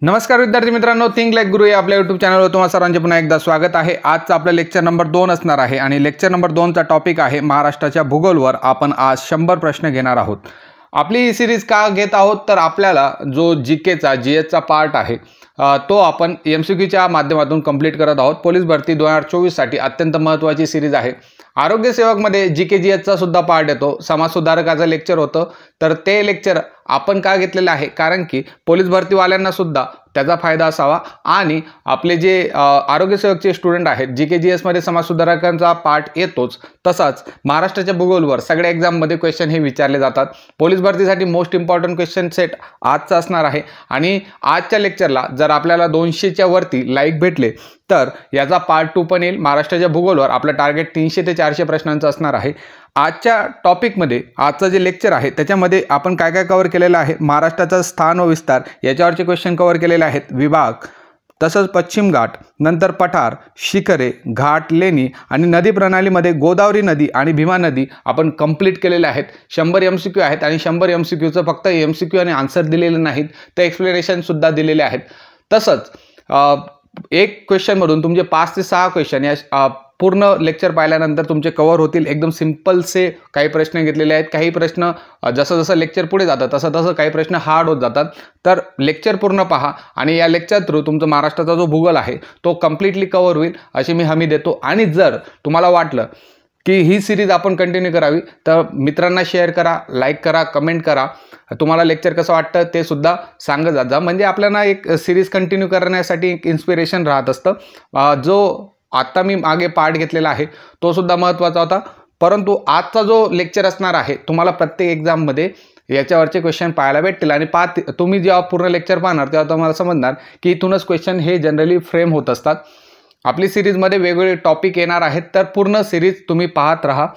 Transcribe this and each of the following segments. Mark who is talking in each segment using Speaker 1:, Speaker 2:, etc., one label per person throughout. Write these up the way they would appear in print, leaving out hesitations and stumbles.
Speaker 1: नमस्कार विद्यार्थी मित्रांनो, थिंक लाईक गुरु या आपल्या यूट्यूब चॅनलवर तुम्हा सर्वांचे पुन्हा एकदा स्वागत आहे। आजचा आपला लेक्चर नंबर 2 असणार आहे आणि लेक्चर नंबर 2चा टॉपिक आहे महाराष्ट्राच्या भूगोलवर आपण आज 100 प्रश्न घेणार आहोत। आपली ही सिरीज का घेत आहोत तर आपल्याला जो जीकेचा जीएसचा पार्ट आहे तो आपण एमसीक्यूच्या माध्यमातून कंप्लीट करत आहोत। पोलीस भरती 2024 साठी अत्यंत महत्त्वाची सिरीज आहे। आरोग्य सेवकमध्ये जीके जीएसचा सुद्धा पार्ट येतो, समाज सुधारकाचं लेक्चर होतं, तर ते लेक्चर आपण का घेतलेलं आहे कारण की पोलीस भरतीवाल्यांना सुद्धा त्याचा फायदा असावा आणि आपले जे आरोग्य सेवकचे स्टुडंट आहेत जीके जीएसमध्ये समाज सुधारकांचा पार्ट येतोच, तसाच महाराष्ट्राच्या भूगोलवर सगळ्या एक्झाममध्ये क्वेश्चन हे विचारले जातात। पोलीस भरतीसाठी मोस्ट इम्पॉर्टंट क्वेश्चन सेट आजचा असणार आहे आणि आजच्या लेक्चरला जर आपल्याला 200च्या वरती लाईक भेटले तर याचा पार्ट 2 पण येईल। महाराष्ट्राच्या भूगोलवर आपलं टार्गेट 300 ते 400 प्रश्नांचं असणार आहे। आजच्या टॉपिकमध्ये आजचं जे लेक्चर आहे त्याच्यामध्ये आपण काय काय कव्हर केलेलं आहे, महाराष्ट्राचा स्थान व विस्तार याच्यावरचे क्वेश्चन कव्हर केलेले आहेत, विभाग, तसंच पश्चिम घाट, नंतर पठार, शिखरे, घाट, लेणी आणि नदी प्रणालीमध्ये गोदावरी नदी आणि भीमा नदी आपण कंप्लीट केलेले आहेत। 100 एमसीक्यू आहेत आणि 100 एमसीक्यूचं फक्त एमसीक्यू आणि आन्सर दिलेले नाहीत, तर एक्सप्लेनेशन सुद्धा दिलेले आहेत। तसंच एक क्वेश्चनमधून तुमचे 5 ते 6 क्वेश्चन या पूर्ण लेक्चर पाहिल्यानंतर तुमचे कव्हर होतील। एकदम सिंपल से काही प्रश्न घेतलेले आहेत, काही प्रश्न जसं जसं लेक्चर पुढे जातं तसं तसं काही प्रश्न हार्ड होत जातात। तर लेक्चर पूर्ण पहा आणि या लेक्चर थ्रू तुमचा महाराष्ट्राचा जो भूगोल आहे तो कम्प्लिटली कव्हर होईल अशी मी हमी देतो। आणि जर तुम्हाला वाटलं की ही सिरीज आपण कंटिन्यू करावी तर मित्रांना शेअर करा, लाईक करा, कमेंट करा, तुम्हाला लेक्चर कसं वाटतं ते सुद्धा सांगत जात जा, म्हणजे आपल्याला एक सिरीज कंटिन्यू करण्यासाठी एक इन्स्पिरेशन राहत असतं। जो आता मी मागे पार्ट घेतलेला आहे तो सुद्धा महत्त्वाचा होता, परंतु आजचा जो लेक्चर असणार आहे तुम्हाला प्रत्येक एक्झाममध्ये याच्यावरचे क्वेश्चन पाहायला भेटतील आणि तुम्ही जेव्हा पूर्ण लेक्चर पाहणार तेव्हा तुम्हाला समजणार की इथूनच क्वेश्चन हे जनरली फ्रेम होत असतात। आपली सिरीजमध्ये वेगवेगळे टॉपिक येणार आहेत, तर पूर्ण सिरीज तुम्ही पाहत राहा।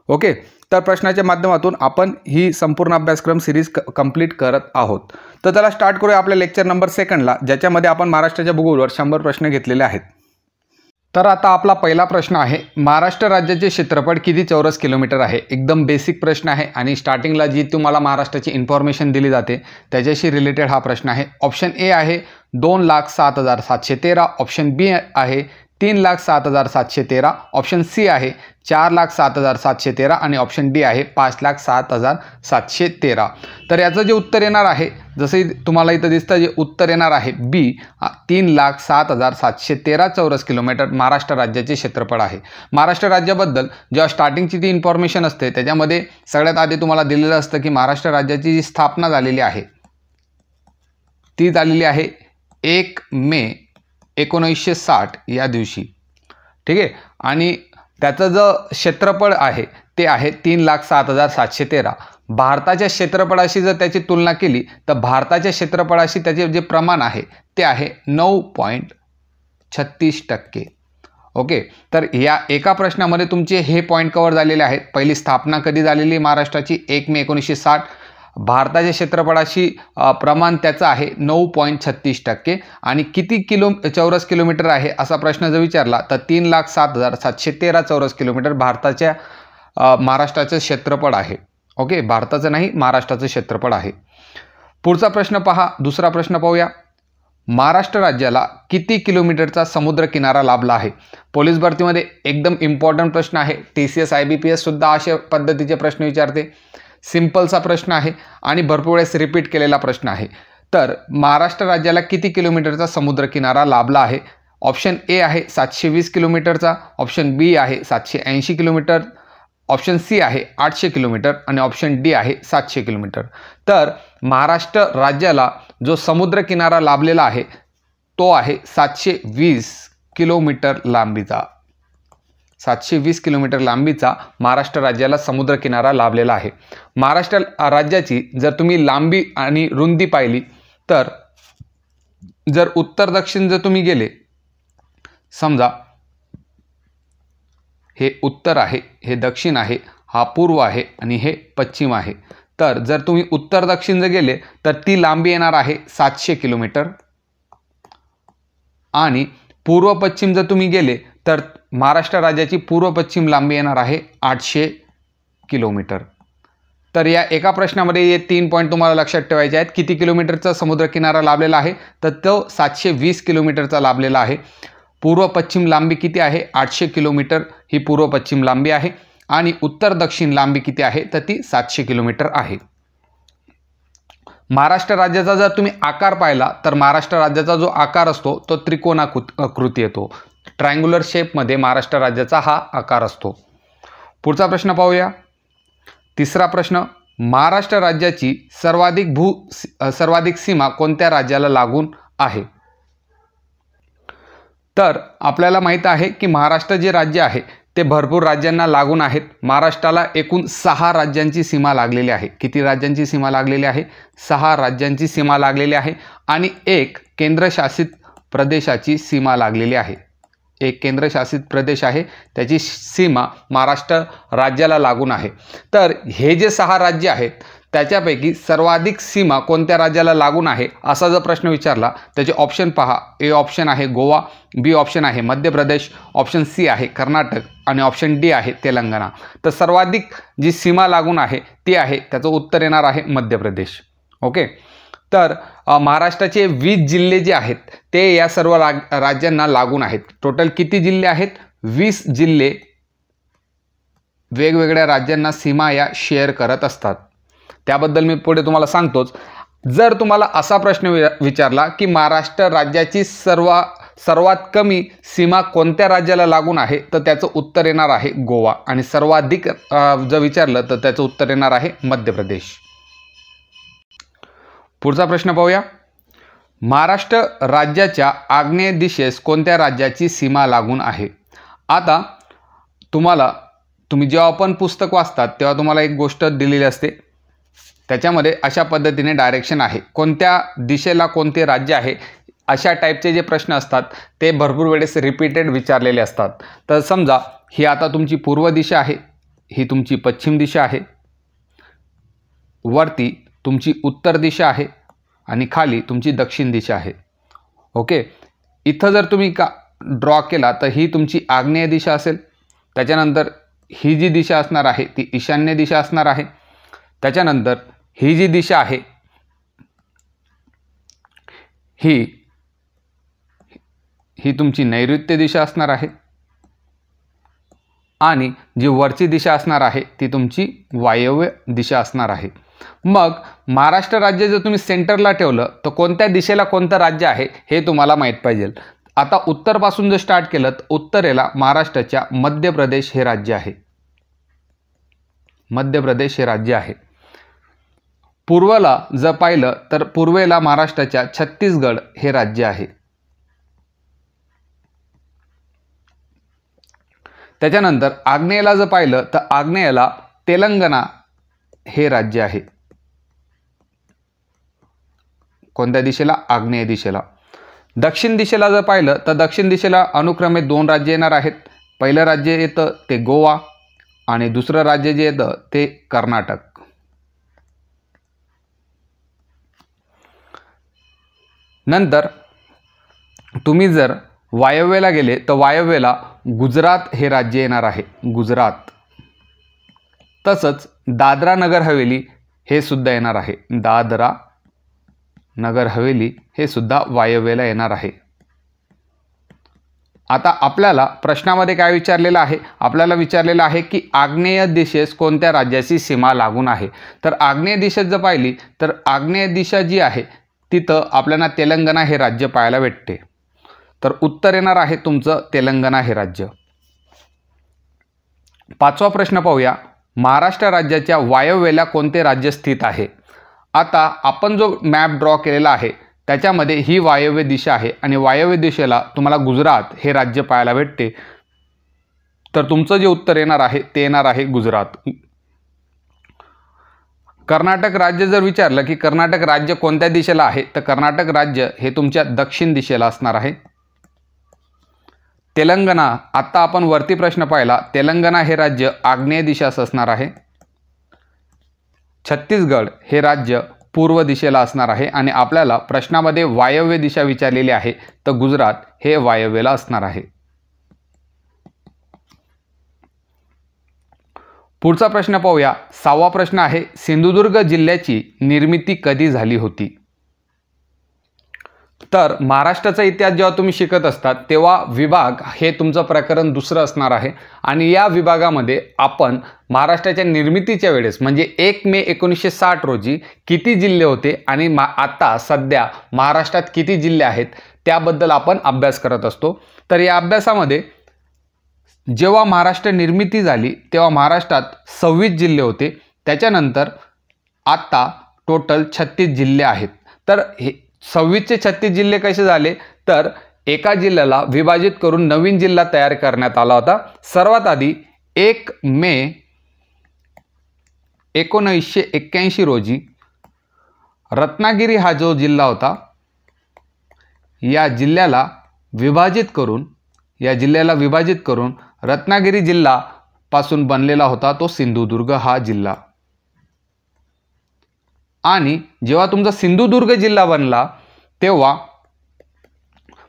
Speaker 1: ओके, तर प्रश्नाच्या माध्यमातून आपण ही संपूर्ण अभ्यासक्रम सिरीज कंप्लीट करत आहोत। तर त्याला स्टार्ट करूया आपल्या लेक्चर नंबर 2ला, ज्याच्यामध्ये आपण महाराष्ट्राच्या भूगोलवर 100 प्रश्न घेतलेले आहेत। तर आता आपला पहिला प्रश्न आहे, महाराष्ट्र राज्याचे क्षेत्रफळ किती चौरस किलोमीटर आहे? एकदम बेसिक प्रश्न आहे आणि स्टार्टिंगला जी तुम्हाला महाराष्ट्राची इन्फॉर्मेशन दिली जाते त्याच्याशी रिलेटेड हा प्रश्न आहे। ऑप्शन ए आहे 2,07,713, ऑप्शन बी आहे 3,07,713, ऑप्शन सी आहे 4,07,713 आणि ऑप्शन डी आहे 5,07,713। तर याचं जे उत्तर येणार आहे, जसे तुम्हाला इथं दिसतं, जे उत्तर येणार आहे बी 3,07,713 चौरस किलोमीटर महाराष्ट्र राज्याचे क्षेत्रफळ आहे। महाराष्ट्र राज्याबद्दल जेव्हा स्टार्टिंगची ती इन्फॉर्मेशन असते त्याच्यामध्ये सगळ्यात आधी तुम्हाला दिलेलं असतं की महाराष्ट्र राज्याची जी स्थापना झालेली आहे ती झालेली आहे 1 मे 1960 या दिवशी, ठीक आहे, आणि त्याचं जो क्षेत्रफळ आहे ते आहे 3,07,713। भारताच्या क्षेत्रफळाशी जर त्याची तुलना केली तर भारताच्या क्षेत्रफळाशी त्याचे जे प्रमाण आहे ते आहे 9.36%। ओके, तर या एका प्रश्नामध्ये तुमचे हे पॉईंट कव्हर झालेले आहेत। पहिली स्थापना कधी झालेली महाराष्ट्राची 1 मे 1960, भारताच्या क्षेत्रफळाशी प्रमाण त्याचं आहे 9.36% आणि किती चौरस किलोमीटर आहे असा प्रश्न जर विचारला तर 3,07,713 चौरस किलोमीटर भारताच्या महाराष्ट्राचं क्षेत्रफळ आहे। ओके, भारताचं नाही, महाराष्ट्राचं क्षेत्रफळ आहे। पुढचा प्रश्न पहा, दुसरा प्रश्न पाहूया, महाराष्ट्र राज्याला किती किलोमीटरचा समुद्र किनारा लाभला आहे? पोलीस भरतीमध्ये एकदम इम्पॉर्टंट प्रश्न आहे। TCS IBPS सुद्धा अशा पद्धतीचे प्रश्न विचारते। सिंपलचा प्रश्न आहे आणि भरपूर वेळेस रिपीट केलेला प्रश्न आहे। तर महाराष्ट्र राज्याला किती किलोमीटरचा समुद्र किनारा लाभला आहे? ऑप्शन ए आहे 720 किलोमीटरचा, ऑप्शन बी आहे 780 किलोमीटर, ऑप्शन सी आहे 800 किलोमीटर आणि ऑप्शन डी आहे 700 किलोमीटर। तर महाराष्ट्र राज्याला जो समुद्र किनारा लाभलेला आहे तो आहे 720 किलोमीटर लांबीचा। 720 किलोमीटर लांबीचा महाराष्ट्र राज्याला समुद्र किनारा लाभलेला आहे। महाराष्ट्र राज्याची जर तुम्ही लांबी आणि रुंदी पाहिली तर जर उत्तर दक्षिण जर तुम्ही गेले, समजा हे उत्तर आहे, हे दक्षिण आहे, हा पूर्व आहे आणि हे पश्चिम आहे, तर जर तुम्ही उत्तर दक्षिण जर गेले तर ती लांबी येणार आहे 700 किलोमीटर आणि पूर्व पश्चिम जर तुम्ही गेले तर महाराष्ट्र राज्याची पूर्व पश्चिम लांबी येणार आहे 800 किलोमीटर। तर या एका प्रश्नामध्ये हे 3 पॉईंट तुम्हाला लक्षात ठेवायचे आहेत. किती किलोमीटरचा समुद्रकिनारा लाभलेला आहे, तर तो 720 किलोमीटरचा लाभलेला आहे. पूर्व पश्चिम लांबी किती आहे, 800 किलोमीटर ही पूर्व पश्चिम लांबी आहे. आणि उत्तर दक्षिण लांबी किती आहे, तर ती 700 किलोमीटर आहे. महाराष्ट्र राज्याचा जर तुम्ही आकार पाहिला तर महाराष्ट्र राज्याचा जो आकार असतो तो त्रिकोणाकृती येतो. ट्रायंग्युलर शेपमध्ये महाराष्ट्र राज्याचा हा आकार असतो. पुढचा प्रश्न पाहूया. तिसरा प्रश्न, महाराष्ट्र राज्याची सर्वाधिक सीमा कोणत्या राज्याला लागून आहे. तर आपल्याला माहित आहे की महाराष्ट्र जे राज्य आहे ते भरपूर राज्यांना लागून आहेत. महाराष्ट्राला एकूण 6 राज्यांची सीमा लागलेली आहे. किती राज्यांची सीमा लागलेली आहे, 6 राज्यांची सीमा लागलेली आहे. आणि एक केंद्रशासित प्रदेशाची सीमा लागलेली आहे. एक केंद्रशासित प्रदेश आहे त्याची सीमा महाराष्ट्र राज्याला लागून आहे. तर हे जे 6 राज्य आहेत त्याच्यापैकी सर्वाधिक सीमा कोणत्या राज्याला लागून आहे असा जर प्रश्न विचारला त्याचे ऑप्शन पहा. ए ऑप्शन आहे गोवा, बी ऑप्शन आहे मध्य प्रदेश, ऑप्शन सी आहे कर्नाटक आणि ऑप्शन डी आहे तेलंगणा. तर सर्वाधिक जी सीमा लागून आहे ती आहे, त्याचं उत्तर येणार आहे मध्य प्रदेश. ओके. तर महाराष्ट्राचे 20 जिल्हे जे आहेत ते या सर्व राज्यांना लागून आहेत. टोटल किती जिल्हे आहेत, 20 जिल्हे वेगवेगळ्या राज्यांना सीमा या शेअर करत असतात. त्याबद्दल मी पुढे तुम्हाला सांगतोच. जर तुम्हाला असा प्रश्न विचारला की महाराष्ट्र राज्याची सर्वात कमी सीमा कोणत्या राज्याला लागून आहे तर त्याचं उत्तर येणार आहे गोवा. आणि सर्वाधिक जर विचारलं तर त्याचं उत्तर येणार आहे मध्य प्रदेश. पुढचा प्रश्न पाहूया. महाराष्ट्र राज्याच्या आग्नेय दिशेस कोणत्या राज्याची सीमा लागून आहे. आता तुम्ही जेव्हा आपण पुस्तक वाचतात तेव्हा तुम्हाला एक गोष्ट दिलेली असते, त्याच्यामध्ये अशा पद्धतीने डायरेक्शन आहे, कोणत्या दिशेला कोणते राज्य आहे अशा टाईपचे जे प्रश्न असतात ते भरपूर वेळेस रिपीटेड विचारलेले असतात. तर समजा ही आता तुमची पूर्व दिशा आहे, ही तुमची पश्चिम दिशा आहे, वरती तुमची उत्तर दिशा आहे आणि खाली तुमची दक्षिण दिशा आहे. ओके. इथं जर तुम्ही ड्रॉ केला तर ही तुमची आग्नेय दिशा असेल. त्याच्यानंतर ही जी दिशा असणार आहे ती ईशान्य दिशा असणार आहे. त्याच्यानंतर ही जी दिशा आहे ही तुमची नैऋत्य दिशा असणार आहे आणि जी वरची दिशा असणार आहे ती तुमची वायव्य दिशा असणार आहे. मग महाराष्ट्र राज्य जर तुम्ही सेंटरला ठेवलं तर कोणत्या दिशेला कोणतं राज्य आहे हे तुम्हाला माहीत पाहिजे. आता उत्तरपासून जर स्टार्ट केलं तर उत्तरेला महाराष्ट्राच्या मध्य प्रदेश हे राज्य आहे. मध्य प्रदेश हे राज्य आहे. पूर्वेला जर पाहिलं तर पूर्वेला महाराष्ट्राच्या छत्तीसगड हे राज्य आहे. त्याच्यानंतर आग्नेयला जर पाहिलं तर आग्नेयला तेलंगणा हे राज्य आहे. कोणत्या दिशेला, आग्नेय दिशेला. दक्षिण दिशेला जर पाहिलं तर दक्षिण दिशेला अनुक्रमे 2 राज्य येणार आहेत. पहिलं राज्य येतं ते गोवा आणि दुसरं राज्य जे येतं ते कर्नाटक. नंतर तुम्ही जर वायव्येला गेले तर वायव्येला गुजरात हे राज्य येणार आहे, गुजरात. तसंच दादरा नगर हवेली हे सुद्धा येणार आहे. दादरा नगर हवेली हे सुद्धा वायव्येला येणार आहे. आता आपल्याला प्रश्नामध्ये काय विचारलेलं आहे, आपल्याला विचारलेलं आहे की आग्नेय दिशेस कोणत्या राज्याची सीमा लागून आहे. तर आग्नेय दिशेत जर पाहिली तर आग्नेय दिशा जी आहे तिथं आपल्याला तेलंगणा हे राज्य पाहायला भेटते. तर उत्तर येणार आहे तुमचं तेलंगणा हे राज्य. 5वा प्रश्न पाहूया. महाराष्ट्र राज्याच्या वायव्येला कोणते राज्य स्थित आहे. आता आपण जो मॅप ड्रॉ केलेला आहे त्याच्यामध्ये ही वायव्य दिशा आहे आणि वायव्य दिशेला तुम्हाला गुजरात हे राज्य पाहायला भेटते. तर तुमचं जे उत्तर येणार आहे ते येणार आहे गुजरात. कर्नाटक राज्य जर विचारलं की कर्नाटक राज्य कोणत्या दिशेला आहे तर कर्नाटक राज्य हे तुमच्या दक्षिण दिशेला असणार आहे. तेलंगणा, आत्ता आपण वरती प्रश्न पाहिला, तेलंगणा हे राज्य आग्नेय दिशेस असणार आहे. छत्तीसगड हे राज्य पूर्व दिशेला असणार आहे आणि आपल्याला प्रश्नामध्ये वायव्य दिशा विचारलेली आहे तर गुजरात हे वायव्येला असणार आहे. पुढचा प्रश्न पाहूया. 6वा प्रश्न आहे, सिंधुदुर्ग जिल्ह्याची निर्मिती कधी झाली होती? तर महाराष्ट्राचा इतिहास जेव्हा तुम्ही शिकत असतात तेव्हा विभाग हे तुमचं प्रकरण दुसरं असणार आहे आणि या विभागामध्ये आपण महाराष्ट्राच्या निर्मितीच्या वेळेस म्हणजे 1 मे 1960 रोजी किती जिल्हे होते आणि आता सध्या महाराष्ट्रात किती जिल्हे आहेत त्याबद्दल आपण अभ्यास करत असतो. तर या अभ्यासामध्ये जेव्हा महाराष्ट्र निर्मिती झाली तेव्हा महाराष्ट्रात 26 जिल्हे होते. त्याच्यानंतर आता टोटल 36 जिल्हे आहेत. तर हे 26 चे 36 जिल्हे कसे झाले? तर एका जिल्ह्याला विभाजित करून नवीन जिल्हा तयार करण्यात आला होता. सर्वात आधी 1 मे 1981 रोजी रत्नागिरी हा जो जिल्हा होता या जिल्ह्याला विभाजित करून रत्नागिरी जिल्हा पासून बनलेला होता तो सिंधुदुर्ग हा जिल्हा. आणि जेव्हा तुमचा सिंधुदुर्ग जिल्हा बनला तेव्हा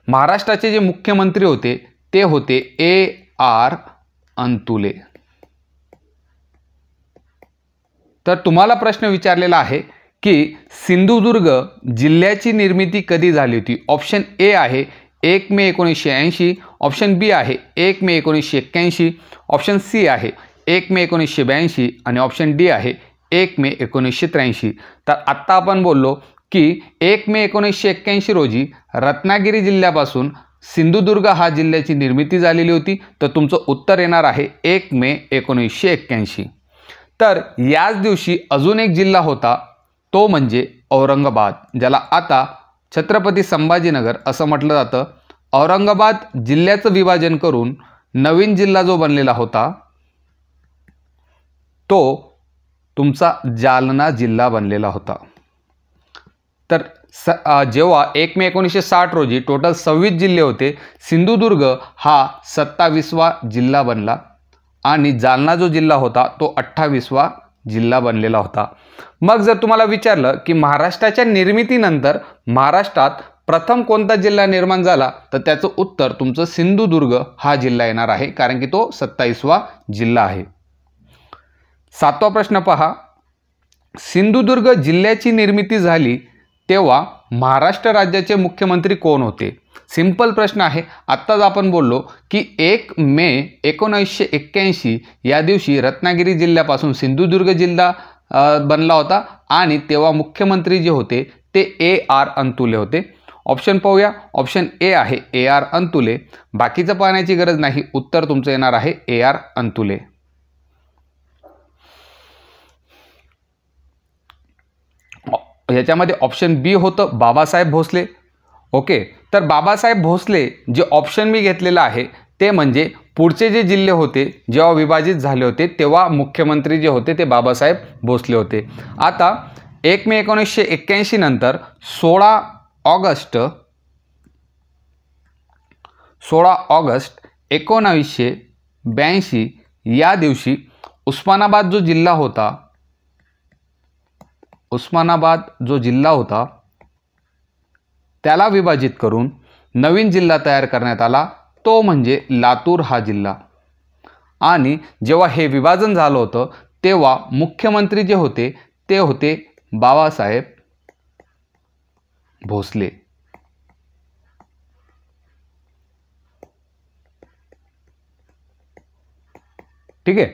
Speaker 1: महाराष्ट्राचे जे मुख्यमंत्री होते ते होते A.R. अंतुले. तर तुम्हाला प्रश्न विचारलेला आहे की सिंधुदुर्ग जिल्ह्याची निर्मिती कधी झाली होती? ऑप्शन ए आहे 1 मे 1980, ऑप्शन बी आहे 1 मे 1981, ऑप्शन सी आहे 1 मे 1982 आणि ऑप्शन डी आहे 1 मे 1983. तर आत्ता आपण बोललो की 1 मे 1981 रोजी रत्नागिरी जिल्ह्यापासून सिंधुदुर्ग हा जिल्ह्याची निर्मिती झालेली होती. तर तुमचं उत्तर येणार आहे 1 मे 1981. तर याच दिवशी अजून एक जिल्हा होता तो म्हणजे औरंगाबाद, ज्याला आता छत्रपती संभाजीनगर असं म्हटलं जातं. औरंगाबाद जिल्ह्याचं विभाजन करून नवीन जिल्हा जो बनलेला होता तो तुमचा जालना जिल्हा बनलेला होता. तर जेव्हा 1 मे 1960 रोजी टोटल 26 जिल्हे होते, सिंधुदुर्ग हा 27वा जिल्हा बनला आणि जालना जो जिल्हा होता तो 28वा जिल्हा बनलेला होता. मग जर तुम्हाला विचारलं की महाराष्ट्राच्या निर्मितीनंतर महाराष्ट्रात प्रथम कोणता जिल्हा निर्माण झाला तर त्याचं उत्तर तुमचं सिंधुदुर्ग हा जिल्हा येणार आहे, कारण की तो 27वा जिल्हा आहे. 7वा प्रश्न पहा, सिंधुदुर्ग जिल्ह्याची निर्मिती झाली तेव्हा महाराष्ट्र राज्याचे मुख्यमंत्री कोण होते? सिंपल प्रश्न आहे. आत्ताच आपण बोललो की 1 मे 1981 या दिवशी रत्नागिरी जिल्ह्यापासून सिंधुदुर्ग जिल्हा बनला होता आणि तेव्हा मुख्यमंत्री जे होते ते A.R. अंतुले होते. ऑप्शन पाहूया. ऑप्शन ए आहे A.R. अंतुले. बाकीचं पाहण्याची गरज नाही, उत्तर तुमचं येणार आहे A.R. अंतुले. याच्यामध्ये ऑप्शन बी होतं बाबासाहेब भोसले. ओके, तर बाबासाहेब भोसले जे ऑप्शन मी घेतलेलं आहे ते म्हणजे पुढचे जे जिल्हे होते जेव्हा विभाजित झाले होते तेव्हा मुख्यमंत्री जे होते ते बाबासाहेब भोसले होते. आता 1 मे 1981 नंतर 16 ऑगस्ट 1982 या दिवशी उस्मानाबाद जो जिल्हा होता त्याला विभाजित करून नवीन जिल्हा तयार करण्यात आला, तो म्हणजे लातूर हा जिल्हा. आणि जेव्हा हे विभाजन झालं होतं तेव्हा मुख्यमंत्री जे होते ते होते बाबासाहेब भोसले. ठीक आहे.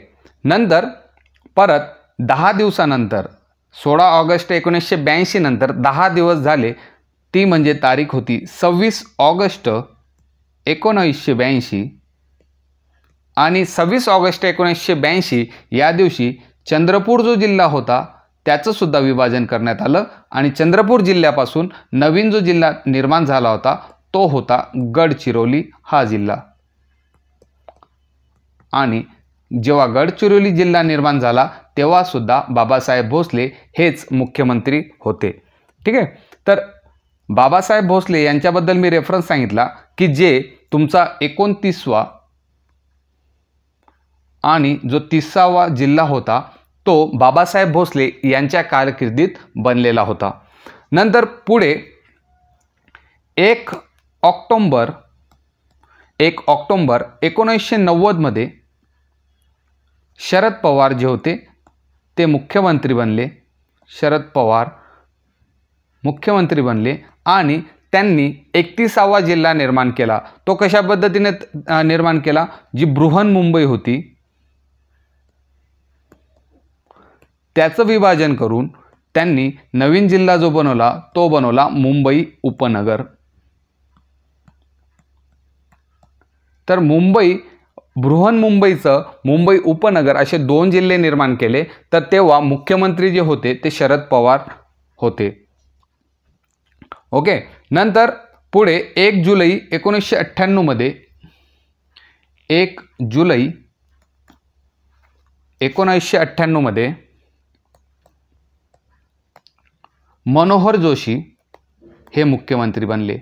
Speaker 1: नंतर परत 10 दिवसानंतर 16 ऑगस्ट 1982 नंतर 10 दिवस झाले, ती म्हणजे तारीख होती 26 ऑगस्ट 1982 आणि 26 ऑगस्ट 1982 या दिवशी चंद्रपूर जो जिल्हा होता त्याचं सुद्धा विभाजन करण्यात आलं आणि चंद्रपूर जिल्ह्यापासून नवीन जो जिल्हा निर्माण झाला होता तो होता गडचिरोली हा जिल्हा. आणि जेव्हा गडचिरोली जिल्हा निर्माण झाला तेव्हा सुद्धा बाबासाहेब भोसले हेच मुख्यमंत्री होते. ठीक आहे. तर बाबासाहेब भोसले यांच्याबद्दल मी रेफरन्स सांगितला की जे तुमचा 29वा आणि जो 30वा जिल्हा होता तो बाबासाहेब भोसले यांच्या कारकिर्दीत बनलेला होता. नंतर पुढे 1 ऑक्टोंबर 1990 मध्ये शरद पवार जे होते ते मुख्यमंत्री बनले, शरद पवार मुख्यमंत्री बनले आणि त्यांनी 31वा जिल्हा निर्माण केला. तो कशा पद्धतीने निर्माण केला? जी बृहन्मुंबई होती त्याचं विभाजन करून त्यांनी नवीन जिल्हा जो बनवला तो बनवला मुंबई उपनगर. तर बृहन्मुंबईचं मुंबई उपनगर असे 2 जिल्हे निर्माण केले. तर तेव्हा मुख्यमंत्री जे होते ते शरद पवार होते. ओके. नंतर पुढे 1 जुलै 1998 मध्ये 1 जुलै 1998 मध्ये मनोहर जोशी हे मुख्यमंत्री बनले.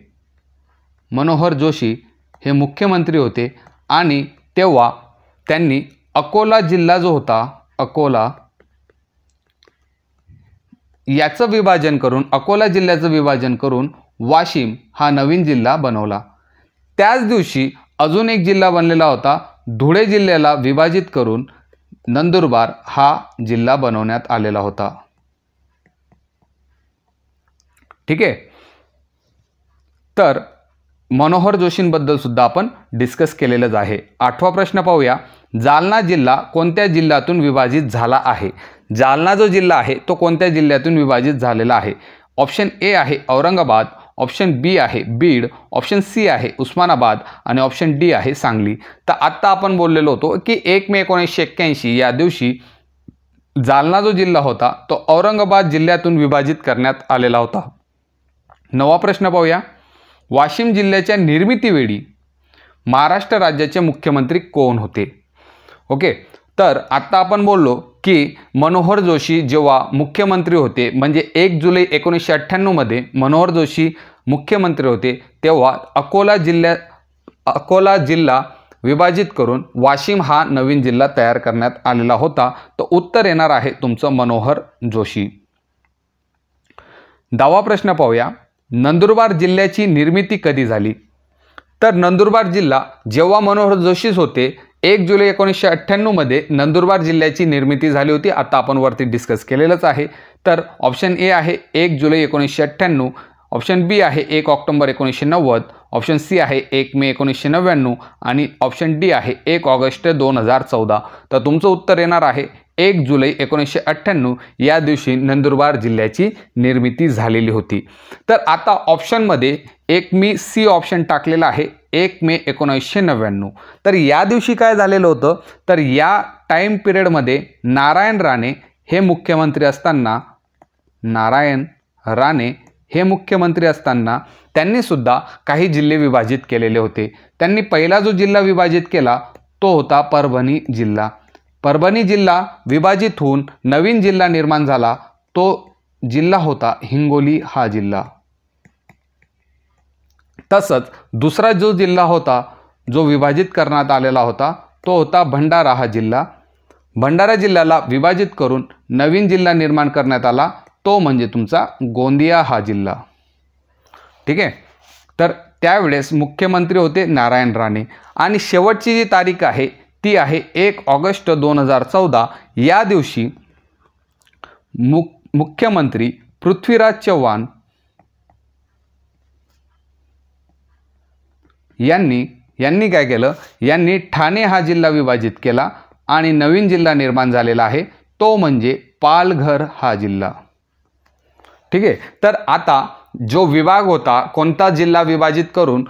Speaker 1: मनोहर जोशी हे मुख्यमंत्री होते आणि तेव्हा त्यांनी अकोला जिल्हा जो होता, अकोला याचं विभाजन करून, अकोला जिल्ह्याचं विभाजन करून वाशिम हा नवीन जिल्हा बनवला. त्याच दिवशी अजून एक जिल्हा बनलेला होता, धुळे जिल्ह्याला विभाजित करून नंदुरबार हा जिल्हा बनवण्यात आलेला होता. ठीक आहे. तर मनोहर जोशींबद्दल सुद्धा आपण डिस्कस केलेलंच आहे. 8वा प्रश्न पाहूया. जालना जिल्हा कोणत्या जिल्ह्यातून विभाजित झाला आहे? जालना जो जिल्हा आहे तो कोणत्या जिल्ह्यातून विभाजित झालेला आहे? ऑप्शन ए आहे औरंगाबाद, ऑप्शन बी आहे बीड, ऑप्शन सी आहे उस्मानाबाद आणि ऑप्शन डी आहे सांगली. तर आत्ता आपण बोललेलो होतो की 1 मे 1981 या दिवशी जालना जो जिल्हा होता तो औरंगाबाद जिल्ह्यातून विभाजित करण्यात आलेला होता. 9वा प्रश्न पाहूया. वाशिम जिल्ह्याच्या निर्मितीवेळी महाराष्ट्र राज्याचे मुख्यमंत्री कोण होते? ओके. तर आत्ता आपण बोललो की मनोहर जोशी जेव्हा मुख्यमंत्री होते, म्हणजे 1 जुलै 1998 मध्ये मनोहर जोशी मुख्यमंत्री होते, तेव्हा अकोला जिल्हा विभाजित करून वाशिम हा नवीन जिल्हा तयार करण्यात आलेला होता. तर उत्तर येणार आहे तुमचं मनोहर जोशी. 10वा प्रश्न पाहूया. नंदुरबार जिल्ह्याची निर्मिती कधी झाली? तर नंदुरबार जिल्हा जेव्हा मनोहर जोशीच होते 1 जुलै 1998 मध्ये नंदुरबार जिल्ह्याची निर्मिती झाली होती. आता आपण वरती डिस्कस केलेलंच आहे. तर ऑप्शन ए आहे 1 जुलै 1998, ऑप्शन बी आहे 1 ऑक्टोबर 1990, ऑप्शन सी आहे 1 मे 1999 आणि ऑप्शन डी आहे 1 ऑगस्ट 2014. तर तुमचं उत्तर येणार आहे 1 जुलै 1998 या दिवशी नंदुरबार जिल्ह्याची निर्मिती झालेली होती. तर आता ऑप्शनमध्ये एक मी सी ऑप्शन टाकलेला आहे 1 मे 1999. तर या दिवशी काय झालेलं होतं? तर या टाईम पिरियडमध्ये नारायण राणे हे मुख्यमंत्री असताना त्यांनी सुद्धा काही जिल्हे विभाजित केलेले होते. त्यांनी पहिला जो जिल्हा विभाजित केला तो होता परभणी जिल्हा. परभणी जिल्हा विभाजित होऊन नवीन जिल्हा निर्माण झाला. तो जिल्हा होता हिंगोली हा जिल्हा. तसंच दुसरा जो जिल्हा होता जो विभाजित करण्यात आलेला होता तो होता भंडारा हा जिल्हा. भंडारा जिल्ह्याला विभाजित करून नवीन जिल्हा निर्माण करण्यात आला, तो म्हणजे तुमचा गोंदिया हा जिल्हा. ठीक आहे. तर त्यावेळेस मुख्यमंत्री होते नारायण राणे आणि शेवटची जी तारीख आहे ती आहे 1 ऑगस्ट 2014. या दिवशी मुख्यमंत्री पृथ्वीराज चव्हाण यांनी काय केलं? यांनी ठाणे हा जिल्हा विभाजित केला आणि नवीन जिल्हा निर्माण झालेला आहे, तो म्हणजे पालघर हा जिल्हा. ठीक आहे. तर आता जो विभाग होता, कोणता जिल्हा विभाजित करून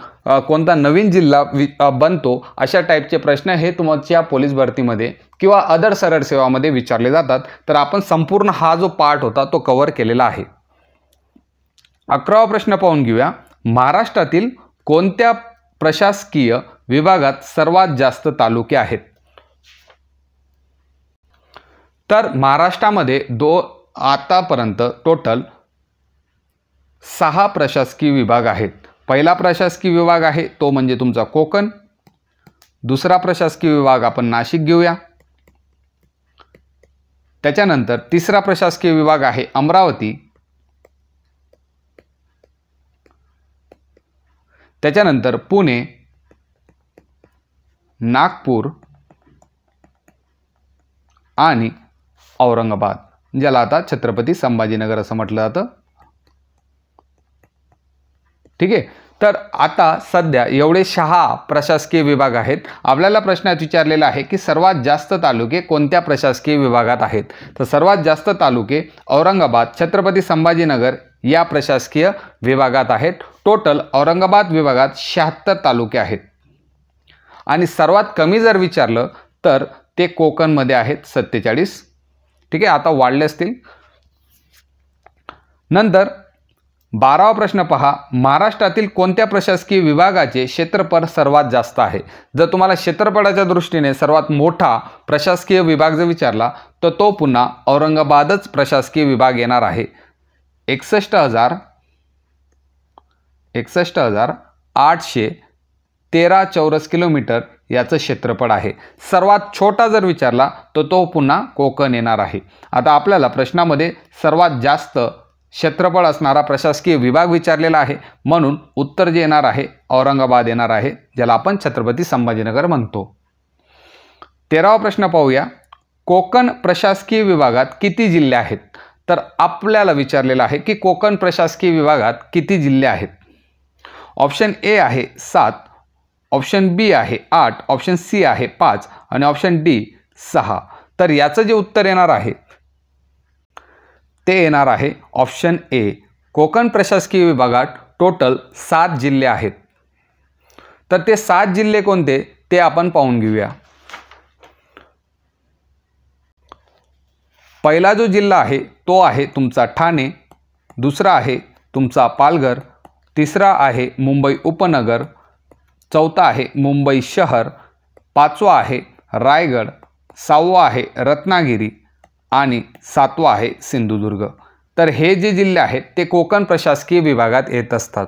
Speaker 1: कोणता नवीन जिल्हा बनतो, अशा टाईपचे प्रश्न हे तुमच्या पोलीस भरतीमध्ये किंवा अदर सरळ सेवामध्ये विचारले जातात. तर आपण संपूर्ण हा जो पार्ट होता तो कव्हर केलेला आहे. 11वा प्रश्न पाहून घेऊया. महाराष्ट्रातील कोणत्या प्रशासकीय विभागात सर्वात जास्त तालुके आहेत? तर महाराष्ट्रामध्ये आतापर्यंत टोटल 6 प्रशासकीय विभाग आहेत. पहिला प्रशासकीय विभाग आहे तो म्हणजे तुमचा कोकण. दुसरा प्रशासकीय विभाग आपण नाशिक घेऊया. त्याच्यानंतर तिसरा प्रशासकीय विभाग आहे अमरावती. त्याच्यानंतर पुणे, नागपूर, आणि औरंगाबाद, ज्याला आता छत्रपती संभाजीनगर असं म्हटलं जातं. ठीक आहे. तर आता सध्या एवढे 6 प्रशासकीय विभाग आहेत. आपल्याला प्रश्नात विचारलेला आहे की सर्वात जास्त तालुके कोणत्या प्रशासकीय विभागात आहेत. तर सर्वात जास्त तालुके औरंगाबाद, छत्रपती संभाजीनगर या प्रशासकीय विभागात आहेत. टोटल औरंगाबाद विभागात 76 तालुके आहेत. आणि सर्वात कमी जर विचारलं तर ते कोकणमध्ये आहेत 47. ठीक आहे. आता वाढले असतील. नंतर 12वा प्रश्न पहा, महाराष्ट्रातील कोणत्या प्रशासकीय विभागाचे क्षेत्रफळ सर्वात जास्त आहे. जर तुम्हाला क्षेत्रफळाच्या दृष्टीने सर्वात मोठा प्रशासकीय विभाग जर विचारला तर तो पुन्हा औरंगाबादच प्रशासकीय विभाग येणार आहे. 61,813 चौरस किलोमीटर याचं क्षेत्रफळ आहे. सर्वात छोटा जर विचारला तर तो पुन्हा कोकण येणार आहे. आता आपल्याला प्रश्नामध्ये सर्वात जास्त क्षेत्रफळ असणारा प्रशासकीय विभाग विचारलेला आहे, म्हणून उत्तर जे येणार आहे औरंगाबाद येणार आहे, ज्याला आपण छत्रपती संभाजीनगर म्हणतो. 13वा प्रश्न पाहूया, कोकण प्रशासकीय विभागात किती जिल्हे आहेत. तर आपल्याला विचारलेलं आहे की कोकण प्रशासकीय विभागात किती जिल्हे आहेत. ऑप्शन ए आहे 7, ऑप्शन बी आहे 8, ऑप्शन सी आहे 5 आणि ऑप्शन डी 6. तर याचं जे उत्तर येणार आहे ते येणार आहे ऑप्शन ए. कोकण प्रशासकीय विभागात टोटल 7 जिल्हे आहेत. तर ते 7 जिल्हे कोणते ते आपण पाहून घेऊया. पहिला जो जिल्हा आहे तो आहे तुमचा ठाणे, दुसरा आहे तुमचा पालघर, तिसरा आहे मुंबई उपनगर, चौथा आहे मुंबई शहर, 5वा आहे रायगड, 6वा आहे रत्नागिरी आणि 7वा आहे सिंधुदुर्ग. तर हे जे जिल्हे आहेत ते कोकण प्रशासकीय विभागात येत असतात.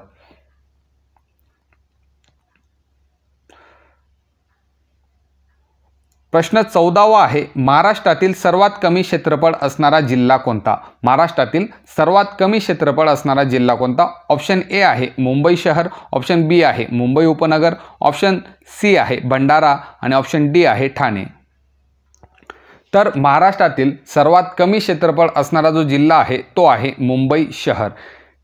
Speaker 1: प्रश्न 14वा आहे, महाराष्ट्रातील सर्वात कमी क्षेत्रफळ असणारा जिल्हा कोणता. महाराष्ट्रातील सर्वात कमी क्षेत्रफळ असणारा जिल्हा कोणता. ऑप्शन ए आहे मुंबई शहर, ऑप्शन बी आहे मुंबई उपनगर, ऑप्शन सी आहे भंडारा आणि ऑप्शन डी आहे ठाणे. तर महाराष्ट्रातील सर्वात कमी क्षेत्रफळ असणारा जो जिल्हा आहे तो आहे मुंबई शहर.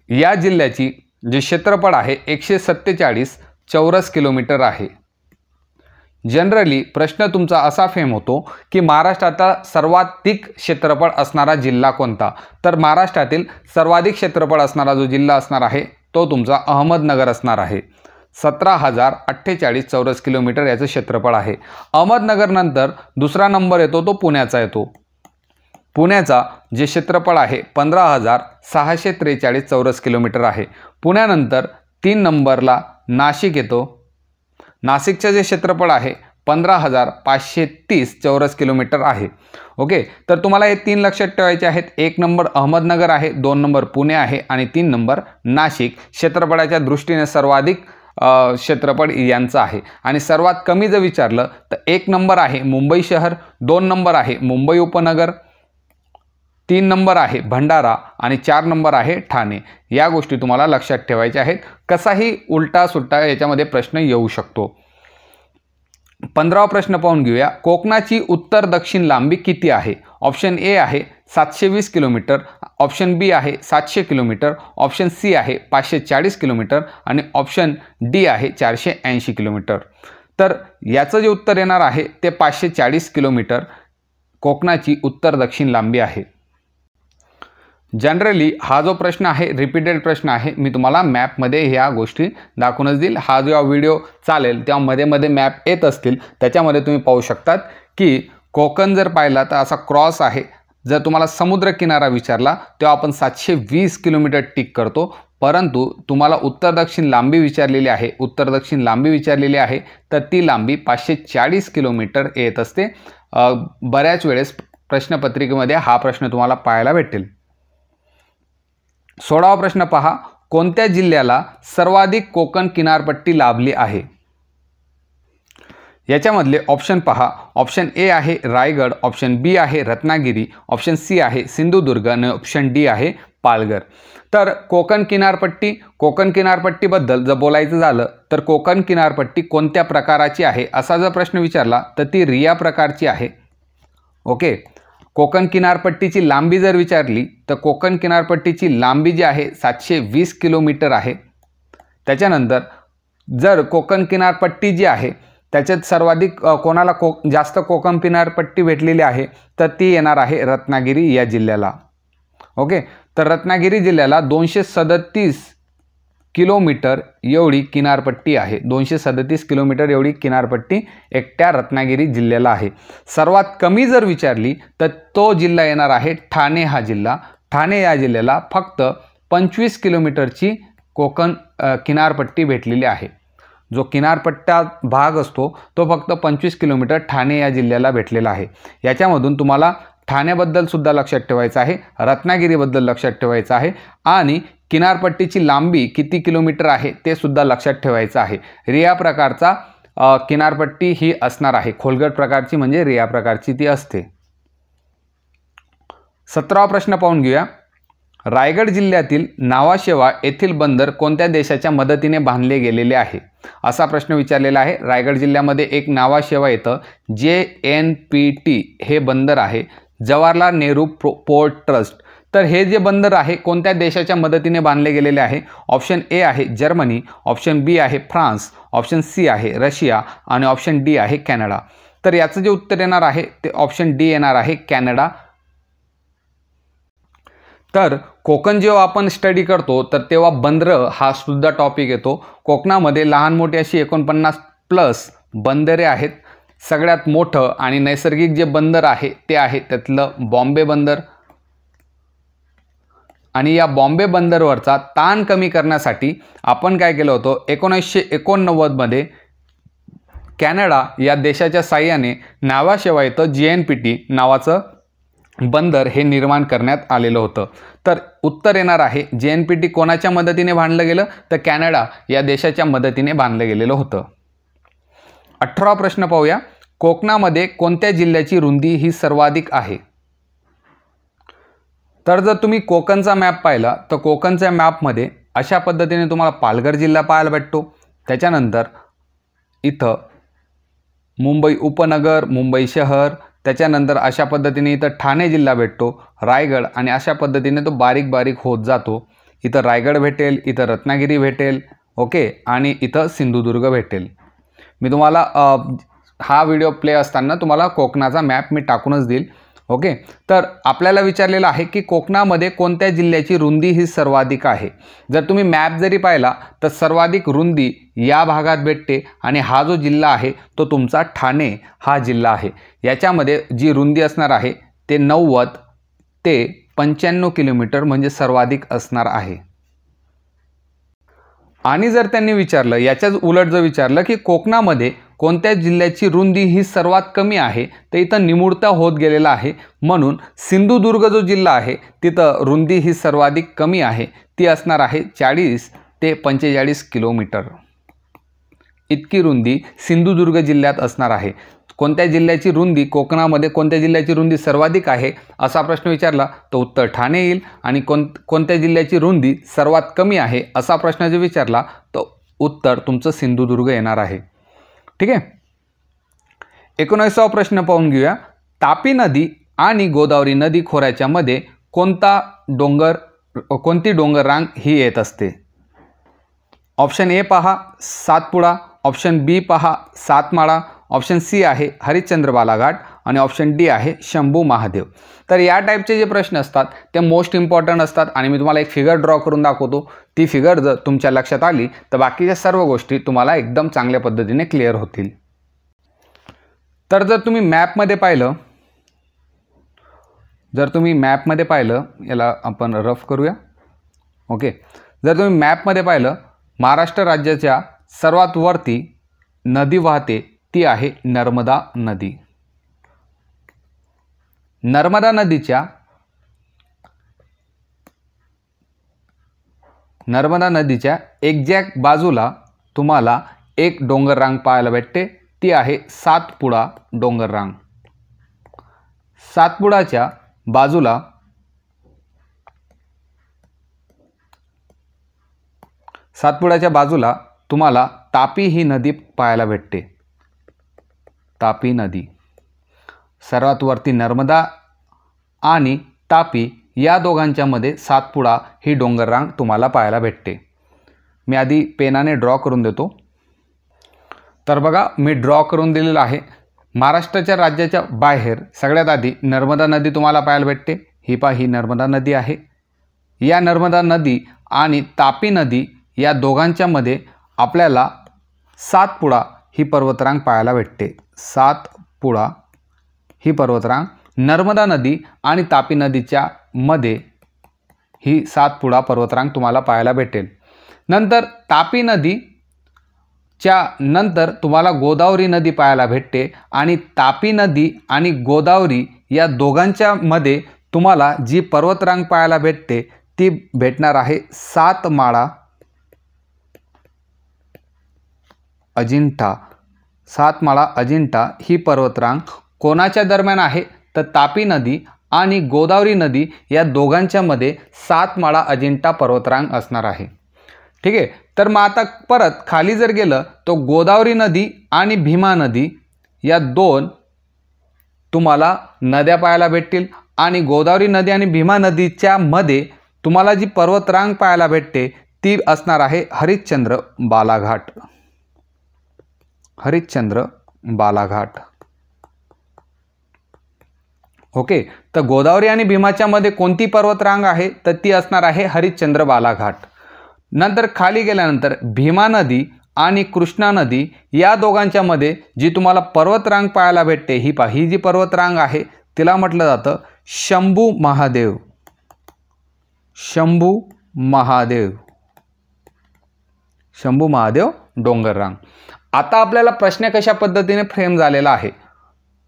Speaker 1: या जिल्ह्याची जे क्षेत्रफळ आहे 147 चौरस किलोमीटर आहे. जनरली प्रश्न तुमचा असा फेम होतो की महाराष्ट्राचा सर्वाधिक क्षेत्रफळ असणारा जिल्हा कोणता. तर महाराष्ट्रातील सर्वाधिक क्षेत्रफळ असणारा जो जिल्हा असणार आहे तो तुमचा अहमदनगर असणार आहे. 17,048 चौरस किलोमीटर याचं क्षेत्रफळ आहे. अहमदनगर नंतर दुसरा नंबर येतो तो पुण्याचा येतो. पुण्याचा जे क्षेत्रफळ आहे 15,643 चौरस किलोमीटर आहे. पुण्यानंतर 3 नंबरला नाशिक येतो. नाशिकचं जे क्षेत्रफळ आहे 15,530 चौरस किलोमीटर आहे. ओके. तर तुम्हाला हे 3 लक्षात ठेवायचे आहेत. 1 नंबर अहमदनगर आहे, 2 नंबर पुणे आहे आणि 3 नंबर नाशिक. क्षेत्रफळाच्या दृष्टीने सर्वाधिक क्षेत्रफळ यांचं आहे. आणि सर्वात कमी जर विचारलं तर 1 नंबर आहे मुंबई शहर, 2 नंबर आहे मुंबई उपनगर, 3 नंबर आहे भंडारा आणि 4 नंबर आहे ठाणे. या गोष्टी तुम्हाला लक्षात ठेवायच्या आहेत. कसाही उलटा सुलटा याच्यामध्ये प्रश्न येऊ शकतो. 15वा प्रश्न पाहून घेऊया. कोकणाची उत्तर दक्षिण लांबी किती आहे. ऑप्शन ए आहे 720 किलोमीटर, ऑप्शन बी आहे 700 किलोमीटर, ऑप्शन सी आहे 540 किलोमीटर आणि ऑप्शन डी आहे 480 किलोमीटर. तर याचं जे उत्तर येणार आहे ते 540 किलोमीटर कोकणाची उत्तर दक्षिण लांबी आहे. जनरली हा जो प्रश्न आहे रिपीटेड प्रश्न आहे. मी तुम्हाला मॅपमध्ये ह्या गोष्टी दाखवूनच देईल. हा जो व्हिडिओ चालेल तेव्हा मध्ये मध्ये मॅप येत असतील, त्याच्यामध्ये तुम्ही पाहू शकतात की कोकण जर पाहिला तर असा क्रॉस आहे. जर तुम्हाला समुद्रकिनारा विचारला तेव्हा आपण 720 किलोमीटर टिक करतो, परंतु तुम्हाला उत्तर दक्षिण लांबी विचारलेली आहे, उत्तर दक्षिण लांबी विचारलेली आहे तर ती लांबी 540 किलोमीटर येत असते. बऱ्याच वेळेस प्रश्नपत्रिकेमध्ये हा प्रश्न तुम्हाला पाहायला भेटेल. 16वा प्रश्न पहा. कोणत्या जिल्ह्याला सर्वाधिक कोकण किनारपट्टी लाभली आहे. याच्यामधले ऑप्शन पहा. ऑप्शन ए आहे रायगड, ऑप्शन बी आहे रत्नागिरी, ऑप्शन सी आहे सिंधुदुर्ग आणि ऑप्शन डी आहे पालघर. तर कोकण किनारपट्टीबद्दल जर बोलायचं झालं तर कोकण किनारपट्टी कोणत्या प्रकाराची आहे असा जर प्रश्न विचारला तर ती रिया प्रकारची आहे. ओके. कोकण किनारपट्टीची लांबी जर विचारली तर कोकण किनारपट्टीची लांबी जी आहे 720 किलोमीटर आहे. त्याच्यानंतर जर कोकण किनारपट्टी जी आहे त्याच्यात सर्वाधिक कोणाला जास्त कोकण किनारपट्टी भेटलेली आहे तर ती येणार आहे रत्नागिरी या जिल्ह्याला. ओके, तर रत्नागिरी जिल्ह्याला 237 किलोमीटर एवढी किनारपट्टी आहे. 237 किलोमीटर एवढी किनारपट्टी एकट्या रत्नागिरी जिल्ह्याला आहे. सर्वात कमी जर विचारली तर तो जिल्हा येणार आहे ठाणे हा जिल्हा. ठाणे या जिल्ह्याला फक्त 25 किलोमीटरची कोकण किनारपट्टी भेटलेली आहे. जो किनारपट्टा भाग असतो तो फक्त 25 किलोमीटर ठाणे या जिल्ह्याला भेटलेला आहे. याच्यामधून तुम्हाला ठाण्याबद्दल सुद्धा लक्षात ठेवायचं आहे, रत्नागिरीबद्दल लक्षात ठेवायचं आहे आणि किनारपट्टीची लांबी किती किलोमीटर आहे ते सुद्धा लक्षात ठेवायचं आहे. रिया प्रकारचा किनारपट्टी ही असणार आहे. खोलगट प्रकारची म्हणजे रिया प्रकारची ती असते. 17वा प्रश्न पाहून घेऊया. रायगड जिल्ह्यातील नावाशेवा येथील बंदर कोणत्या देशाच्या मदतीने बांधले गेलेले आहे असा प्रश्न विचारलेला आहे. रायगड जिल्ह्यामध्ये एक नावाशेवा येतं JNPT हे बंदर आहे, जवाहरलाल नेहरू पोर्ट ट्रस्ट. तर हे जे बंदर आहे कोणत्या देशाच्या मदतीने बांधले गेलेले आहे? ऑप्शन ए आहे जर्मनी, ऑप्शन बी आहे फ्रान्स, ऑप्शन सी आहे रशिया आणि ऑप्शन डी आहे कॅनडा. तर याचं जे उत्तर येणार आहे ते ऑप्शन डी येणार आहे कॅनडा. तर कोकण जेव्हा आपण स्टडी करतो तर तेव्हा बंदरं हा सुद्धा टॉपिक येतो. कोकणामध्ये लहान मोठी अशी 49+ बंदरे आहेत. सगळ्यात मोठं आणि नैसर्गिक जे बंदर आहे ते आहे त्यातलं बॉम्बे बंदर. आणि या बॉम्बे बंदरवरचा ताण कमी करण्यासाठी आपण काय केलं होतं 1989 मध्ये कॅनडा या देशाच्या साहाय्याने नावाशेवा येतं JNPT नावाचं बंदर हे निर्माण करण्यात आलेलं होतं. तर उत्तर येणार आहे JNPT कोणाच्या मदतीने बांधलं गेलं तर कॅनडा या देशाच्या मदतीने बांधलं गेलेलं होतं. 18वा प्रश्न पाहूया. कोकणामध्ये कोणत्या जिल्ह्याची रुंदी ही सर्वाधिक आहे? तर जर तुम्ही कोकणचा मॅप पाहिला तर कोकणच्या मॅपमध्ये अशा पद्धतीने तुम्हाला पालघर जिल्हा पाहायला भेटतो. त्याच्यानंतर इथं मुंबई उपनगर, मुंबई शहर, त्याच्यानंतर अशा पद्धतीने इथं ठाणे जिल्हा भेटतो, रायगड आणि अशा पद्धतीने तो बारीक बारीक होत जातो. इथं रायगड भेटेल, इथं रत्नागिरी भेटेल, ओके, आणि इथं सिंधुदुर्ग भेटेल. मी तुम्हाला हा व्हिडिओ प्ले असताना तुम्हाला कोकणाचा मॅप मी टाकूनच देईल. ओके, तर आपल्याला विचारलेलं आहे की कोकणामध्ये कोणत्या जिल्ह्याची रुंदी ही सर्वाधिक आहे? जर तुम्ही मॅप जरी पाहिला तर सर्वाधिक रुंदी या भागात भेटते आणि हा जो जिल्हा आहे तो तुमचा ठाणे हा जिल्हा आहे. याच्यामध्ये जी रुंदी असणार आहे ते 90 ते 95 किलोमीटर म्हणजे सर्वाधिक असणार आहे. आणि जर त्यांनी विचारलं याच्याच उलट जर विचारलं की कोकणामध्ये कोणत्या जिल्ह्याची रुंदी ही सर्वात कमी आहे तर इथं निमुळता होत गेलेला आहे. म्हणून सिंधुदुर्ग जो जिल्हा आहे तिथं रुंदी ही सर्वाधिक कमी आहे. ती असणार आहे 40 ते 45 किलोमीटर. इतकी रुंदी सिंधुदुर्ग जिल्ह्यात असणार आहे. कोणत्या जिल्ह्याची रुंदी कोकणामध्ये कोणत्या जिल्ह्याची रुंदी सर्वाधिक आहे असा प्रश्न विचारला तर उत्तर ठाणे येईल. आणि कोणत्या जिल्ह्याची रुंदी सर्वात कमी आहे असा प्रश्न जर विचारला तर उत्तर तुमचं सिंधुदुर्ग येणार आहे. ठीक आहे. 19वा प्रश्न पाहून घेऊया. तापी नदी आणि गोदावरी नदी खोऱ्याच्या मध्ये कोणती डोंगर रांग ही येत असते? ऑप्शन ए पहा सातपुडा, ऑप्शन बी पहा सातमाळा, ऑप्शन सी आहे हरिश्चंद्र बालाघाट आणि ऑप्शन डी आहे शंभू महादेव. तर या टाईपचे जे प्रश्न असतात ते मोस्ट इम्पॉर्टंट असतात आणि मी तुम्हाला एक फिगर ड्रॉ करून दाखवतो. ती फिगर जर तुमच्या लक्षात आली तर बाकीच्या सर्व गोष्टी तुम्हाला एकदम चांगल्या पद्धतीने क्लिअर होतील. तर जर तुम्ही मॅपमध्ये पाहिलं याला आपण रफ करूया. ओके, जर तुम्ही मॅपमध्ये पाहिलं महाराष्ट्र राज्याच्या सर्वात वरती नदी वाहते ती आहे नर्मदा नदी. नर्मदा नदीच्या एक्झॅक्ट बाजूला तुम्हाला एक डोंगर रांग पाहायला भेटते. ती आहे सातपुडा डोंगर रांग. सातपुडाच्या बाजूला तुम्हाला तापी ही नदी पाहायला भेटते. तापी नदी सर्वात वरती नर्मदा आणि तापी या दोघांच्यामध्ये सातपुडा ही डोंगररांग तुम्हाला पाहायला भेटते. मी आधी पेनाने ड्रॉ करून देतो. तर बघा मी ड्रॉ करून दिलेला आहे. महाराष्ट्राच्या राज्याच्या बाहेर सगळ्यात आधी नर्मदा नदी तुम्हाला पाहायला भेटते. ही नर्मदा नदी आहे. या नर्मदा नदी आणि तापी नदी या दोघांच्यामध्ये आपल्याला सातपुडा ही पर्वतरांग पाहायला भेटते. सातपुडा ही पर्वतरांग नर्मदा नदी आणि तापी नदीच्या मध्ये ही सातपुडा पर्वतरांग तुम्हाला पाहायला भेटेल. नंतर तापी नदीच्या नंतर तुम्हाला गोदावरी नदी पाहायला भेटते आणि तापी नदी आणि गोदावरी या दोघांच्या मध्ये तुम्हाला जी पर्वतरांग पाहायला भेटते ती भेटणार आहे सातमाळा अजिंठा. सातमाळा अजिंठा ही पर्वतरांग कोणाच्या दरम्यान आहे तर तापी नदी आणि गोदावरी नदी या दोघांच्या मध्ये सातमाळा अजिंठा पर्वतरांग असणार आहे. ठीक आहे. तर मग आता परत खाली जर गेलं तर गोदावरी नदी आणि भीमा नदी या दोन तुम्हाला नद्या पाहायला भेटतील आणि गोदावरी नदी आणि भीमा नदीच्या मध्ये तुम्हाला जी पर्वतरांग पाहायला भेटते ती असणार आहे हरिश्चंद्र बालाघाट. हरिश्चंद्र बालाघाट. ओके. तर गोदावरी आणि भीमाच्या मध्ये कोणती पर्वतरांग आहे तर ती असणार आहे हरिश्चंद्र बालाघाट. नंतर खाली गेल्यानंतर भीमा नदी आणि कृष्णा नदी या दोघांच्या मध्ये जी तुम्हाला पर्वतरांग पाहायला भेटते ही जी पर्वतरांग आहे तिला म्हटलं जातं शंभू महादेव. शंभू महादेव. शंभू महादेव डोंगररांग. आता आपल्याला प्रश्न कशा पद्धतीने फ्रेम झालेला आहे.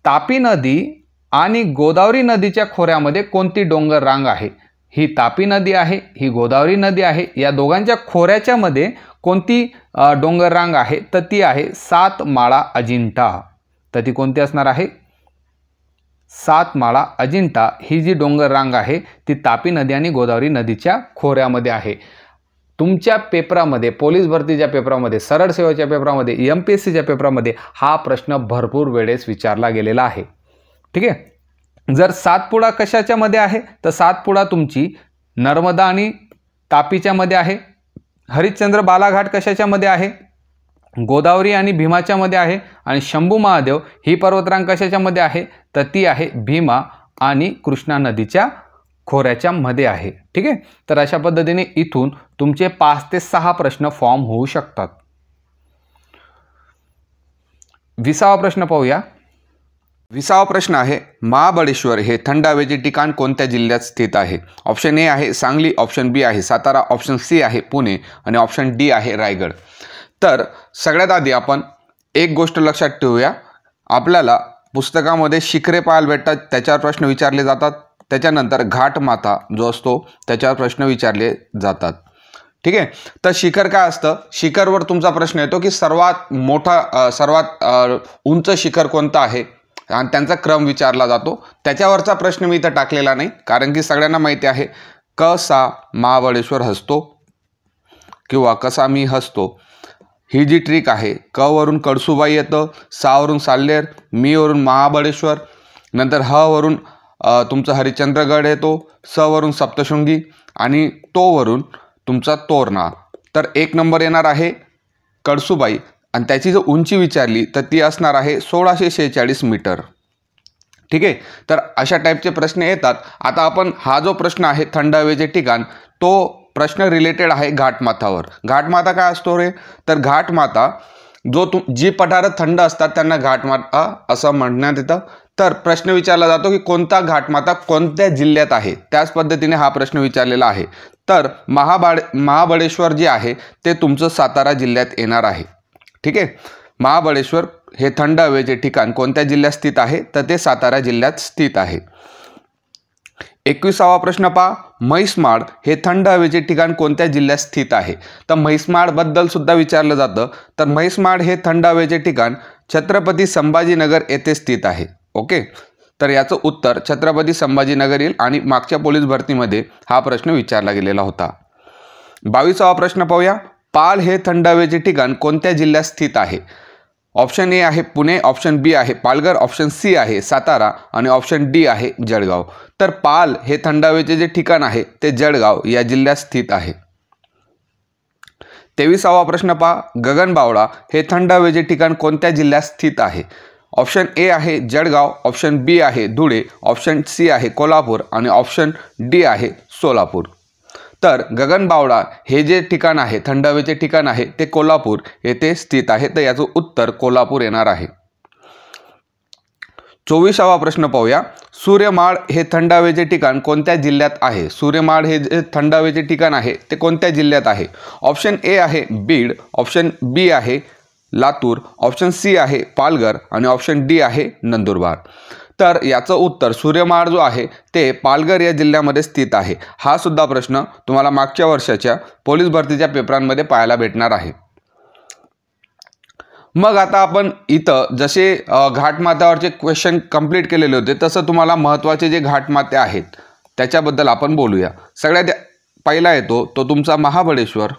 Speaker 1: तापी नदी आणि गोदावरी नदीच्या खोऱ्यामध्ये कोणती डोंगर रांग आहे. ही तापी नदी आहे, ही गोदावरी नदी आहे. या दोघांच्या खोऱ्याच्या मध्ये कोणती डोंगर रांग आहे तर ती आहे सातमाळा अजिंठा. तर ती कोणती असणार आहे सातमाळा अजिंठा ही जी डोंगर रांग आहे ती तापी नदी आणि गोदावरी नदीच्या खोऱ्यामध्ये आहे. तुमच्या पेपरामध्ये पोलीस भरतीच्या पेपरामध्ये सरळ सेवेच्या पेपरामध्ये MPSCच्या पेपरामध्ये हा प्रश्न भरपूर वेळेस विचारला गेलेला आहे. ठीक आहे. जर सातपुडा कशाच्या मध्ये आहे तर सातपुडा तुमची नर्मदा आणि तापीच्या मध्ये आहे. हरिश्चंद्र बालाघाट कशाच्या मध्ये आहे गोदावरी आणि भीमाच्या मध्ये आहे. आणि शंभू महादेव ही पर्वतरांग कशाच्या मध्ये आहे तर ती आहे भीमा आणि कृष्णा नदीच्या खोऱ्याच्या मध्ये आहे. ठीक आहे. तर अशा पद्धतीने इथून तुमचे 5 ते 6 प्रश्न फॉर्म होऊ शकतात. 20वा प्रश्न पाहूया. 20वा प्रश्न आहे महाबळेश्वर हे थंड हवेचे ठिकाण कोणत्या जिल्ह्यात स्थित आहे. ऑप्शन ए आहे सांगली, ऑप्शन बी आहे सातारा, ऑप्शन सी आहे पुणे आणि ऑप्शन डी आहे रायगड. तर सगळ्यात आधी आपण एक गोष्ट लक्षात ठेवूया. आपल्याला पुस्तकामध्ये शिखरे पाहायला भेटतात त्याच्यावर प्रश्न विचारले जातात. त्याच्यानंतर घाटमाथा जो असतो त्याच्यावर प्रश्न विचारले जातात. ठीक आहे. तर शिखर काय असतं. शिखरवर तुमचा प्रश्न येतो की सर्वात मोठा सर्वात उंच शिखर कोणतं आहे आणि त्यांचा क्रम विचारला जातो. त्याच्यावरचा प्रश्न मी इथं टाकलेला नाही कारण की सगळ्यांना माहिती आहे कसा महाबळेश्वर हसतो किंवा कसा मी हसतो ही जी ट्रिक आहे. क वरून कळसुबाई येतं, सा वरून साल्हेर, मी वरून महाबळेश्वर, नंतर ह वरून तुमचा हरिश्चंद्रगड येतो, स वरून सप्तशृंगी आणि तो वरून तुमचा तोरणा. तर 1 नंबर येणार आहे कळसुबाई आणि त्याची जर उंची विचारली तर ती असणार आहे 1646 मीटर. ठीक आहे. तर अशा टाईपचे प्रश्न येतात. आता आपण हा जो प्रश्न आहे थंड हवेचे ठिकाण तो प्रश्न रिलेटेड आहे घाटमाथावर. घाटमाथा काय असतो रे तर घाटमाथा जी पठारं थंड असतात त्यांना घाटमाथा असं म्हणण्यात येतं. तर प्रश्न विचारला जातो की कोणता घाटमाथा कोणत्या जिल्ह्यात आहे. त्याच पद्धतीने हा प्रश्न विचारलेला आहे. तर महाबळेश्वर जे आहे ते तुमचं सातारा जिल्ह्यात येणार आहे. ठीक आहे. महाबळेश्वर हे थंड हवेचे ठिकाण कोणत्या जिल्ह्यात स्थित आहे तर ते सातारा जिल्ह्यात स्थित आहे. 21वा प्रश्न पहा. म्हैसमाळ हे थंड हवेचे ठिकाण कोणत्या जिल्ह्यात स्थित आहे. तर म्हैसमाळ बद्दल सुद्धा विचारलं जातं. तर म्हैसमाळ हे थंड हवेचे ठिकाण छत्रपती संभाजीनगर येथे स्थित आहे. ओके. तर याचं उत्तर छत्रपती संभाजीनगर येईल आणि मागच्या पोलीस भरतीमध्ये हा प्रश्न विचारला गेलेला होता. 22वा प्रश्न पाहूया. पाल हे थंड हवेचे ठिकाण कोणत्या जिल्ह्यात स्थित आहे. ऑप्शन ए आहे पुणे, ऑप्शन बी आहे पालघर, ऑप्शन सी आहे सातारा आणि ऑप्शन डी आहे जळगाव। तर पाल हे थंड हवेचे जे ठिकाण आहे ते जळगाव या जिल्ह्यात स्थित आहे। 23वा प्रश्न पहा, गगनबावडा हे थंड हवेचे ठिकाण कोणत्या जिल्ह्यात स्थित आहे? ऑप्शन ए आहे जळगाव, ऑप्शन बी आहे धुळे, ऑप्शन सी आहे कोल्हापूर आणि ऑप्शन डी आहे सोलापूर। तर गगनबावडा हे जे ठिकाण आहे थंड हवेचे ठिकाण आहे ते कोल्हापूर येथे स्थित आहे। तर याचं उत्तर कोल्हापूर येणार आहे। 24वा प्रश्न पाहूया, सूर्यमाळ हे थंड हवेचे ठिकाण कोणत्या जिल्ह्यात आहे? सूर्यमाळ हे जे थंड हवेचे ठिकाण आहे ते कोणत्या जिल्ह्यात आहे? ऑप्शन ए आहे बीड, ऑप्शन बी आहे लातूर, ऑप्शन सी आहे पालघर आणि ऑप्शन डी आहे नंदुरबार। तर याचं उत्तर सूर्यमाळ जो आहे ते पालघर या जिल्ह्यामध्ये स्थित आहे। हा सुद्धा प्रश्न तुम्हाला मागच्या वर्षाच्या पोलीस भरतीच्या पेपरांमध्ये पाहायला भेटणार आहे। मग आता आपण इथं जसे घाटमाथ्यावरचे क्वेश्चन कंप्लीट केलेले होते तसं तुम्हाला महत्त्वाचे जे घाटमाथे आहेत त्याच्याबद्दल आपण बोलूया। सगळ्यात पहिला येतो तो तुमचा महाबळेश्वर।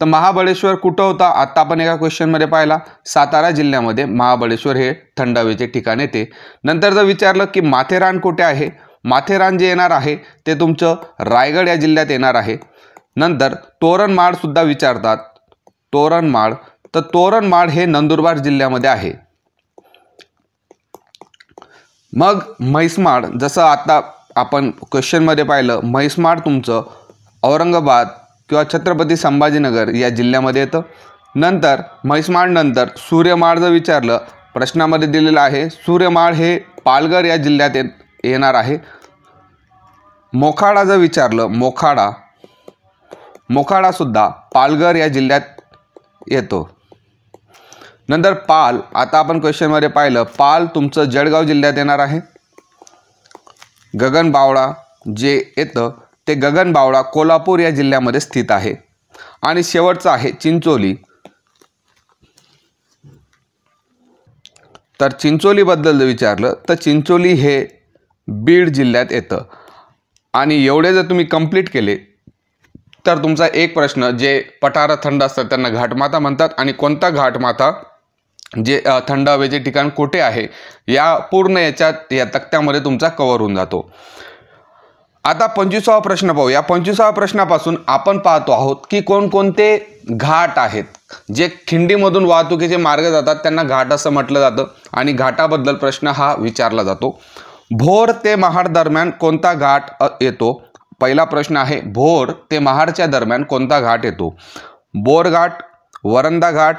Speaker 1: तर महाबळेश्वर कुठं होता? आता आपण एका क्वेश्चनमध्ये पाहिला, सातारा जिल्ह्यामध्ये महाबळेश्वर हे थंड हवेचे ठिकाण येते। नंतर जर विचारलं की माथेरान कुठे आहे? माथेरान जे येणार आहे ते तुमचं रायगड या जिल्ह्यात येणार आहे। नंतर तोरणमाळ सुद्धा विचारतात, तोरणमाळ, तर तोरणमाळ हे नंदुरबार जिल्ह्यामध्ये आहे। मग म्हैसमाळ, जसं आता आपण क्वेश्चनमध्ये पाहिलं, म्हैसमाळ तुमचं औरंगाबाद किंवा छत्रपती संभाजीनगर या जिल्ह्यामध्ये येतं। नंतर म्हैसमाळ नंतर सूर्यमाळ जर विचारलं, प्रश्नामध्ये दिलेलं आहे सूर्यमाळ हे पालघर या जिल्ह्यात येणार आहे। मोखाडा जर विचारलं, मोखाडा सुद्धा पालघर या जिल्ह्यात येतो। नंतर पाल, आता आपण क्वेश्चनमध्ये पाहिलं, पाल तुमचं जळगाव जिल्ह्यात येणार आहे। गगनबावडा जे येतं ते गगनबावडा कोल्हापूर या जिल्ह्यामध्ये स्थित आहे। आणि शेवटचं आहे चिंचोली। तर चिंचोलीबद्दल जर विचारलं तर चिंचोली हे बीड जिल्ह्यात येतं। आणि एवढे जर तुम्ही कंप्लीट केले तर तुमचा एक प्रश्न, जे पठार थंड असतात त्यांना घाटमाथा म्हणतात आणि कोणता घाटमाथा जे थंड हवेचे ठिकाण कुठे आहे या पूर्ण या तक्त्यामध्ये तुमचा कव्हर होऊन जातो। आता 25वा प्रश्न पाहूया। 25व्या प्रश्नापासून आपण पाहतो आहोत की कोणकोणते घाट आहेत जे खिंडीमधून वाहतुकीचे मार्ग जातात त्यांना घाट असं म्हटलं जातं आणि घाटाबद्दल प्रश्न हा विचारला जातो। भोर ते महाड दरम्यान कोणता घाट येतो? पहिला प्रश्न आहे, भोर ते महाडच्या दरम्यान कोणता घाट येतो? बोरघाट, वरंदा घाट,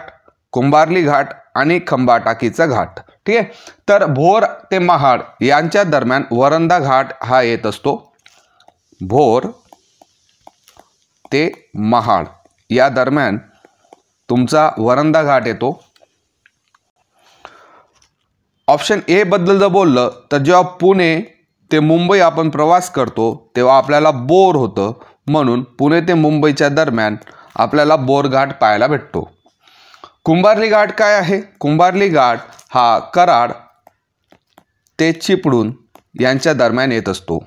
Speaker 1: कुंभार्ली घाट आणि खंबाटाकीचा घाट। ठीक आहे, तर भोर ते महाड यांच्या दरम्यान वरंदा घाट हा येत असतो। भोर ते महाड या दरम्यान तुमचा वरंदा घाट येतो। ऑप्शन ए बद्दल जर बोललं तर जेव्हा पुणे ते मुंबई आपण प्रवास करतो तेव्हा आपल्याला बोर होतं, म्हणून पुणे ते मुंबईच्या दरम्यान आपल्याला बोर घाट पाहायला भेटतो। कुंभार्ली घाट काय आहे? कुंभार्ली घाट हा कराड ते चिपळूण यांच्या दरम्यान येत असतो।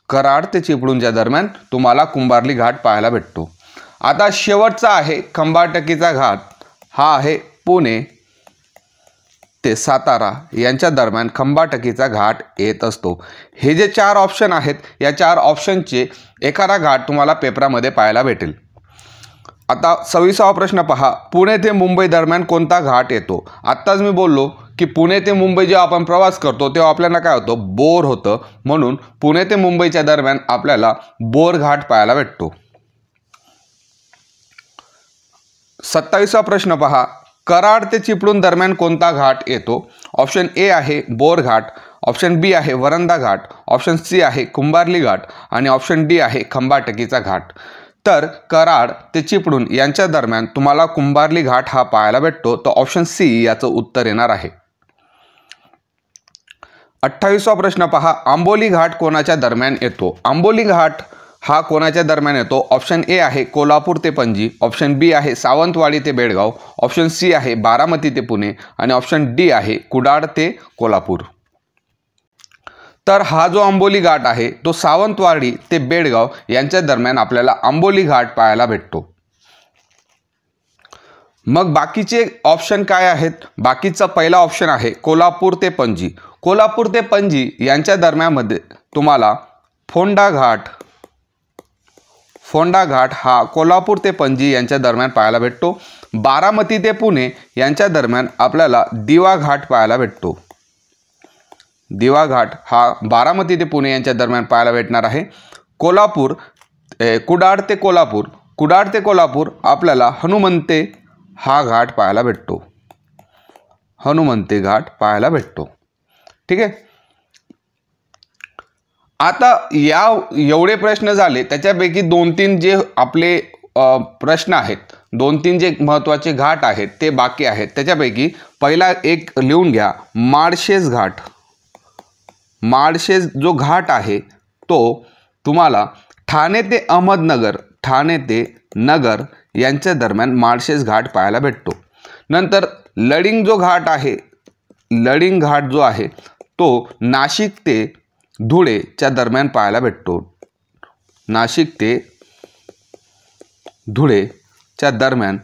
Speaker 1: कराड ते चिपळूणच्या दरम्यान तुम्हाला कुंभार्ली घाट पाहायला भेटतो। आता शेवटचा आहे खंबाटकीचा घाट, हा आहे पुणे ते सातारा यांच्या दरम्यान खंबाटकीचा घाट येत असतो। हे जे 4 ऑप्शन आहेत या 4 ऑप्शनचे एखादा घाट तुम्हाला पेपरामध्ये पाहायला भेटेल। आता 26वा प्रश्न पहा, पुणे ते मुंबई दरम्यान कोणता घाट येतो? आत्ताच मी बोललो की पुणे ते मुंबई जेव्हा आपण प्रवास करतो तेव्हा आपल्याला काय होतं? बोर होतं, म्हणून पुणे ते मुंबईच्या दरम्यान आपल्याला बोर घाट पाहायला भेटतो। 27वा प्रश्न पहा, कराड ते चिपळूण दरम्यान कोणता घाट येतो? ऑप्शन ए आहे बोर घाट, ऑप्शन बी आहे वरंदा घाट, ऑप्शन सी आहे कुंभार्ली घाट आणि ऑप्शन डी आहे खंबाटकीचा घाट। तर कराड ते चिपळूण यांच्या दरम्यान तुम्हाला कुंभार्ली घाट हा पाहायला भेटतो, तर ऑप्शन सी याचं उत्तर येणार आहे। 28वा प्रश्न पहा, आंबोली घाट कोणाच्या दरम्यान येतो? आंबोली घाट हा कोणाच्या दरम्यान येतो? ऑप्शन ए आहे कोल्हापूर ते पणजी, ऑप्शन बी आहे सावंतवाडी ते बेळगाव, ऑप्शन सी आहे बारामती ते पुणे आणि ऑप्शन डी आहे कुडाळ ते कोल्हापूर। तर हा जो आंबोली घाट आहे तो सावंतवाडी ते बेळगाव यांच्या दरम्यान आपल्याला आंबोली घाट पाहायला भेटतो। मग बाकीचे ऑप्शन काय आहेत? बाकीचा पहिला ऑप्शन आहे कोल्हापूर ते पणजी. कोल्हापूर ते पणजी यांच्या दरम्यानमध्ये तुम्हाला फोंडा घाट हा कोल्हापूर ते पणजी यांच्या दरम्यान पाहायला भेटतो. बारामती ते पुणे यांच्या दरम्यान आपल्याला दिवा घाट पाहायला भेटतो. दिवा घाट हा बारामती ते पुणे यांच्या दरम्यान पाहायला भेटणार आहे. कुडाळ ते कोल्हापूर आपल्याला हनुमंते हा घाट पाहायला भेटतो. हनुमंते घाट पाहायला भेटतो. ठीक आहे. आता या एवढे प्रश्न झाले, त्याच्यापैकी 2-3 जे आपले प्रश्न आहेत, 2-3 जे महत्त्वाचे घाट आहेत ते बाकी आहेत. त्याच्यापैकी पहिला एक लिहून घ्या, माळशेज घाट. माळशेज जो घाट आहे तो तुम्हाला ठाणे ते नगर यांच्या दरम्यान माळशेज घाट पाहायला भेटतो. नंतर लडिंग घाट जो आहे तो नाशिक ते धुळेच्या दरम्यान पाहायला भेटतो. नाशिक ते धुळेच्या दरम्यान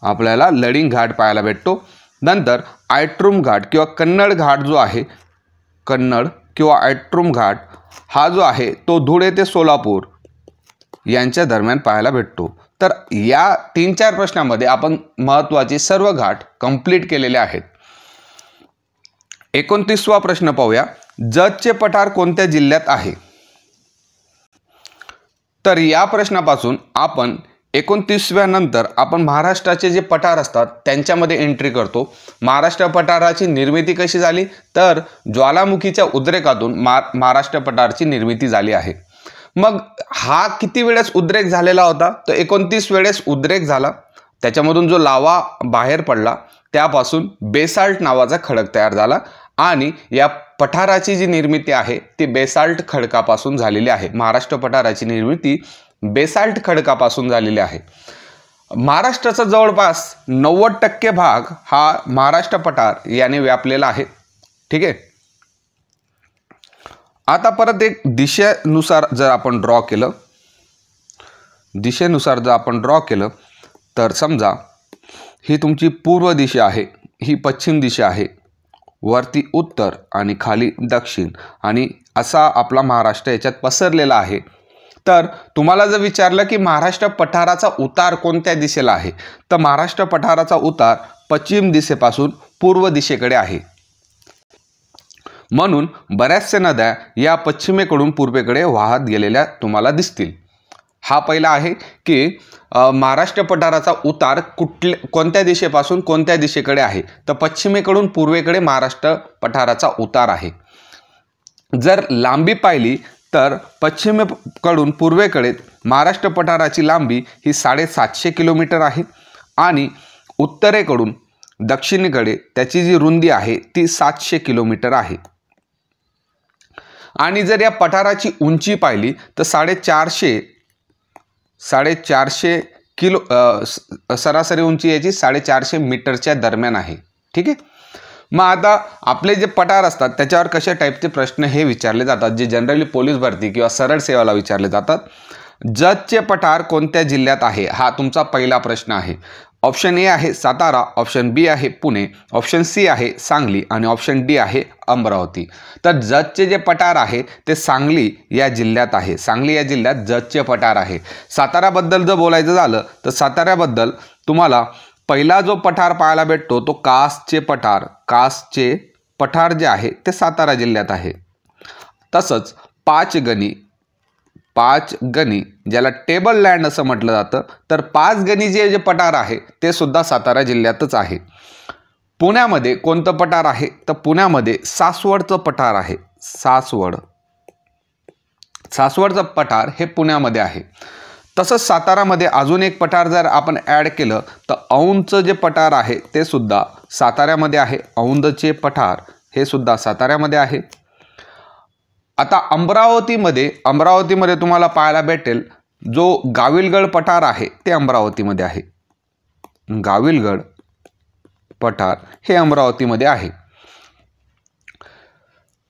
Speaker 1: आपल्याला लडिंग घाट पाहायला भेटतो. नंतर आयट्रूम घाट किंवा कन्नड घाट जो आहे, कन्नड किंवा आयट्रूम घाट हा जो आहे तो धुळे ते सोलापूर यांच्या दरम्यान पाहायला भेटतो. तर या 3-4 प्रश्नांमध्ये आपण महत्त्वाचे सर्व घाट कंप्लीट केलेले आहेत. 29वा प्रश्न पाहूया. जतचे पठार कोणत्या जिल्ह्यात आहे? तर या प्रश्नापासून आपण 29व्या नंतर आपण महाराष्ट्राचे जे पठार असतात त्यांच्यामध्ये एंट्री करतो. महाराष्ट्र पठाराची निर्मिती कशी झाली? तर ज्वालामुखीच्या उद्रेकातून महाराष्ट्र पठाराची निर्मिती झाली आहे. मग हा किती वेळेस उद्रेक झालेला होता? तर 29 वेळेस उद्रेक झाला. त्याच्यामधून जो लावा बाहेर पडला त्यापासून बेसाल्ट नावाचा खडक तयार झाला आणि या पठाराची जी निर्मिती आहे ती बेसाल्ट खडकापासून झालेली आहे. महाराष्ट्र पठाराची निर्मिती बेसाल्ट खडकापासून झालेली आहे. महाराष्ट्राचा जवळपास 90% भाग हा महाराष्ट्र पठार याने व्यापलेला आहे. ठीक आहे. आता परत एक दिशेनुसार जर आपण ड्रॉ केलं तर समजा ही तुमची पूर्व दिशा आहे, ही पश्चिम दिशा आहे, वरती उत्तर आणि खाली दक्षिण आणि असा आपला महाराष्ट्र याच्यात पसरलेला आहे. तर तुम्हाला जर विचारलं की महाराष्ट्र पठाराचा उतार कोणत्या दिशेला आहे, तर महाराष्ट्र पठाराचा उतार पश्चिम दिशेपासून पूर्व दिशेकडे आहे. म्हणून बऱ्याचशा नद्या या पश्चिमेकडून पूर्वेकडे वाहत गेलेल्या तुम्हाला दिसतील. हा पहिला आहे की महाराष्ट्र पठाराचा उतार कोणत्या दिशेपासून कोणत्या दिशेकडे आहे, तर पश्चिमेकडून पूर्वेकडे महाराष्ट्र पठाराचा उतार आहे. जर लांबी पाहिली तर पश्चिमेकडून पूर्वेकडे महाराष्ट्र पठाराची लांबी ही 750 किलोमीटर आहे आणि उत्तरेकडून दक्षिणेकडे त्याची जी रुंदी आहे ती 700 किलोमीटर आहे. आणि जर या पठाराची उंची पाहिली तर 450 किलो सरासरी उंची याची 450 मीटरच्या दरम्यान आहे. ठीक आहे. मग आता आपले जे पठार असतात त्याच्यावर कशा टाईपचे प्रश्न हे विचारले जातात, जे जनरली पोलीस भरती किंवा सरळ सेवाला विचारले जातात. जतचे पठार कोणत्या जिल्ह्यात आहे हा तुमचा पहिला प्रश्न आहे. ऑप्शन ए आहे सातारा, ऑप्शन बी आहे पुणे, ऑप्शन सी आहे सांगली आणि ऑप्शन डी आहे अमरावती. तर जतचे जे पठार आहे ते सांगली या जिल्ह्यात आहे. सांगली या जिल्ह्यात जतचे पठार आहे. साताराबद्दल जर बोलायचं झालं तर साताऱ्याबद्दल तुम्हाला पहिला जो पठार पाहायला भेटतो तो कासचे पठार जे आहे ते सातारा जिल्ह्यात आहे. तसंच पाचगणी ज्याला टेबल लँड असं म्हटलं जातं, तर पाचगणी जे पठार आहे ते सुद्धा सातारा जिल्ह्यातच आहे. पुण्यामध्ये कोणतं पठार आहे, तर पुण्यामध्ये सासवडचं पठार आहे. सासवडचं पठार हे पुण्यामध्ये आहे. तसंच सातारामध्ये अजून एक पठार जर आपण ॲड केलं तर औंधचं जे पठार आहे ते सुद्धा साताऱ्यामध्ये आहे. औंधचे पठार हे सुद्धा साताऱ्यामध्ये आहे. आता अमरावतीमध्ये तुम्हाला पाहायला भेटेल जो गाविलगड पठार आहे ते अमरावतीमध्ये आहे. गाविलगड पठार हे अमरावतीमध्ये आहे.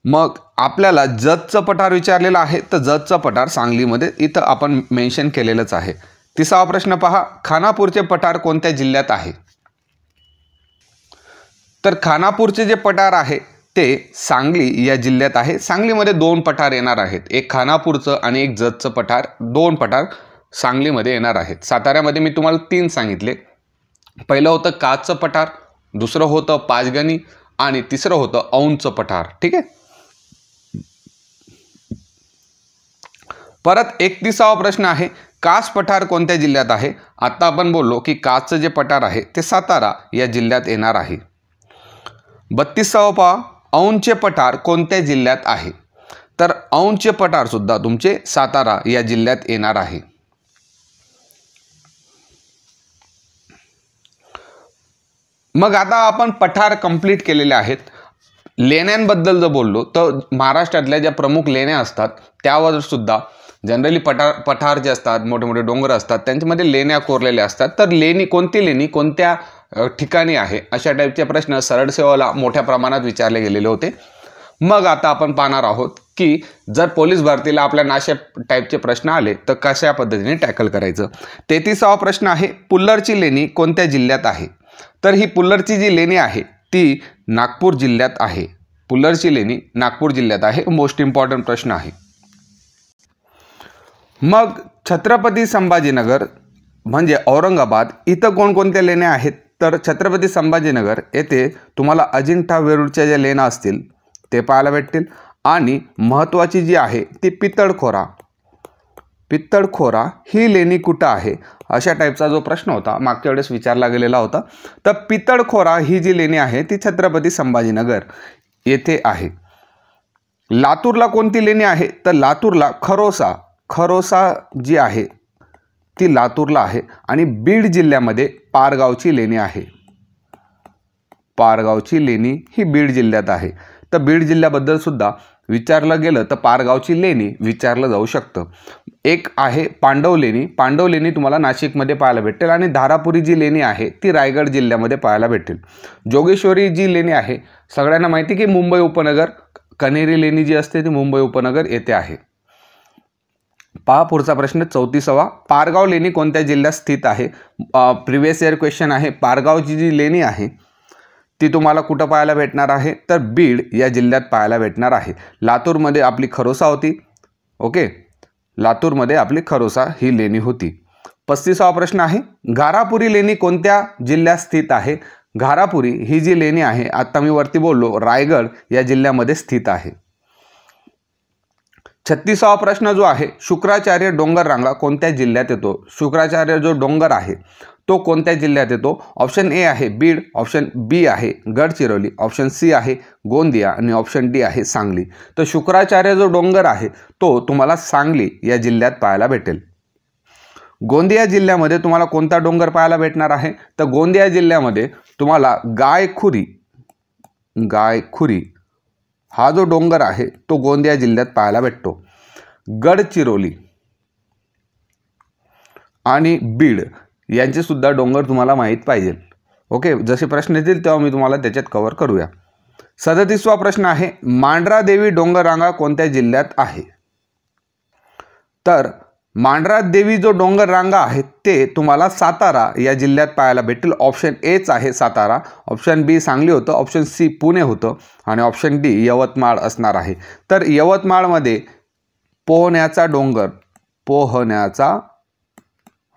Speaker 1: मग आपल्याला जतचं पठार विचारलेलं आहे, तर जतचं पठार सांगलीमध्ये इथं आपण मेन्शन केलेलंच आहे. 3वा प्रश्न पहा, खानापूरचे पठार कोणत्या जिल्ह्यात आहे? तर खानापूरचे जे पठार आहे ते सांगली या जिल्ह्यात आहे। सांगलीमध्ये 2 पठार येणार आहेत, एक खानापूरचं आणि एक जतचं पठार, 2 पठार सांगलीमध्ये येणार आहेत। साताऱ्यामध्ये मी तुम्हाला 3 सांगितले। पहिलं होतं काचचं पठार, दुसरं होतं पाचगणी आणि तिसरं होतं औंधचं पठार। ठीक आहे। परत 31वा प्रश्न आहे, कास पठार कोणत्या जिल्ह्यात आहे? आता आपण बोललो की कासचं जे पठार आहे ते सातारा या जिल्ह्यात येणार आहे। 32वा पहा, औंधचे पठार कोणत्या जिल्ह्यात आहे? तर औंधचे पठार सुद्धा तुमचे सातारा या जिल्ह्यात येणार आहे। मग आता आपण पठार कंप्लीट केलेले आहेत। लेण्यांबद्दल जर बोललो तर महाराष्ट्रातल्या ज्या प्रमुख लेण्या असतात त्यावर सुद्धा जनरली पठार जे असतात, मोठे मोठे डोंगर असतात, त्यांच्यामध्ये लेण्या कोरलेल्या असतात। तर लेणी, कोणती लेणी कोणत्या ठिकाणी आहे, अशा टाईपचे प्रश्न सरळ सेवाला मोठ्या प्रमाणात विचारले गेलेले होते। मग आता आपण पाहणार आहोत की जर पोलीस भरतीला आपल्या नाशा टाईपचे प्रश्न आले तर कशा पद्धतीने टॅकल करायचं। 33वा प्रश्न आहे, पुल्लरची लेणी कोणत्या जिल्ह्यात आहे? तर ही पुल्लरची जी लेणी आहे ती नागपूर जिल्ह्यात आहे। पुल्लरची लेणी नागपूर जिल्ह्यात आहे। मोस्ट इम्पॉर्टंट प्रश्न आहे। मग छत्रपती संभाजीनगर म्हणजे औरंगाबाद इथं कोणकोणत्या लेण्या आहेत? तर छत्रपती संभाजीनगर येथे तुम्हाला अजिंठा वेरूळच्या ज्या लेण्या असतील ते पाहायला भेटतील आणि महत्त्वाची जी आहे ती पित्तळखोरा ही लेणी कुठं आहे, अशा टाईपचा जो प्रश्न होता मागच्या वेळेस विचारला गेलेला होता। तर पित्तळखोरा ही जी लेणी आहे ती छत्रपती संभाजीनगर येथे आहे। लातूरला कोणती लेणी आहे? तर लातूरला खरोसा जी आहे ती लातूरला आहे आणि बीड जिल्ह्यामध्ये पारगावची लेणी आहे। पारगावची लेणी ही बीड जिल्ह्यात आहे। तर बीड जिल्ह्याबद्दल सुद्धा विचारलं गेलं तर पारगावची लेणी विचारलं जाऊ शकतं। एक आहे पांडव लेणी तुम्हाला नाशिकमध्ये पाहायला भेटेल आणि धारापुरी जी लेणी आहे ती रायगड जिल्ह्यामध्ये पाहायला भेटेल। जोगेश्वरी जी लेणी आहे सगळ्यांना माहिती की मुंबई उपनगर, कन्हेरी लेणी जी असते ती मुंबई उपनगर येथे आहे। पहा पुढचा प्रश्न 34वा, पारगाव लेणी कोणत्या जिल्ह्यात स्थित आहे? प्रिव्हियस इयर क्वेश्चन आहे। पारगावची जी लेणी आहे ती तुम्हाला कुठं पाहायला भेटणार आहे? तर बीड या जिल्ह्यात पाहायला भेटणार आहे। लातूरमध्ये आपली खरोसा होती। ओके, लातूरमध्ये आपली खरोसा ही लेणी होती। 35वा प्रश्न आहे, घारापुरी लेणी कोणत्या जिल्ह्यात स्थित आहे? घारापुरी ही जी लेणी आहे आता मी वरती बोललो रायगड या जिल्ह्यामध्ये स्थित आहे। 36वा प्रश्न जो आहे, शुक्राचार्य डोंगर रांगा कोणत्या जिल्ह्यात येतो? शुक्राचार्य जो डोंगर आहे तो कोणत्या जिल्ह्यात येतो? ऑप्शन ए आहे बीड, ऑप्शन बी आहे गडचिरोली, ऑप्शन सी आहे गोंदिया आणि ऑप्शन डी आहे सांगली। तर शुक्राचार्य जो डोंगर आहे तो तुम्हाला सांगली या जिल्ह्यात पाहायला भेटेल। गोंदिया जिल्ह्यामध्ये तुम्हाला कोणता डोंगर पाहायला भेटणार आहे? तर गोंदिया जिल्ह्यामध्ये तुम्हाला गायखुरी हा जो डोंगर आहे तो गोंदिया जिल्ह्यात पाहायला भेटतो। गडचिरोली आणि बीड यांचे सुद्धा डोंगर तुम्हाला माहीत पाहिजे। ओके, जसे प्रश्न येतील तेव्हा मी तुम्हाला त्याच्यात कव्हर करूया। 37वा प्रश्न आहे, मांढरा देवी डोंगर रांगा कोणत्या जिल्ह्यात आहे? तर मांढरा देवी जो डोंगर रांगा आहेत ते तुम्हाला सातारा या जिल्ह्यात पाहायला भेटेल। ऑप्शन एच आहे सातारा, ऑप्शन बी सांगली होतं, ऑप्शन सी पुणे होतं आणि ऑप्शन डी यवतमाळ असणार आहे। तर यवतमाळमध्ये पोहण्याचा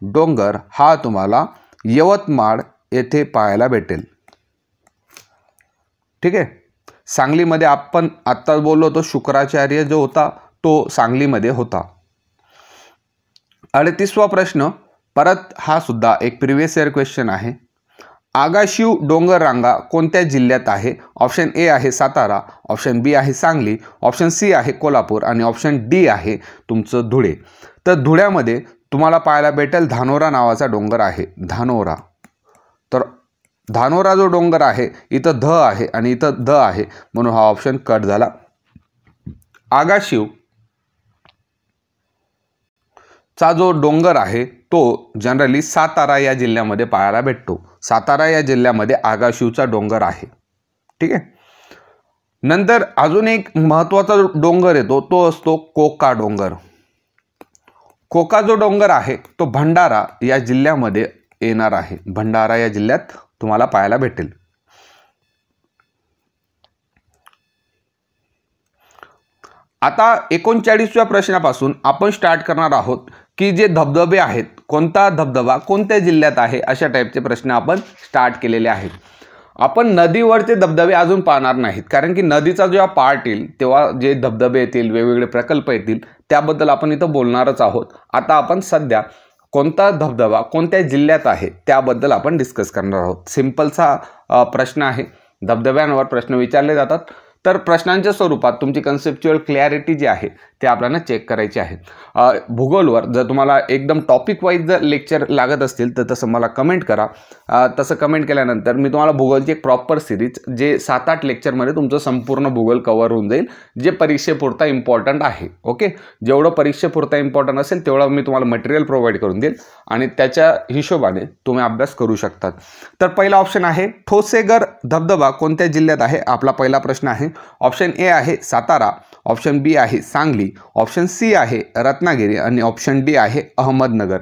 Speaker 1: डोंगर हा तुम्हाला यवतमाळ येथे पाहायला भेटेल। ठीक आहे। सांगलीमध्ये आपण आत्ता बोललो होतो शुक्राचार्य जो होता तो सांगलीमध्ये होता। 38वा प्रश्न परत हा सुद्धा एक प्रिव्हियस इयर क्वेश्चन आहे। आगाशिव डोंगर रांगा कोणत्या जिल्ह्यात आहे? ऑप्शन ए आहे सातारा, ऑप्शन बी आहे सांगली, ऑप्शन सी आहे कोल्हापूर आणि ऑप्शन डी आहे तुमचं धुळे। तर धुळ्यामध्ये तुम्हाला पाहायला भेटेल धानोरा नावाचा डोंगर आहे, धानोरा। तर धानोरा जो डोंगर आहे इथं ध आहे आणि इथं ध आहे म्हणून हा ऑप्शन कट झाला। आगाशिव चा जो डोंगर आहे तो जनरली सातारा या जिल्ह्यामध्ये पाहायला भेटतो। सातारा या जिल्ह्यामध्ये आगाशिवचा डोंगर आहे। ठीक आहे। नंतर अजून एक महत्त्वाचा डोंगर येतो तो असतो कोका डोंगर। कोका जो डोंगर आहे तो भंडारा या जिल्ह्यामध्ये येणार आहे। भंडारा या जिल्ह्यात तुम्हाला पाहायला भेटेल। आता 39व्या प्रश्नापासून आपण स्टार्ट करणार आहोत की जे धबधबे आहेत, कोणता धबधबा कोणत्या जिल्ह्यात आहे, अशा टाईपचे प्रश्न आपण स्टार्ट केलेले आहेत. आपण नदीवरचे धबधबे अजून पाहणार नाहीत, कारण की नदीचा जेव्हा पार्ट येईल तेव्हा जे धबधबे येतील, वेगवेगळे प्रकल्प येतील, त्याबद्दल आपण इथं बोलणारच आहोत. आता आपण सध्या कोणता धबधबा कोणत्या जिल्ह्यात आहे त्याबद्दल आपण डिस्कस करणार आहोत. सिंपलचा प्रश्न आहे. धबधब्यांवर प्रश्न विचारले जातात, तर प्रश्नांच्या स्वरूपात तुमची कन्सेप्च्युअल क्लॅरिटी जी आहे ते आपल्याला चेक करायची आहे. भूगोलवर जर तुम्हाला एकदम टॉपिक वाईज जर लेक्चर लागत असतील तर तसं मला कमेंट करा. तसं कमेंट केल्यानंतर मी तुम्हाला भूगोलची एक प्रॉपर सिरीज जे 7-8 लेक्चरमध्ये तुमचं संपूर्ण भूगोल कव्हर होऊन जाईल, जे परीक्षेपुरता इम्पॉर्टंट आहे. ओके, जेवढं परीक्षेपुरता इम्पॉर्टंट असेल तेवढं मी तुम्हाला मटेरियल प्रोव्हाइड करून देईल आणि त्याच्या हिशोबाने तुम्ही अभ्यास करू शकतात. तर पहिला ऑप्शन आहे ठोसेघर धबधबा कोणत्या जिल्ह्यात आहे, आपला पहिला प्रश्न आहे. ऑप्शन ए आहे सातारा, ऑप्शन बी आहे सांगली, ऑप्शन सी आहे रत्नागिरी आणि ऑप्शन डी आहे अहमदनगर.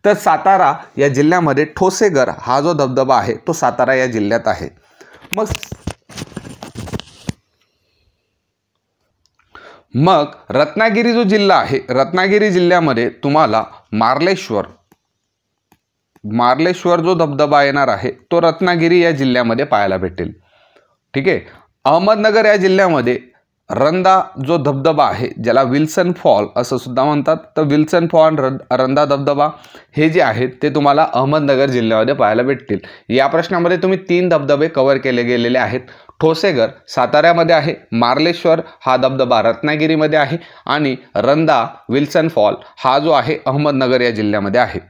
Speaker 1: तर सातारा या जिल्ह्यामध्ये ठोसेघर हा जो धबधबा आहे तो सातारा या जिल्ह्यात आहे. मग रत्नागिरी जो जिल्हा आहे, रत्नागिरी जिल्ह्यामध्ये तुम्हाला मार्लेश्वर जो धबधबा येणार आहे तो रत्नागिरी या जिल्ह्यामध्ये पाहायला भेटेल. ठीक आहे. अहमदनगर या जिल्ह्यामध्ये रंदा जो धबधबा आहे, ज्याला विल्सन फॉल असं सुद्धा म्हणतात, तर विल्सन फॉल रंदा धबधबा हे जे आहेत ते तुम्हाला अहमदनगर जिल्ह्यामध्ये पाहायला भेटतील. या प्रश्नामध्ये तुम्ही 3 धबधबे कव्हर केले गेलेले आहेत. ठोसेघर साताऱ्यामध्ये आहे, मार्लेश्वर हा धबधबा रत्नागिरीमध्ये आहे आणि रंदा विल्सन फॉल हा जो आहे अहमदनगर या जिल्ह्यामध्ये आहे.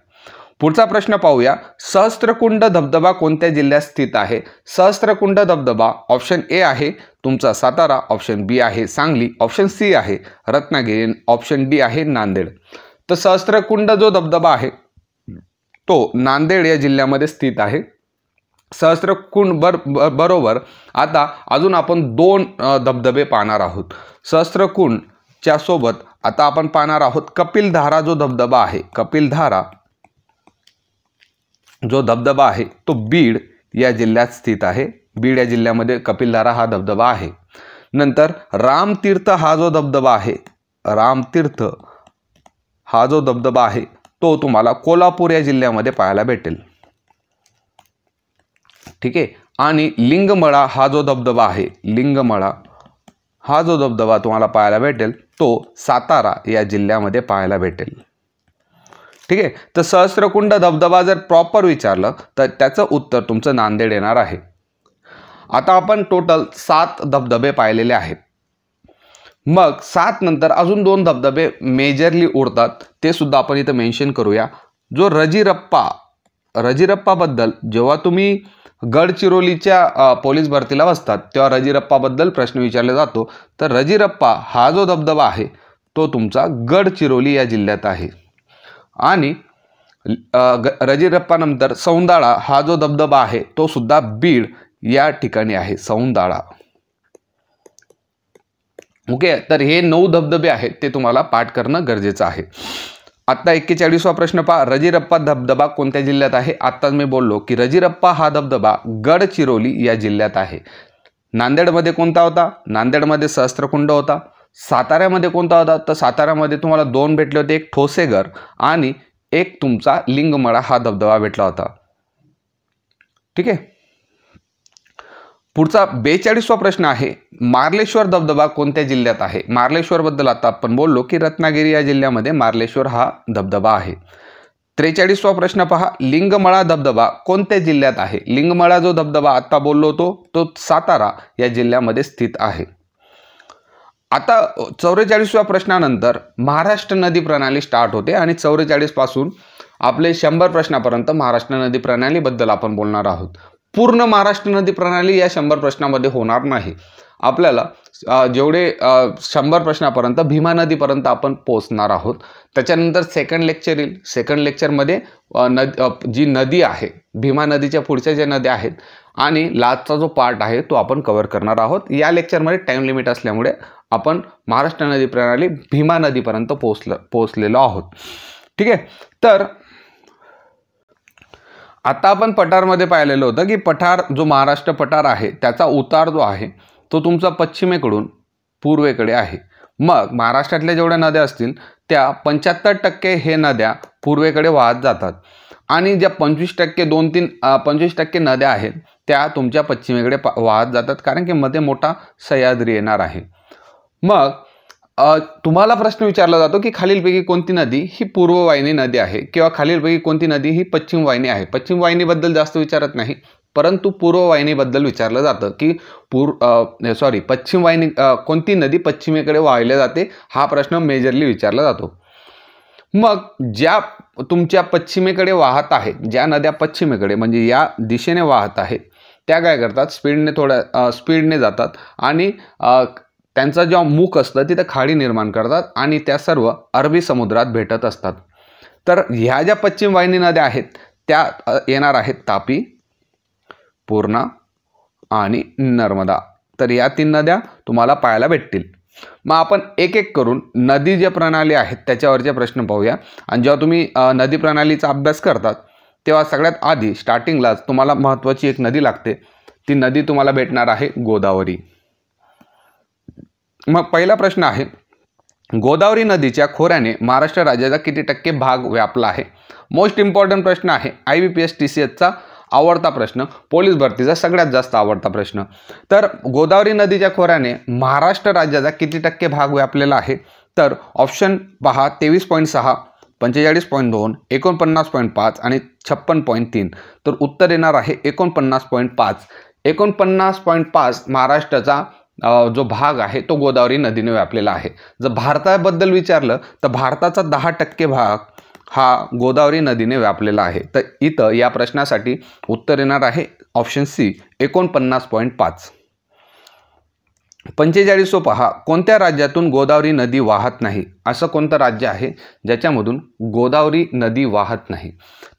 Speaker 1: पुढचा प्रश्न पाहूया. सहस्त्रकुंड धबधबा कोणत्या जिल्ह्यात स्थित आहे? सहस्त्रकुंड धबधबा ऑप्शन ए आहे तुमचा सातारा, ऑप्शन बी आहे सांगली, ऑप्शन सी आहे रत्नागिरी, ऑप्शन डी आहे नांदेड. तर सहस्त्रकुंड जो धबधबा आहे तो नांदेड या जिल्ह्यामध्ये स्थित आहे. सहस्त्रकुंड बरोबर आता अजून आपण 2 धबधबे पाहणार आहोत. सहस्त्रकुंडच्या सोबत आता आपण पाहणार आहोत कपिलधारा जो धबधबा आहे. कपिलधारा जो धबधबा आहे तो बीड या जिल्ह्यात स्थित आहे. बीड या जिल्ह्यामध्ये कपिलधारा हा धबधबा आहे. नंतर रामतीर्थ हा जो धबधबा आहे, रामतीर्थ हा जो धबधबा आहे तो तुम्हाला कोल्हापूर या जिल्ह्यामध्ये पाहायला भेटेल. ठीक आहे. आणि लिंगमळा हा जो धबधबा आहे, लिंगमळा हा जो धबधबा तुम्हाला पाहायला भेटेल तो सातारा या जिल्ह्यामध्ये पाहायला भेटेल. ठीक आहे. तर सहस्त्रकुंड धबधबा जर प्रॉपर विचारलं तर त्याचं उत्तर तुमचं नांदेड येणार आहे. आता आपण टोटल 7 धबधबे पाहिलेले आहेत. मग 7 नंतर अजून 2 धबधबे मेजरली उरतात, ते सुद्धा आपण इथं मेन्शन करूया. जो रजिरप्पाबद्दल जेव्हा तुम्ही गडचिरोलीच्या पोलीस भरतीला बसतात तेव्हा रजिरप्पाबद्दल प्रश्न विचारला जातो. तर रजिरप्पा हा जो धबधबा आहे तो तुमचा गडचिरोली या जिल्ह्यात आहे. आणि रजिरप्पानंतर सौंदाळा हा जो धबधबा आहे तो सुद्धा बीड या ठिकाणी आहे, सौंदाळा. ओके. तर हे 9 धबधबे आहेत ते तुम्हाला पाठ करणं गरजेचं आहे. आता 41वा प्रश्न पहा. रजिरप्पा धबधबा कोणत्या जिल्ह्यात आहे? आत्ताच मी बोललो की रजिरप्पा हा धबधबा गडचिरोली या जिल्ह्यात आहे. नांदेडमध्ये कोणता होता? नांदेडमध्ये सहस्त्रकुंड होता. साताऱ्यामध्ये कोणता होता? तर साताऱ्यामध्ये तुम्हाला 2 भेटले होते, एक ठोसेघर आणि एक तुमचा लिंगमळा हा धबधबा भेटला होता. ठीक आहे. पुढचा 42वा प्रश्न आहे. मार्लेश्वर धबधबा कोणत्या जिल्ह्यात आहे? मार्लेश्वर बद्दल आता आपण बोललो की रत्नागिरी या जिल्ह्यामध्ये मार्लेश्वर हा धबधबा आहे. 43वा प्रश्न पहा. लिंगमळा धबधबा कोणत्या जिल्ह्यात आहे? लिंगमळा जो धबधबा आता बोललो होतो तो सातारा या जिल्ह्यामध्ये स्थित आहे. आता 44व्या प्रश्नानंतर महाराष्ट्र नदी प्रणाली स्टार्ट होते आणि 44 पासून आपले 100 प्रश्नापर्यंत महाराष्ट्र नदी प्रणालीबद्दल आपण बोलणार आहोत. पूर्ण महाराष्ट्र नदी प्रणाली या 100 प्रश्नामध्ये होणार नाही. आपल्याला जेवढे 100 प्रश्नापर्यंत भीमा नदीपर्यंत आपण पोहोचणार आहोत. त्याच्यानंतर सेकंड लेक्चर येईल. सेकंड लेक्चरमध्ये जी नदी आहे, भीमा नदीच्या पुढच्या ज्या नद्या आहेत आणि लास्टचा जो पार्ट आहे तो आपण कव्हर करणार आहोत. या लेक्चरमध्ये टाइम लिमिट असल्यामुळे आपण महाराष्ट्र नदी प्रणाली भीमा नदीपर्यंत पोहोचलेलो आहोत. ठीक आहे. तर आता आपण पठारमध्ये पाहिलेलं होतं की पठार जो महाराष्ट्र पठार आहे त्याचा उतार जो आहे तो तुमचा पश्चिमेकडून पूर्वेकडे आहे. मग महाराष्ट्रातल्या जेवढ्या नद्या असतील त्या 75% हे नद्या पूर्वेकडे वाहत जातात आणि ज्या 25% नद्या आहेत त्या तुमच्या पश्चिमेकडे वाहत जातात, कारण की मध्ये मोठा सह्याद्री येणार आहे. मग तुम्हाला प्रश्न विचारला जातो की खालीलपैकी कोणती नदी ही पूर्ववाहिनी नदी आहे किंवा खालीलपैकी कोणती नदी ही पश्चिम वाहिनी आहे. पश्चिम वाहिनीबद्दल जास्त विचारत नाही, परंतु पूर्ववाहिनीबद्दल विचारलं जातं की पश्चिम वाहिनी कोणती नदी पश्चिमेकडे वाहिली जाते, हा प्रश्न मेजरली विचारला जातो. मग ज्या तुमच्या पश्चिमेकडे वाहत आहेत, ज्या नद्या पश्चिमेकडे म्हणजे या दिशेने वाहत आहेत, त्या काय करतात, स्पीडने जातात आणि त्यांचा जेव्हा मुख असतं तिथं खाडी निर्माण करतात आणि त्या सर्व अरबी समुद्रात भेटत असतात. तर ह्या ज्या पश्चिम वाहिनी नद्या आहेत त्या येणार आहेत तापी, पूर्णा आणि नर्मदा. तर या 3 नद्या तुम्हाला पाहायला भेटतील. मग आपण एक एक करून नदी जे प्रणाली आहेत त्याच्यावरचे प्रश्न पाहूया. आणि जेव्हा तुम्ही नदी प्रणालीचा अभ्यास करतात तेव्हा सगळ्यात आधी स्टार्टिंगलाच तुम्हाला महत्त्वाची एक नदी लागते. ती नदी तुम्हाला भेटणार आहे गोदावरी. मग पहिला प्रश्न आहे, गोदावरी नदीच्या खोऱ्याने महाराष्ट्र राज्याचा किती टक्के भाग व्यापला आहे? मोस्ट इम्पॉर्टंट प्रश्न आहे, IBPS TCSचा आवडता प्रश्न, पोलीस भरतीचा सगळ्यात जास्त आवडता प्रश्न. तर गोदावरी नदीच्या खोऱ्याने महाराष्ट्र राज्याचा किती टक्के भाग व्यापलेला आहे? तर ऑप्शन पहा, 23.6, 45.2, 49.5 आणि 56.3. तर उत्तर येणार आहे 49.5. 49.5 महाराष्ट्राचा जो भाग आहे तो गोदावरी नदीने व्यापलेला आहे. जर भारताबद्दल विचारलं तर भारताचा 10% भाग हा गोदावरी नदीने व्यापलेला आहे. तर इथं या प्रश्नासाठी उत्तर येणार आहे ऑप्शन सी, 49.5. 45 पहा, कोणत्या राज्यातून गोदावरी नदी वाहत नाही? असं कोणतं राज्य आहे ज्याच्यामधून गोदावरी नदी वाहत नाही?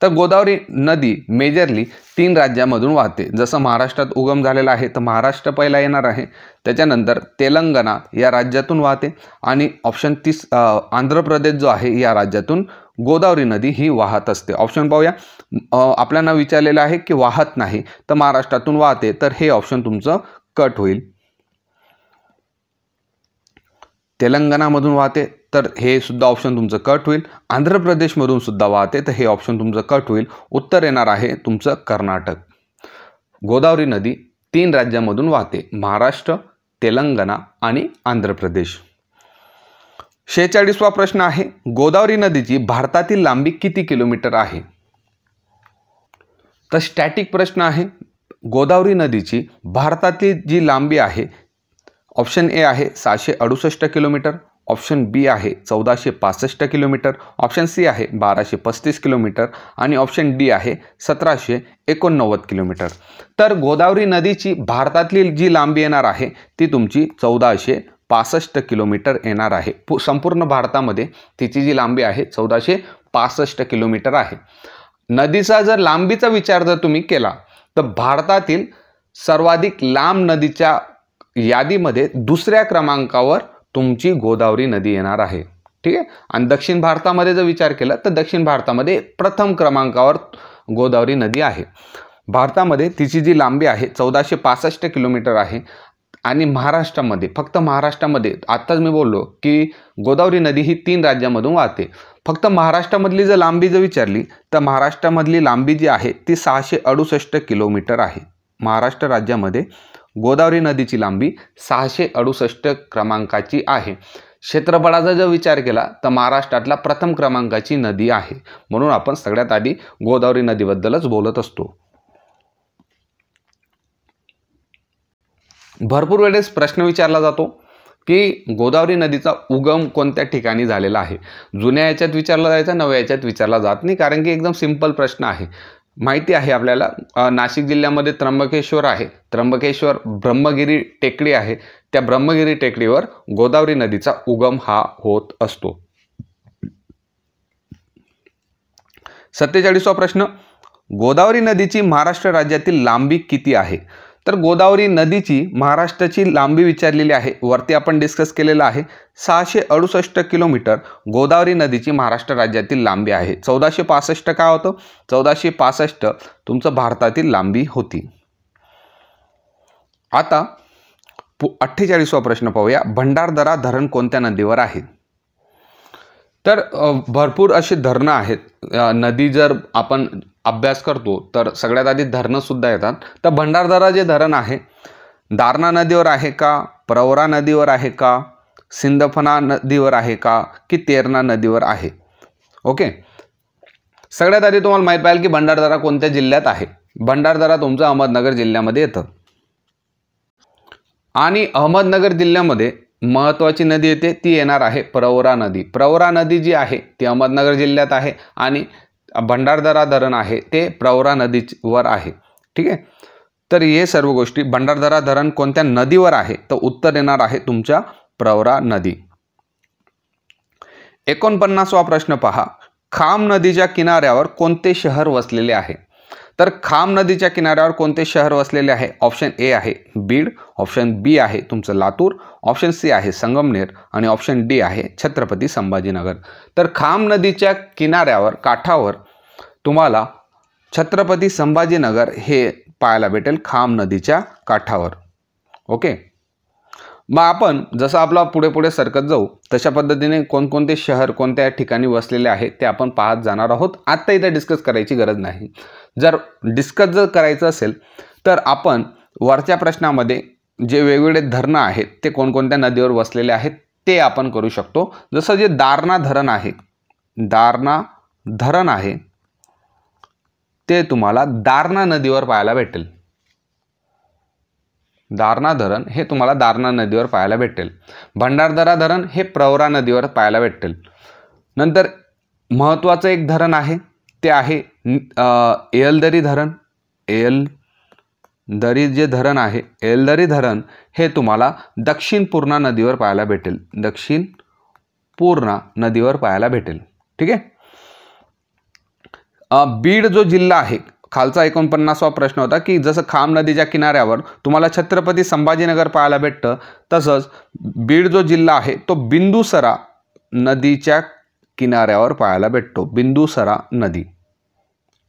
Speaker 1: तर गोदावरी नदी मेजरली 3 राज्यामधून वाहते. जसं महाराष्ट्रात उगम झालेला आहे तर महाराष्ट्र पहिला येणार आहे, त्याच्यानंतर तेलंगणा या राज्यातून वाहते आणि ऑप्शन 30 आंध्र प्रदेश जो आहे या राज्यातून गोदावरी नदी ही वाहत असते. ऑप्शन पाहूया. आपल्याला विचारलेलं आहे की वाहत नाही तर महाराष्ट्रातून वाहते, तर हे ऑप्शन तुमचं कट होईल. तेलंगणामधून वाहते तर हे सुद्धा ऑप्शन तुमचं कट होईल. आंध्र प्रदेशमधून सुद्धा वाहते तर हे ऑप्शन तुमचं कट होईल. उत्तर येणार आहे तुमचं कर्नाटक. गोदावरी नदी 3 राज्यामधून वाहते, महाराष्ट्र, तेलंगणा आणि आंध्र प्रदेश. 46वा प्रश्न आहे, गोदावरी नदीची भारतातील लांबी किती किलोमीटर आहे? तर स्टॅटिक प्रश्न आहे. गोदावरी नदीची भारतातील जी लांबी आहे, ऑप्शन ए आहे 668 किलोमीटर, ऑप्शन बी आहे 1465 किलोमीटर, ऑप्शन सी आहे 1235 किलोमीटर आणि ऑप्शन डी आहे 1789 किलोमीटर. तर गोदावरी नदीची भारतातली जी लांबी येणार आहे ती तुमची 1465 किलोमीटर येणार आहे. संपूर्ण भारतामध्ये तिची जी लांबी आहे 1465 किलोमीटर आहे. नदीचा जर लांबीचा विचार जर तुम्ही केला तर भारतातील सर्वाधिक लांब नदीच्या यादीमध्ये 2ऱ्या क्रमांकावर तुमची गोदावरी नदी येणार आहे. ठीक आहे. आणि दक्षिण भारतामध्ये जर विचार केला तर दक्षिण भारतामध्ये प्रथम क्रमांकावर गोदावरी नदी आहे. भारतामध्ये तिची जी लांबी आहे 1465 किलोमीटर आहे आणि महाराष्ट्रामध्ये, फक्त महाराष्ट्रामध्ये, आत्ताच मी बोललो की गोदावरी नदी ही 3 राज्यामधून वाहते. फक्त महाराष्ट्रामधली जर लांबी जर विचारली तर महाराष्ट्रामधली लांबी जी आहे ती 668 किलोमीटर आहे. महाराष्ट्र राज्यामध्ये गोदावरी नदीची लांबी 668 क्रमांकाची आहे. क्षेत्रफळाचा जर विचार केला तर महाराष्ट्रातला प्रथम क्रमांकाची नदी आहे, म्हणून आपण सगळ्यात आधी गोदावरी नदीबद्दलच बोलत असतो. भरपूर वेळेस प्रश्न विचारला जातो की गोदावरी नदीचा उगम कोणत्या ठिकाणी झालेला आहे. जुन्या याच्यात विचारला जायचा, नव्या याच्यात विचारला जात नाही, कारण की एकदम सिंपल प्रश्न आहे. माहिती आहे आपल्याला, नाशिक जिल्ह्यामध्ये त्र्यंबकेश्वर आहे. त्र्यंबकेश्वर ब्रह्मगिरी टेकडी आहे, त्या ब्रह्मगिरी टेकडीवर गोदावरी नदीचा उगम हा होत असतो. 47वा प्रश्न, गोदावरी नदीची महाराष्ट्र राज्यातील लांबी किती आहे? तर गोदावरी नदीची महाराष्ट्राची लांबी विचारलेली आहे, वरती आपण डिस्कस केलेलं आहे. 668 किलोमीटर गोदावरी नदीची महाराष्ट्र राज्यातील लांबी आहे. 1465 काय होतं? 1465 तुमचं भारतातील लांबी होती. आता 48वा प्रश्न पाहूया, भंडारदरा धरण कोणत्या नदीवर आहे? तर भरपूर अशी धरणं आहेत. नदी जर आपण अभ्यास करतो तर सगळ्यात आधी धरणंसुद्धा येतात. तर भंडारदरा जे धरण आहे दारणा नदीवर आहे का, प्रवरा नदीवर आहे का, सिंदफणा नदीवर आहे का, की तेरणा नदीवर आहे? ओके, सगळ्यात आधी तुम्हाला माहीत पाहिजे की भंडारदरा कोणत्या जिल्ह्यात आहे. भंडारदरा तुमचं अहमदनगर जिल्ह्यामध्ये येतं आणि अहमदनगर जिल्ह्यामध्ये महत्त्वाची नदी येते ती येणार आहे प्रवरा नदी. प्रवरा नदी जी आहे ती अहमदनगर जिल्ह्यात आहे आणि भंडारदरा धरण आहे ते प्रवरा नदीवर आहे. ठीक आहे, तर हे सर्व गोष्टी. भंडारदरा धरण कोणत्या नदीवर आहे? तर उत्तर येणार आहे तुमच्या प्रवरा नदी. 49वा प्रश्न पहा, खाम नदीच्या किनाऱ्यावर कोणते शहर वसलेले आहे? तर खाम नदीच्या किनाऱ्यावर कोणते शहर वसलेले आहे? ऑप्शन ए आहे बीड, ऑप्शन बी आहे तुमचं लातूर, ऑप्शन सी आहे संगमनेर आणि ऑप्शन डी आहे छत्रपती संभाजीनगर. तर खाम नदीच्या किनाऱ्यावर काठावर तुम्हाला छत्रपती संभाजीनगर हे पाहायला भेटेल, खाम नदीच्या काठावर. ओके, मग आपण जसं आपला पुढे पुढे सरकत जाऊ तशा पद्धतीने कोणकोणते शहर कोणत्या ठिकाणी वसलेले आहेत ते आपण पाहत जाणार आहोत. आत्ता इथे डिस्कस करायची गरज नाही. जर करायचं असेल तर आपण वरच्या प्रश्नामध्ये जे वेगवेगळे धरणं आहेत ते कोणकोणत्या नदीवर वसलेले आहेत ते आपण करू शकतो. जसं जे दारणा धरण आहे ते तुम्हाला दारणा नदीवर पाहायला भेटेल. दारणा धरण हे तुम्हाला दारणा नदीवर पाहायला भेटेल. भंडारदरा धरण हे प्रवरा नदीवर पाहायला भेटेल. नंतर महत्त्वाचं एक धरण आहे ते आहे येलदरी धरण. येलदरी जे धरण आहे येलदरी धरण हे तुम्हाला दक्षिण पूर्णा नदीवर पाहायला भेटेल. दक्षिण पूर्णा नदीवर पाहायला भेटेल. ठीक आहे, बीड जो जिल्हा आहे, खालचा 49वा प्रश्न होता की जसं खाम नदीच्या किनाऱ्यावर तुम्हाला छत्रपती संभाजीनगर पाहायला भेटतं तसंच बीड जो जिल्हा आहे तो बिंदुसरा नदीच्या किनाऱ्यावर पाहायला भेटतो. बिंदुसरा नदी.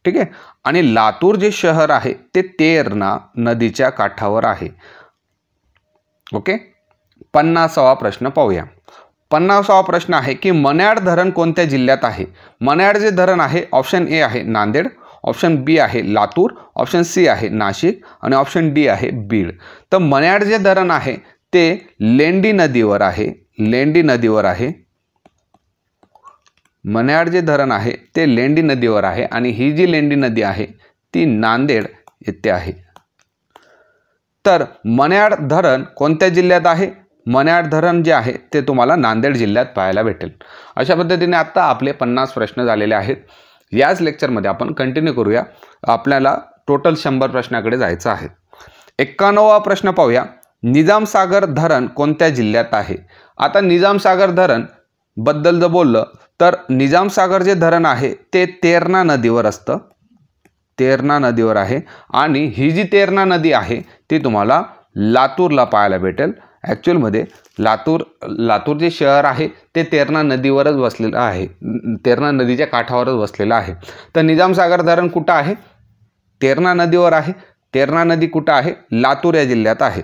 Speaker 1: ठीक आहे, आणि लातूर जे शहर आहे ते तेरणा नदीच्या काठावर आहे. ओके, 50वा प्रश्न पाहूया. 50वा प्रश्न आहे की मन्याड धरण कोणत्या जिल्ह्यात आहे? मन्याड जे धरण आहे ऑप्शन ए आहे नांदेड, ऑप्शन बी आहे लातूर, ऑप्शन सी आहे नाशिक आणि ऑप्शन डी आहे बीड. तर मन्याड जे धरण आहे ते लेंडी नदीवर आहे. लेंडी नदीवर आहे. मन्याड जे धरण आहे ते लेंडी नदीवर आहे आणि ही जी लेंडी नदी आहे ती नांदेड येथे आहे. तर मन्याड धरण कोणत्या जिल्ह्यात आहे? मन्याड धरण जे आहे ते तुम्हाला नांदेड जिल्ह्यात पाहायला भेटेल. अशा पद्धतीने आता आपले 50 प्रश्न झालेले आहेत. याच लेक्चरमध्ये आपण कंटिन्यू करूया. आपल्याला टोटल 100 प्रश्नाकडे जायचं आहे. 51वा प्रश्न पाहूया. निजामसागर धरण कोणत्या जिल्ह्यात आहे? आता निजामसागर धरण बद्दल जर बोललं तर निजामसागर जे धरण आहे ते तेरणा नदीवर असतं. तेरणा नदीवर आहे आणि ही जी तेरणा नदी आहे ती तुम्हाला लातूरला पाहायला भेटेल. ॲक्च्युअलमध्ये लातूर जे शहर आहे ते तेरणा नदीवरच वसलेलं आहे. तेरणा नदीच्या काठावरच वसलेलं आहे. तर निजामसागर धरण कुठं आहे? तेरणा नदीवर आहे. तेरणा नदी कुठं आहे? लातूर या जिल्ह्यात आहे.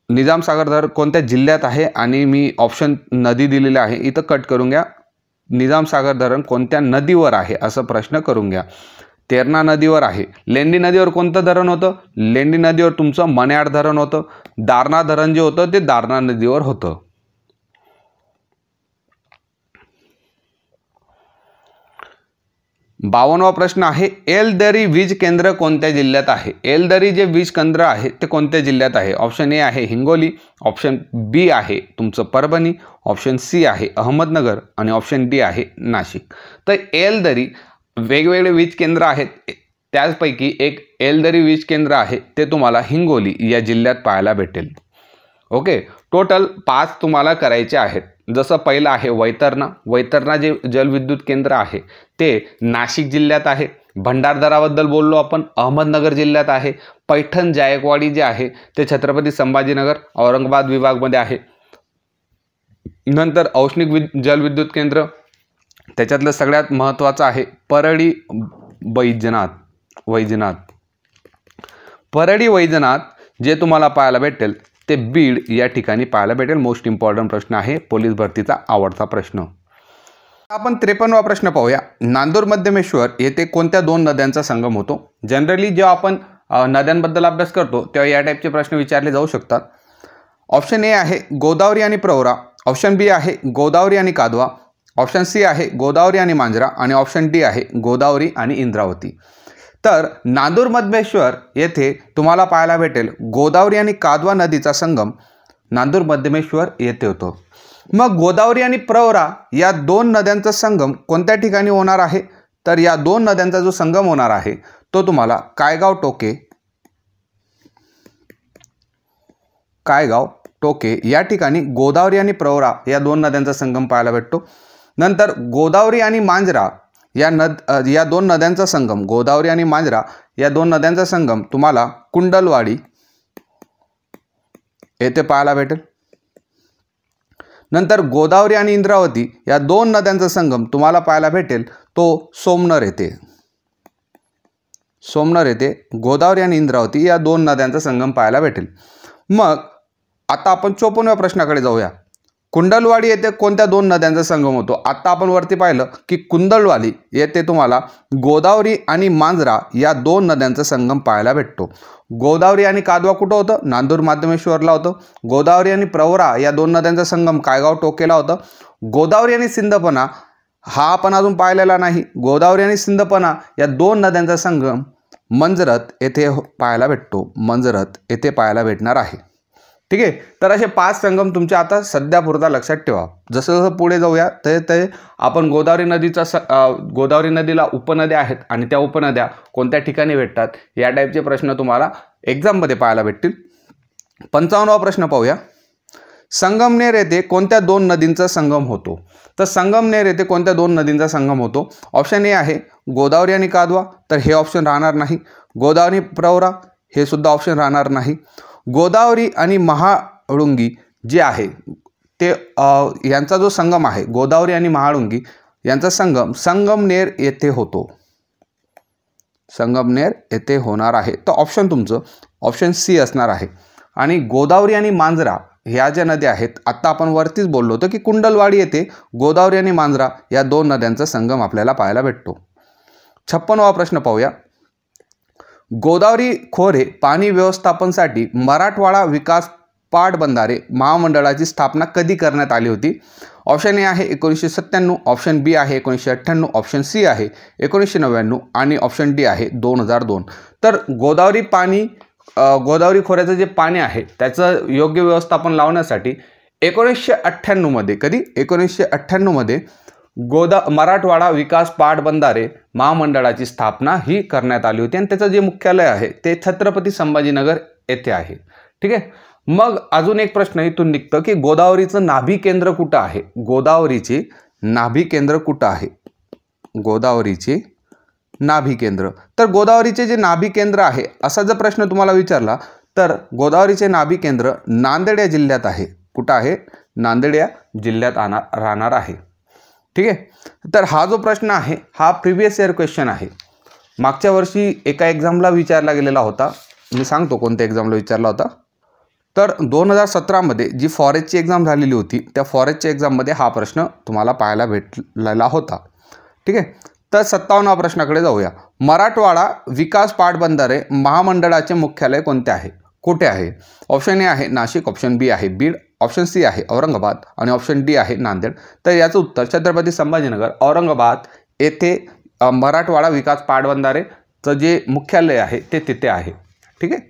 Speaker 1: निजामसागर धरण कोणत्या जिल्ह्यात आहे आणि मी ऑप्शन नदी दिलेले आहे इथं कट करून घ्या. निजामसागर धरण कोणत्या नदीवर आहे असं प्रश्न करून घ्या. तेरणा नदीवर आहे. लेंडी नदीवर कोणतं धरण होतं? लेंडी नदीवर तुमचं मन्याड धरण होतं. दारणा धरण जे होतं ते दारणा नदीवर होतं. बावनवा प्रश्न आहे येलदरी वीज केंद्र कोणत्या जिल्ह्यात आहे? येलदरी जे वीज केंद्र आहे ते कोणत्या जिल्ह्यात आहे? ऑप्शन ए आहे हिंगोली, ऑप्शन बी आहे तुमचं परभणी, ऑप्शन सी आहे अहमदनगर आणि ऑप्शन डी आहे नाशिक. तर येलदरी वेगवेगळे वीज केंद्र आहेत. त्याचपैकी एक येलदरी वीज केंद्र आहे ते तुम्हाला हिंगोली या जिल्ह्यात पाहायला भेटेल. ओके, टोटल 5 तुम्हाला करायचे आहेत. जसं पहिलं आहे वैतरणा जे जलविद्युत केंद्र आहे ते नाशिक जिल्ह्यात आहे. भंडारदराबद्दल बोललो आपण, अहमदनगर जिल्ह्यात आहे. पैठण जायकवाडी जे आहे ते छत्रपती संभाजीनगर औरंगाबाद विभागमध्ये आहे. नंतर औष्णिक जलविद्युत केंद्र त्याच्यातलं सगळ्यात महत्त्वाचं आहे परळी वैजनाथ. परळी वैजनाथ जे तुम्हाला पाहायला भेटेल ते बीड या ठिकाणी पाहायला भेटेल. मोस्ट इम्पॉर्टंट प्रश्न आहे, पोलीस भरतीचा आवडता प्रश्न. आपण 53वा प्रश्न पाहूया. नांदूर मध्यमेश्वर येथे कोणत्या दोन नद्यांचा संगम होतो? जनरली जेव्हा आपण नद्यांबद्दल अभ्यास करतो तेव्हा या टाईपचे प्रश्न विचारले जाऊ शकतात. ऑप्शन ए आहे गोदावरी आणि प्रवरा, ऑप्शन बी आहे गोदावरी आणि कादवा, ऑप्शन सी आहे गोदावरी आणि मांजरा आणि ऑप्शन डी आहे गोदावरी आणि इंद्रावती. तर नांदूर मध्यमेश्वर येथे तुम्हाला पाहायला भेटेल गोदावरी आणि कादवा नदीचा संगम नांदूर मध्यमेश्वर येथे होतो. मग गोदावरी आणि प्रवरा या दोन नद्यांचा संगम कोणत्या ठिकाणी होणार आहे? तर या दोन नद्यांचा जो संगम होणार आहे तो तुम्हाला कायगाव टोके या ठिकाणी गोदावरी आणि प्रवरा या दोन नद्यांचा संगम पाहायला भेटतो. नंतर गोदावरी आणि मांजरा या दोन नद्यांचा संगम, गोदावरी आणि मांजरा या दोन नद्यांचा संगम तुम्हाला कुंडलवाडी येथे पाहायला भेटेल. नंतर गोदावरी आणि इंद्रावती या दोन नद्यांचा संगम तुम्हाला पाहायला भेटेल तो सोमनर येथे गोदावरी आणि इंद्रावती या दोन नद्यांचा संगम पाहायला भेटेल. मग आता आपण 54व्या प्रश्नाकडे जाऊया. कुंडलवाडी येथे कोणत्या दोन नद्यांचा संगम होतो? आता आपण वरती पाहिलं की कुंडलवाडी येथे तुम्हाला गोदावरी आणि मांजरा या दोन नद्यांचा संगम पाहायला भेटतो. गोदावरी आणि कादवा कुठं होतं? नांदूर मध्यमेश्वरला होतं. गोदावरी आणि प्रवरा या दोन नद्यांचा संगम कायगाव टोकेला होतं. गोदावरी आणि सिंदपना हा आपण अजून पाहिलेला नाही. गोदावरी आणि सिंदपना या दोन नद्यांचा संगम मंजरत येथे पाहायला भेटणार आहे. ठीक आहे. तर असे 5 संगम तुमचे आता सध्यापुरता लक्षात ठेवा. जसं जसं पुढे जाऊया ते आपण गोदावरी नदीला उपनद्या आहेत आणि त्या उपनद्या कोणत्या ठिकाणी भेटतात या टाईपचे प्रश्न तुम्हाला एक्झाममध्ये पाहायला भेटतील. 55वा प्रश्न पाहूया. संगमनेर येथे कोणत्या दोन नदींचा संगम होतो? तर संगमनेर येथे कोणत्या दोन नदींचा संगम होतो? ऑप्शन ए आहे गोदावरी आणि कादवा, तर हे ऑप्शन राहणार नाही. गोदावरी प्रवरा हे सुद्धा ऑप्शन राहणार नाही. गोदावरी आणि महाळुंगी जे आहे ते यांचा जो संगम आहे, गोदावरी आणि महाळुंगी यांचा संगम संगमनेर येथे होणार आहे. तर ऑप्शन तुमचं ऑप्शन सी असणार आहे. आणि गोदावरी आणि मांजरा ह्या ज्या नद्या आहेत, आत्ता आपण वरतीच बोललो होतो की कुंडलवाडी येथे गोदावरी आणि मांजरा या दोन नद्यांचा संगम आपल्याला पाहायला भेटतो. 56वा प्रश्न पाहूया. गोदावरी खोरे पाणी व्यवस्थापनासाठी मराठवाडा विकास पाटबंधारे महामंडळाची स्थापना कधी करण्यात आली होती? ऑप्शन ए आहे 1997, ऑप्शन बी आहे 1998, ऑप्शन सी आहे 1999 आणि ऑप्शन डी आहे 2002. तर गोदावरी खोऱ्याचं जे पाणी आहे त्याचं योग्य व्यवस्थापन लावण्यासाठी 1998 मध्ये 1998 मध्ये मराठवाडा विकास पाटबंधारे महामंडळाची स्थापना ही करण्यात आली होती आणि त्याचं जे मुख्यालय आहे ते छत्रपती संभाजीनगर येथे आहे. ठीक आहे. मग अजून एक प्रश्न इथून निघतं की गोदावरीचं नाभी केंद्र कुठं आहे? गोदावरीचे नाभी केंद्र कुठं आहे? गोदावरीचे नाभी केंद्र. तर गोदावरीचे जे नाभी केंद्र आहे असा जर प्रश्न तुम्हाला विचारला तर गोदावरीचे नाभी केंद्र नांदेड या जिल्ह्यात आहे. कुठं आहे? नांदेड या जिल्ह्यात राहणार आहे. ठीक आहे. तर हा जो प्रश्न आहे हा प्रिव्हियस इयर क्वेश्चन आहे. मागच्या वर्षी एका एक्झामला विचारला गेलेला होता. मी सांगतो कोणत्या एक्झामला विचारला होता. तर 2017 मध्ये जी फॉरेस्टची एक्झाम झालेली होती त्या फॉरेस्टच्या एक्झाममध्ये हा प्रश्न तुम्हाला पाहायला भेटलेला होता. ठीक आहे. तर 57व्या प्रश्नाकडे जाऊया. मराठवाडा विकास पाटबंधारे महामंडळाचे मुख्यालय कुठे आहे? ऑप्शन ए आहे नाशिक, ऑप्शन बी आहे बीड, ऑप्शन सी आहे औरंगाबाद आणि ऑप्शन डी आहे नांदेड. तर याचं उत्तर छत्रपती संभाजीनगर औरंगाबाद येथे मराठवाडा विकास पाटबंधारेचं जे मुख्यालय आहे ते तिथे आहे. ठीक आहे.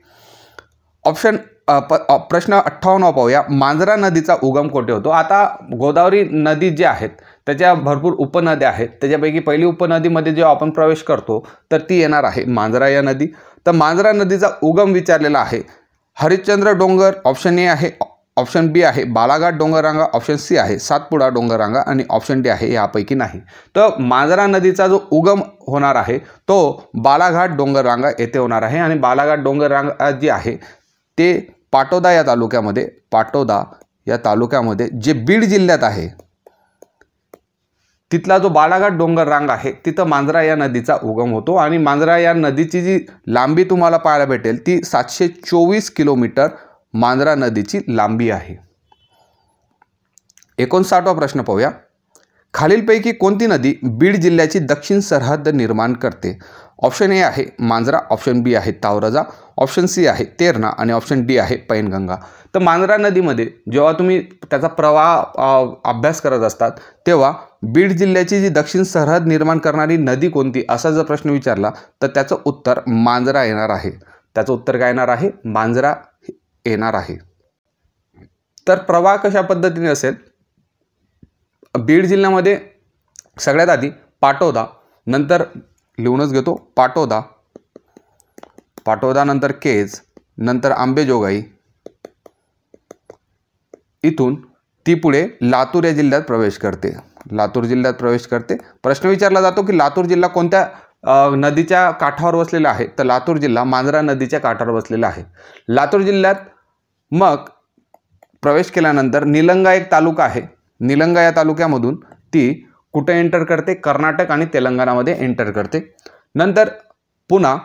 Speaker 1: प्रश्न 58 पाहूया. मांजरा नदीचा उगम कोठे होतो? आता गोदावरी नदी जी आहेत त्याच्या भरपूर उपनद्या आहेत. त्याच्यापैकी पहिली उपनदीमध्ये जेव्हा आपण प्रवेश करतो तर ती येणार आहे मांजरा या नदी. तर मांजरा नदीचा उगम विचारलेला आहे हरिश्चंद्र डोंगर, ऑप्शन ए आहे, ऑप्शन बी आहे बालाघाट डोंगररांगा, ऑप्शन सी आहे सातपुडा डोंगररांगा आणि ऑप्शन डी आहे यापैकी नाही. तर मांजरा नदीचा जो उगम होणार आहे तो बालाघाट डोंगररांगा येथे होणार आहे. आणि बालाघाट डोंगररांगा जी आहे ते पाटोदा या तालुक्यामध्ये जे बीड जिल्ह्यात आहे तिथला जो बालाघाट डोंगर रांग आहे तिथं मांजरा या नदीचा उगम होतो आणि मांजरा या नदीची जी लांबी तुम्हाला पाहायला भेटेल ती 724 किलोमीटर मांजरा नदीची लांबी आहे. 59वा प्रश्न पाहूया. खालीलपैकी कोणती नदी बीड जिल्ह्याची दक्षिण सरहद निर्माण करते? ऑप्शन ए आहे मांजरा, ऑप्शन बी आहे तावरजा, ऑप्शन सी आहे तेरणा आणि ऑप्शन डी आहे पैनगंगा. तर मांजरा नदीमध्ये जेव्हा तुम्ही त्याचा प्रवाह अभ्यास करत असतात तेव्हा बीड जिल्ह्याची जी दक्षिण सरहद निर्माण करणारी नदी कोणती असा जर प्रश्न विचारला तर त्याचं उत्तर मांजरा येणार आहे. त्याचं उत्तर काय येणार आहे? मांजरा येणार आहे. तर प्रवाह कशा पद्धतीने असेल? बीड जिल्ह्यामध्ये सगळ्यात आधी पाटोदा, नंतर लिहूनच घेतो पाटोदा, नंतर केज, नंतर आंबेजोगाई, इथून ती पुढे लातूर या जिल्ह्यात प्रवेश करते. प्रश्न विचारला जातो की लातूर जिल्हा कोणत्या नदीच्या काठावर वसलेला आहे? तर लातूर जिल्हा मांजरा नदीच्या काठावर वसलेला आहे. लातूर जिल्ह्यात मग प्रवेश केल्यानंतर निलंगा एक तालुका आहे. निलंगा या तालुक्यामधून ती कुठे एंटर करते? कर्नाटक आणि तेलंगणामध्ये एंटर करते. नंतर पुन्हा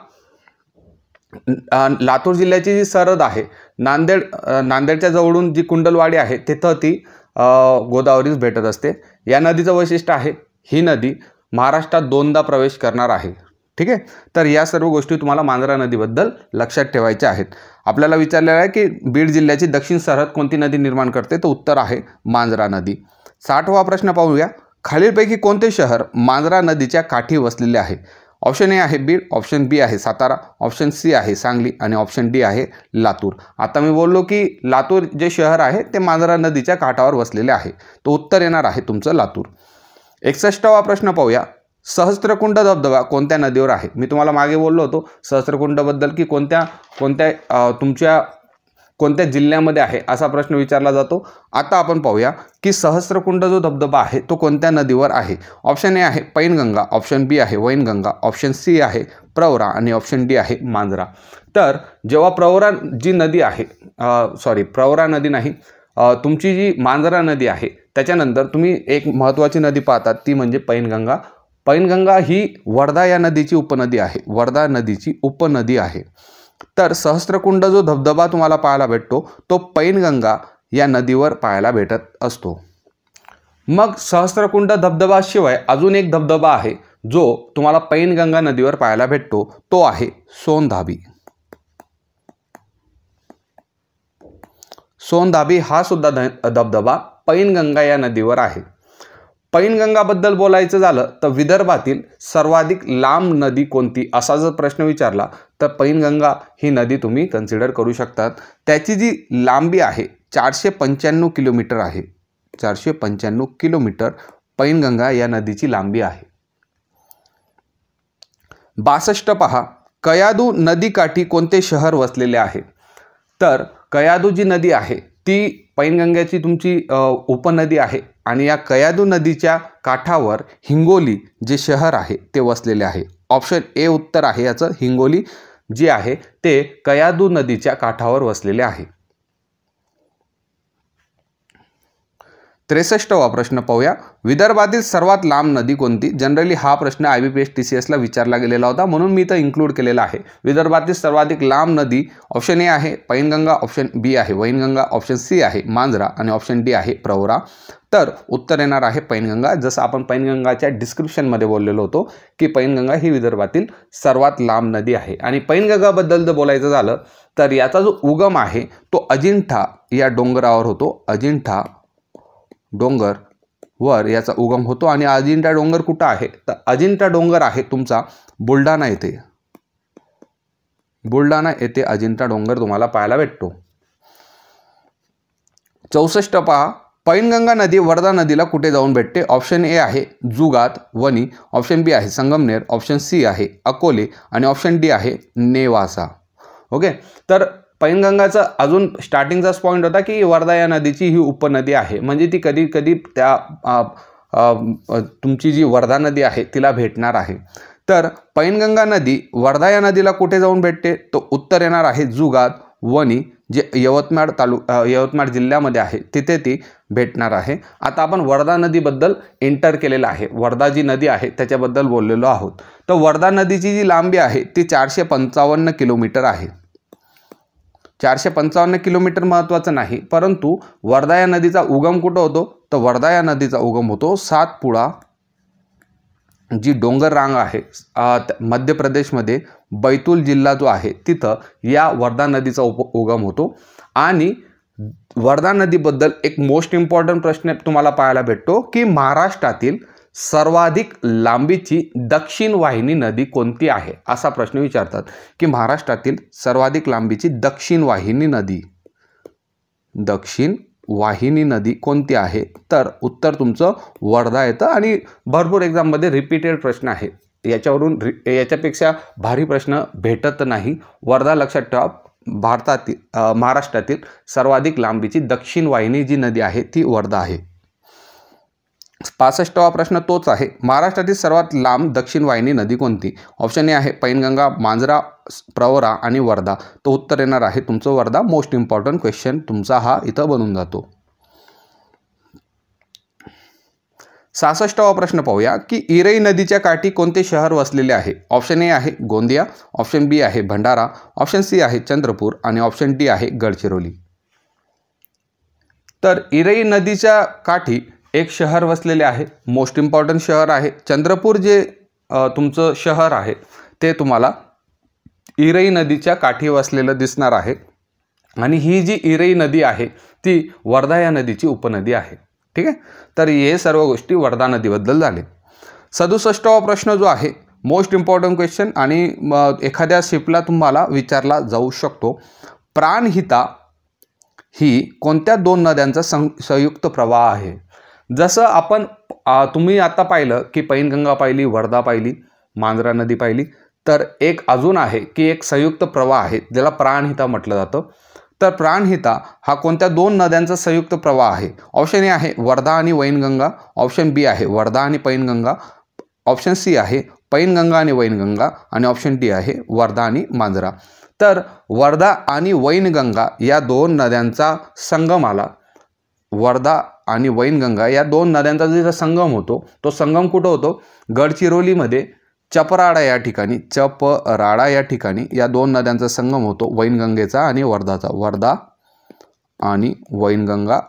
Speaker 1: लातूर जिल्ह्याची जी सरहद आहे नांदेडच्या जवळून जी कुंडलवाडी आहे तिथं ती गोदावरीस भेटत असते. या नदीचं वैशिष्ट्य आहे ही नदी महाराष्ट्रात 2दा प्रवेश करणार आहे. ठीक आहे. तर या सर्व गोष्टी तुम्हाला मांजरा नदीबद्दल लक्षात ठेवायच्या आहेत. आपल्याला विचारलेलं आहे की बीड जिल्ह्याची दक्षिण सरहद कोणती नदी निर्माण करते? तर उत्तर आहे मांजरा नदी. 60वा प्रश्न पाहूया. खालीलपैकी कोणते शहर मांजरा नदीच्या काठी वसलेले आहे? ऑप्शन ए आहे बीड, ऑप्शन बी आहे सातारा, ऑप्शन सी आहे सांगली आणि ऑप्शन डी आहे लातूर. आता मी बोललो की लातूर जे शहर आहे ते मांजरा नदीच्या काठावर वसलेले आहे. तो उत्तर येणार आहे तुमचं लातूर. 61वा प्रश्न पाहूया. सहस्त्रकुंड धबधबा कोणत्या नदीवर आहे? मी तुम्हाला मागे बोललो होतो सहस्त्रकुंडबद्दल की तुमच्या कोणत्या जिल्ह्यामध्ये आहे असा प्रश्न विचारला जातो. आता आपण पाहूया की सहस्त्रकुंड जो धबधबा आहे तो कोणत्या नदीवर आहे? ऑप्शन ए आहे पैनगंगा, ऑप्शन बी आहे वैनगंगा, ऑप्शन सी आहे प्रवरा आणि ऑप्शन डी आहे मांजरा. तर जेव्हा प्रवरा जी नदी आहे प्रवरा नदी नाही, तुमची जी मांजरा नदी आहे त्याच्यानंतर तुम्ही एक महत्त्वाची नदी पाहतात ती म्हणजे पैनगंगा. पैनगंगा ही वर्धा या नदीची उपनदी आहे. वर्धा नदीची उपनदी आहे. तर सहस्त्रकुंड जो धबधबा तुम्हाला पाहायला भेटतो तो पैनगंगा या नदीवर पाहायला भेटत असतो. मग सहस्त्रकुंड धबधबाशिवाय अजून एक धबधबा आहे जो तुम्हाला पैनगंगा नदीवर पाहायला भेटतो, तो आहे सोनधाबी. सोनधाबी हा सुद्धा धबधबा पैनगंगा या नदीवर आहे. पैनगंगाबद्दल बोलायचं झालं तर विदर्भातील सर्वाधिक लांब नदी कोणती असा जर प्रश्न विचारला तर पैनगंगा ही नदी तुम्ही कन्सिडर करू शकतात. त्याची जी लांबी आहे 495 किलोमीटर आहे. 495 किलोमीटर पैनगंगा या नदीची लांबी आहे. 62 पहा. कयाधू नदीकाठी कोणते शहर वसलेले आहे? तर कयाधू जी नदी आहे ती पैनगंगेची तुमची उपनदी आहे आणि या कयाधू नदीच्या काठावर हिंगोली जे शहर आहे ते वसलेले आहे. ऑप्शन ए उत्तर आहे याचं. हिंगोली जे आहे ते कयाधू नदीच्या काठावर वसलेले आहे. 63वा प्रश्न पाहूया. विदर्भातील सर्वात लांब नदी कोणती? जनरली हा प्रश्न IBPS TCS ला विचारला गेलेला होता म्हणून मी इथं इन्क्लूड केलेला आहे. विदर्भातील सर्वाधिक लांब नदी ऑप्शन ए आहे पैनगंगा, ऑप्शन बी आहे वैनगंगा, ऑप्शन सी आहे मांजरा आणि ऑप्शन डी आहे प्रवरा. तर उत्तर येणार आहे पैनगंगा. जसं आपण पैनगंगाच्या डिस्क्रिप्शनमध्ये बोललेलो होतो की पैनगंगा ही विदर्भातील सर्वात लांब नदी आहे. आणि पैनगंगाबद्दल जर बोलायचं झालं तर याचा जो उगम आहे तो अजिंठा या डोंगरावर होतो. अजिंठा डोंगर वर याचा उगम होतो आणि अजिंठा डोंगर कुठं आहे? तर अजिंठा डोंगर आहे तुमचा बुलढाणा येथे. बुलढाणा येथे अजिंठा डोंगर तुम्हाला पाहायला भेटतो. 64 पहा. पैनगंगा नदी वर्धा नदीला कुठे जाऊन भेटते? ऑप्शन ए आहे जुगात वणी, ऑप्शन बी आहे संगमनेर, ऑप्शन सी आहे अकोले आणि ऑप्शन डी आहे नेवासा. ओके. तर पैनगंगाचा अजून स्टार्टिंगचाच पॉईंट होता की वर्धा या नदीची ही उपनदी आहे म्हणजे ती कधी कधी त्या तुमची जी वर्धा नदी आहे तिला भेटणार आहे. तर पैनगंगा नदी वर्धा या नदीला कुठे जाऊन भेटते? तो उत्तर येणार आहे जुगात वणी जे यवतमाळ जिल्ह्यामध्ये आहे तिथे ती भेटणार आहे. आता आपण वर्धा नदीबद्दल एंटर केलेलं आहे. वर्धा जी नदी आहे त्याच्याबद्दल बोललेलो आहोत. तर वर्धा नदीची जी लांबी आहे ती 455 किलोमीटर आहे. 455 किलोमीटर महत्त्वाचं नाही, परंतु वर्धा या नदीचा उगम कुठं होतो? तर वर्धा या नदीचा उगम होतो सातपुडा जी डोंगर रांग आहे मध्य प्रदेशमध्ये बैतूल जिल्हा जो आहे तिथं या वर्धा नदीचा उगम होतो. आणि वर्धा नदीबद्दल एक मोस्ट इम्पॉर्टंट प्रश्न तुम्हाला पाहायला भेटतो की महाराष्ट्रातील सर्वाधिक लांबीची दक्षिण वाहिनी नदी कोणती आहे, असा प्रश्न विचारतात की महाराष्ट्रातील सर्वाधिक लांबीची दक्षिण वाहिनी नदी कोणती आहे? तर उत्तर तुमचं वर्धा येतं. आणि भरपूर एक्झाममध्ये रिपीटेड प्रश्न आहे, याच्यापेक्षा भारी प्रश्न भेटत नाही. वर्धा लक्षात ठेवा. महाराष्ट्रातील सर्वाधिक लांबीची दक्षिण वाहिनी जी नदी आहे ती वर्धा आहे. 65वा प्रश्न तोच आहे. महाराष्ट्रातील सर्वात लांब दक्षिण वाहिनी नदी कोणती? ऑप्शन ए आहे पैनगंगा, मांजरा, प्रवरा आणि वर्धा. तो उत्तर येणार आहे तुमचं वर्धा. मोस्ट इम्पॉर्टंट क्वेश्चन तुमचा हा इथं बनून जातो. 66वा प्रश्न पाहूया की इरई नदीच्या काठी कोणते शहर वसलेले आहे? ऑप्शन ए आहे गोंदिया, ऑप्शन बी आहे भंडारा, ऑप्शन सी आहे चंद्रपूर आणि ऑप्शन डी आहे गडचिरोली. तर इरई नदीच्या काठी एक शहर वसलेले आहे, मोस्ट इम्पॉर्टंट शहर आहे चंद्रपूर. जे तुमचं शहर आहे ते तुम्हाला इरई नदीच्या काठी वसलेलं दिसणार आहे. आणि ही जी इरई नदी आहे ती वर्धा या नदीची उपनदी आहे. ठीक आहे. तर हे सर्व गोष्टी वर्धा नदीबद्दल झाले. 67वा प्रश्न जो आहे मोस्ट इम्पॉर्टंट क्वेश्चन आणि एखाद्या शिपला तुम्हाला विचारला जाऊ शकतो. प्राणहिता ही कोणत्या दोन नद्यांचा संयुक्त प्रवाह आहे? जसं आपण तुम्ही आता पाहिलं की पैनगंगा पाहिली, वर्धा पाहिली, मांजरा नदी पाहिली, तर एक अजून आहे की एक संयुक्त प्रवाह आहे ज्याला प्राणहिता म्हटलं जातं. तर प्राणहिता हा कोणत्या दोन नद्यांचा संयुक्त प्रवाह आहे? ऑप्शन ए आहे वर्धा आणि वैनगंगा, ऑप्शन बी आहे वर्धा आणि पैनगंगा, ऑप्शन सी आहे पैनगंगा आणि वैनगंगा आणि ऑप्शन डी आहे वर्धा आणि मांजरा. तर वर्धा आणि वैनगंगा या दोन नद्यांचा संगमाला, वर्धा आणि वैनगंगा या दोन नद्यांचा जो संगम होतो तो संगम कुठं होतो? गडचिरोलीमध्ये चपराडा या ठिकाणी या दोन नद्यांचा संगम होतो, वैनगंगेचा आणि वर्धाचा. वर्धा आणि वैनगंगा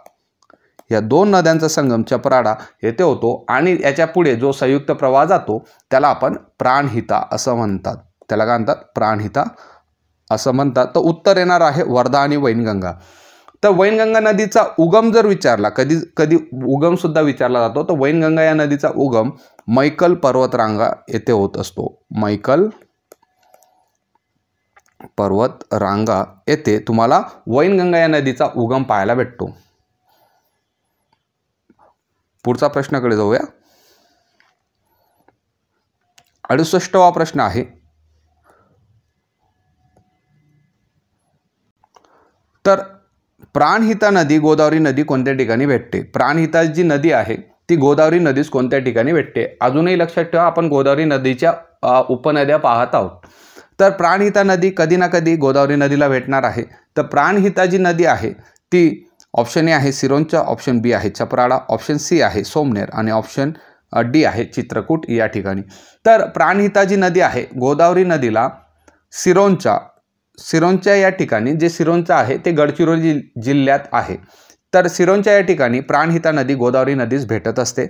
Speaker 1: या दोन नद्यांचा संगम चपराडा येथे होतो आणि याच्या पुढे जो संयुक्त प्रवाह जातो त्याला आपण प्राणहिता असं म्हणतात. त्याला काय म्हणतात? प्राणहिता असं म्हणतात. तर उत्तर येणार आहे वर्धा आणि वैनगंगा. तर वैनगंगा नदीचा उगम जर विचारला, कधी उगम सुद्धा विचारला जातो, तर वैनगंगा या नदीचा उगम मैकल पर्वतरांगा येथे होत असतो. मैकल पर्वतरांगा येथे तुम्हाला वैनगंगा या नदीचा उगम पाहायला भेटतो. पुढचा प्रश्नाकडे जाऊया. 68वा प्रश्न आहे. तर प्राणहिता नदी गोदावरी नदी कोणत्या ठिकाणी भेटते? प्राणहिता जी नदी आहे ती गोदावरी नदीस कोणत्या ठिकाणी भेटते? अजूनही लक्षात ठेवा, आपण गोदावरी नदीच्या उपनद्या पाहत आहोत. तर प्राणहिता नदी कधी ना कधी गोदावरी नदीला भेटणार आहे. तर प्राणहिता जी नदी आहे ती ऑप्शन ए आहे सिरोंचा, ऑप्शन बी आहे चपराडा, ऑप्शन सी आहे सोमनेर आणि ऑप्शन डी आहे चित्रकूट या ठिकाणी. तर प्राणहिता जी नदी आहे गोदावरी नदीला सिरोंचा या ठिकाणी, जे सिरोंचा आहे ते गडचिरोली जिल्ह्यात आहे. तर सिरोंचा या ठिकाणी प्राणहिता नदी गोदावरी नदीस भेटत असते.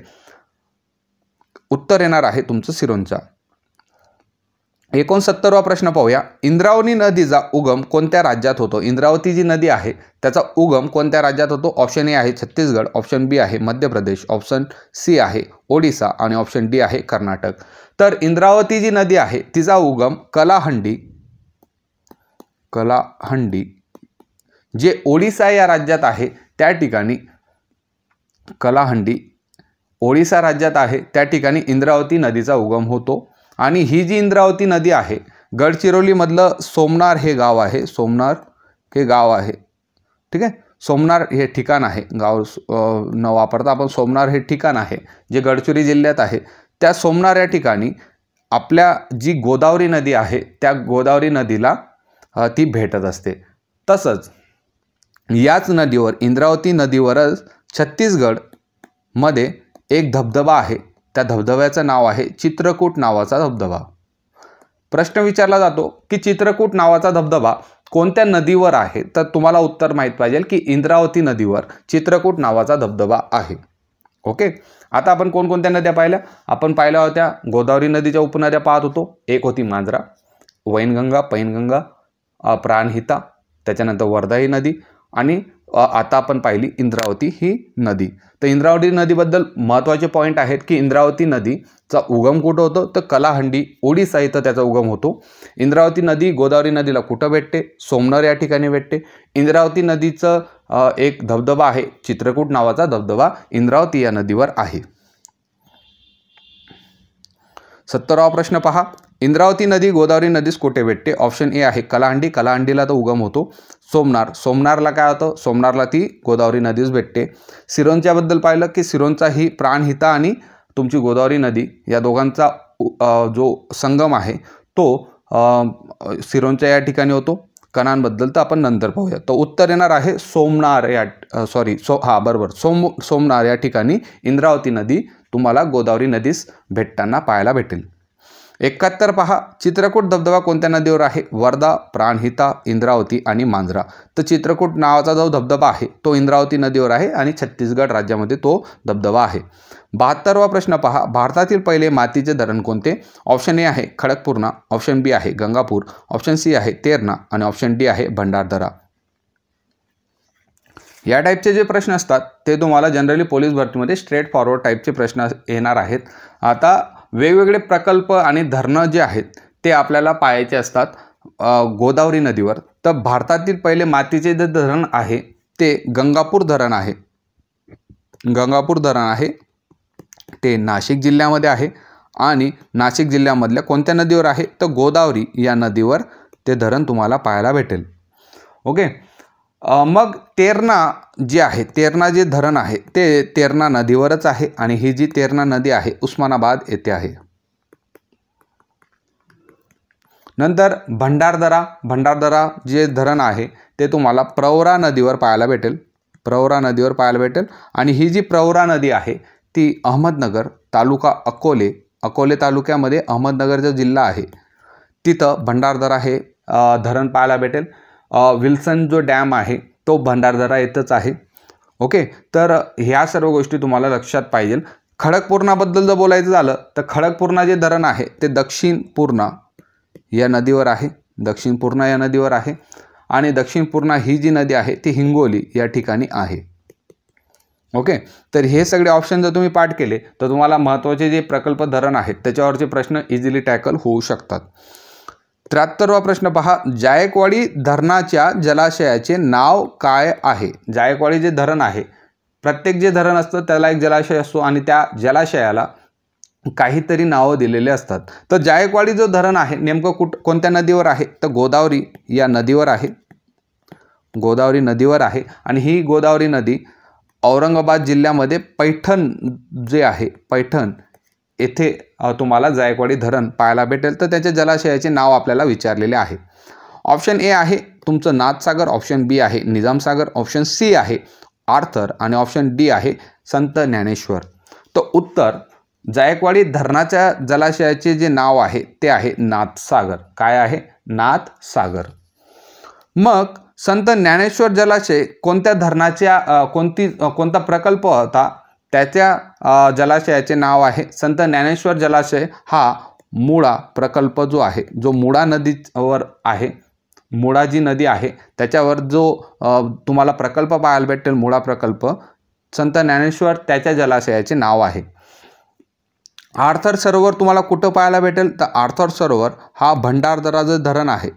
Speaker 1: उत्तर येणार आहे तुमचं सिरोंचा. 69वा प्रश्न पाहूया. इंद्रावती नदीचा उगम कोणत्या राज्यात होतो? इंद्रावती जी नदी आहे त्याचा उगम कोणत्या राज्यात होतो? ऑप्शन ए आहे छत्तीसगड, ऑप्शन बी आहे मध्य प्रदेश, ऑप्शन सी आहे ओडिसा आणि ऑप्शन डी आहे कर्नाटक. तर इंद्रावती जी नदी आहे तिचा उगम कलाहंडी जे ओडिसा या राज्यात आहे त्या ठिकाणी, कलाहंडी ओडिसा राज्यात आहे त्या ठिकाणी इंद्रावती नदीचा उगम होतो. आणि ही जी इंद्रावती नदी आहे गडचिरोलीमधलं सोमनार हे गाव आहे. ठीक आहे. सोमनार हे ठिकाण आहे, गाव न वापरता आपण सोमनार हे ठिकाण आहे जे गडचिरोली जिल्ह्यात आहे. त्या सोमनार या ठिकाणी आपल्या जी गोदावरी नदी आहे त्या गोदावरी नदीला ती भेटत असते. तसंच याच नदीवर इंद्रावती नदीवरच छत्तीसगडमध्ये एक धबधबा आहे, त्या धबधब्याचं नाव आहे चित्रकूट नावाचा धबधबा. प्रश्न विचारला जातो की चित्रकूट नावाचा धबधबा कोणत्या नदीवर आहे, तर तुम्हाला उत्तर माहीत पाहिजे की इंद्रावती नदीवर चित्रकूट नावाचा धबधबा आहे. ओके, आता आपण कोणकोणत्या नद्या पाहिल्या? आपण पाहिल्या होत्या गोदावरी नदीच्या उपनद्या पाहत होतो. एक होती मांजरा, वैनगंगा, पैनगंगा, प्राणहिता, त्याच्यानंतर वर्धा ही नदी, आणि आता आपण पाहिली इंद्रावती ही नदी. तर इंद्रावती नदीबद्दल महत्त्वाचे पॉईंट आहेत की इंद्रावती नदीचा उगम कुठं होतो, तर कलाहंडी ओडिसा इथं त्याचा उगम होतो. इंद्रावती नदी गोदावरी नदीला कुठं भेटते? सोमनार या ठिकाणी भेटते. इंद्रावती नदीचं एक धबधबा आहे चित्रकूट नावाचा धबधबा इंद्रावती या नदीवर आहे. 70वा प्रश्न पहा, इंद्रावती नदी गोदावरी नदीस कुठे भेटते? ऑप्शन ए आहे कलाहंडी, कलाहंडीला तो उगम होतो. सोमनार, सोमनारला काय होतं? सोमनारला ती गोदावरी नदीच भेटते. सिरोंच्याबद्दल पाहिलं की सिरोंचा ही प्राणहिता आणि तुमची गोदावरी नदी या दोघांचा जो संगम आहे तो सिरोंच्या या ठिकाणी होतो. कणांबद्दल तर आपण नंतर पाहूया. तर उत्तर येणार आहे सोमनार या बरोबर सोमनार या ठिकाणी इंद्रावती नदी तुम्हाला गोदावरी नदीस भेटताना पाहायला भेटेल. 71 पहा, चित्रकूट धबधबा कोणत्या नदीवर आहे? वर्धा, प्राणहिता, इंद्रावती आणि मांजरा. तर चित्रकूट नावाचा जो धबधबा आहे तो इंद्रावती नदीवर आहे आणि छत्तीसगड राज्यामध्ये तो धबधबा आहे. 72वा प्रश्न पहा, भारतातील पहिले मातीचे धरण कोणते? ऑप्शन ए आहे खडकपूर्णा, ऑप्शन बी आहे गंगापूर, ऑप्शन सी आहे तेरणा आणि ऑप्शन डी आहे भंडारदरा. या टाईपचे जे प्रश्न असतात ते तुम्हाला जनरली पोलीस भरतीमध्ये स्ट्रेट फॉरवर्ड टाईपचे प्रश्न येणार आहेत. आता वेगवेगळे प्रकल्प आणि धरणं जे आहेत ते आपल्याला पाहायचे असतात गोदावरी नदीवर. तर भारतातील पहिले मातीचे जे धरण आहे ते गंगापूर धरण आहे. गंगापूर धरण आहे ते नाशिक जिल्ह्यामध्ये आहे आणि नाशिक जिल्ह्यामधल्या कोणत्या नदीवर आहे? तर गोदावरी या नदीवर ते धरण तुम्हाला पाहायला भेटेल. ओके, मग तेरणा जे आहे, तेरणा जे धरण आहे ते तेरणा नदीवरच आहे आणि ही जी तेरणा नदी आहे उस्मानाबाद येथे आहे. नंतर भंडारदरा, भंडारदरा जे धरण आहे ते तुम्हाला प्रवरा नदीवर पाहायला भेटेल. प्रवरा नदीवर पाहायला भेटेल आणि ही जी प्रवरा नदी आहे ती अहमदनगर तालुका अकोले तालुक्यामध्ये अहमदनगर जो जिल्हा आहे तिथं भंडारदरा हे धरण पाहायला भेटेल. विल्सन जो डॅम आहे तो भंडारदरा येथच आहे. ओके, तर ह्या सर्व गोष्टी तुम्हाला लक्षात पाहिजे. खडकपूर्णाबद्दल जर बोलायचं झालं तर खडकपूर्णा जे धरण आहे ते दक्षिण पूर्णा या नदीवर आहे. दक्षिण पूर्णा या नदीवर आहे आणि दक्षिण पूर्णा ही जी नदी आहे ती हिंगोली या ठिकाणी आहे. ओके, तर हे सगळे ऑप्शन जर तुम्ही पाठ केले तर तुम्हाला महत्त्वाचे जे प्रकल्प धरण आहेत त्याच्यावरचे प्रश्न इझिली टॅकल होऊ शकतात. 73वा प्रश्न पहा, जायकवाडी धरणाच्या जलाशयाचे नाव काय आहे? जायकवाडी जे धरण आहे, प्रत्येक जे धरण असतं त्याला एक जलाशय असतो आणि त्या जलाशयाला काहीतरी नावं दिलेले असतात. तर जायकवाडी जो धरण आहे नेमकं कोणत्या नदीवर आहे? तर गोदावरी या नदीवर आहे. गोदावरी नदीवर आहे आणि ही गोदावरी नदी औरंगाबाद जिल्ह्यामध्ये पैठण जे आहे, पैठण येथे तुम्हाला जायकवाडी धरण पाहायला भेटेल. तर त्याच्या जलाशयाचे नाव आपल्याला विचारलेले आहे. ऑप्शन ए आहे तुमचं नाथसागर, ऑप्शन बी आहे निजामसागर, ऑप्शन सी आहे आर्थर आणि ऑप्शन डी आहे संत ज्ञानेश्वर. तर उत्तर जायकवाडी धरणाच्या जलाशयाचे जे नाव आहे ते आहे नाथसागर. काय आहे? नाथसागर. मग संत ज्ञानेश्वर जलाशय कोणत्या धरणाच्या कोणता प्रकल्प होता त्याच्या जलाशयाचे नाव आहे संत ज्ञानेश्वर जलाशय. हा मुळा प्रकल्प जो आहे, जो मुळा नदीवर आहे, मुळा जी नदी आहे त्याच्यावर जो तुम्हाला प्रकल्प पाहायला भेटेल मुळा प्रकल्प, संत ज्ञानेश्वर त्याच्या जलाशयाचे नाव आहे. आर्थर सरोवर तुम्हाला कुठं पाहायला भेटेल? तर आर्थर सरोवर हा भंडारदरा जे धरण आहे,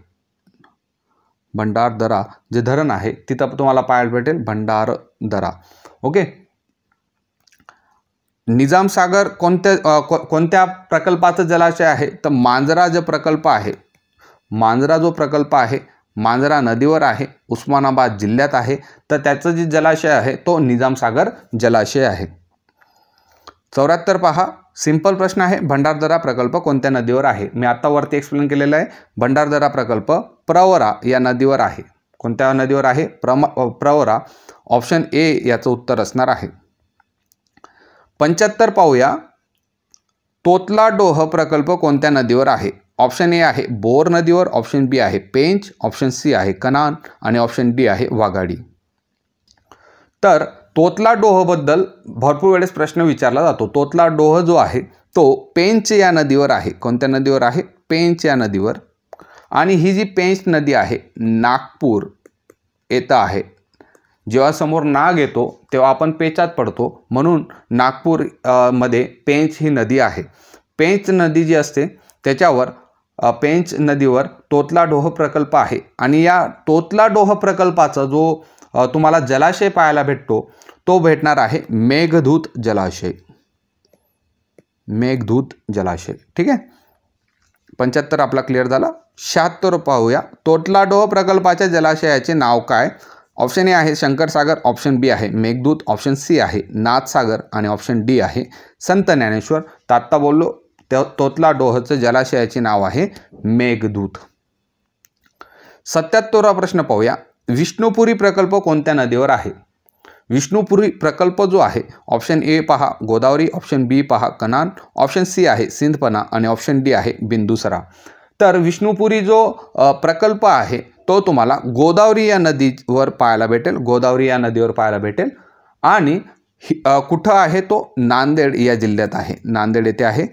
Speaker 1: भंडारदरा जे धरण आहे तिथं तुम्हाला पाहायला भेटेल भंडारदरा. ओके, निजामसागर कोणत्या प्रकल्पाचं जलाशय आहे? तर मांजरा जो प्रकल्प आहे, मांजरा जो प्रकल्प आहे मांजरा नदीवर आहे, उस्मानाबाद जिल्ह्यात आहे. तर त्याचं जे जलाशय आहे तो निजामसागर जलाशय आहे. 74 पहा, सिंपल प्रश्न आहे, भंडारदरा प्रकल्प कोणत्या नदीवर आहे? मी आता वरती एक्सप्लेन केलेलं आहे. भंडारदरा प्रकल्प प्रवरा या नदीवर आहे. कोणत्या नदीवर आहे? प्रवरा. ऑप्शन ए याचं उत्तर असणार आहे. 75 पाहूया. तोतलाडोह प्रकल्प कोणत्या नदीवर आहे? ऑप्शन ए आहे बोर नदीवर, ऑप्शन बी आहे पेंच, ऑप्शन सी आहे कनान आणि ऑप्शन डी आहे वाघाडी. तर तोतलाडोहबद्दल भरपूर वेळेस प्रश्न विचारला जातो. तोतलाडोह जो आहे तो पेंच या नदीवर आहे. कोणत्या नदीवर आहे? पेंच या नदीवर. आणि ही जी पेंच नदी आहे नागपूर येथे आहे. जेव्हा समोर नाग येतो तेव्हा आपण पेचात पडतो, म्हणून नागपूर मध्ये पेंच ही नदी आहे. पेंच नदी जी असते त्याच्यावर पेंच नदीवर तोतलाडोह प्रकल्प आहे. आणि या तोतलाडोह प्रकल्पाचा जो तुम्हाला जलाशय पाहायला भेटतो तो भेटणार आहे मेघदूत जलाशय. मेघदूत जलाशय. ठीक आहे. 75 आपला क्लिअर झाला. 76 पाहूया. तोतलाडोह प्रकल्पाच्या जलाशयाचे नाव काय? ऑप्शन ए आहे शंकरसागर, ऑप्शन बी आहे मेघदूत, ऑप्शन सी आहे नाथसागर आणि ऑप्शन डी आहे संत ज्ञानेश्वर. तर आत्ता बोललो तोतलाडोहचं जलाशयाचे नाव आहे मेघदूत. 77वा प्रश्न पाहूया. विष्णुपुरी प्रकल्प कोणत्या नदीवर आहे? विष्णुपुरी प्रकल्प जो आहे ऑप्शन ए पहा गोदावरी, ऑप्शन बी पहा कनान, ऑप्शन सी आहे सिंधपना आणि ऑप्शन डी आहे बिंदुसरा. तर विष्णुपुरी जो प्रकल्प आहे तो तुम्हाला गोदावरी या नदीवर पाहायला भेटेल. गोदावरी या नदीवर पाहायला भेटेल. आणि कुठं आहे तो? नांदेड या जिल्ह्यात आहे. नांदेड येथे आहे.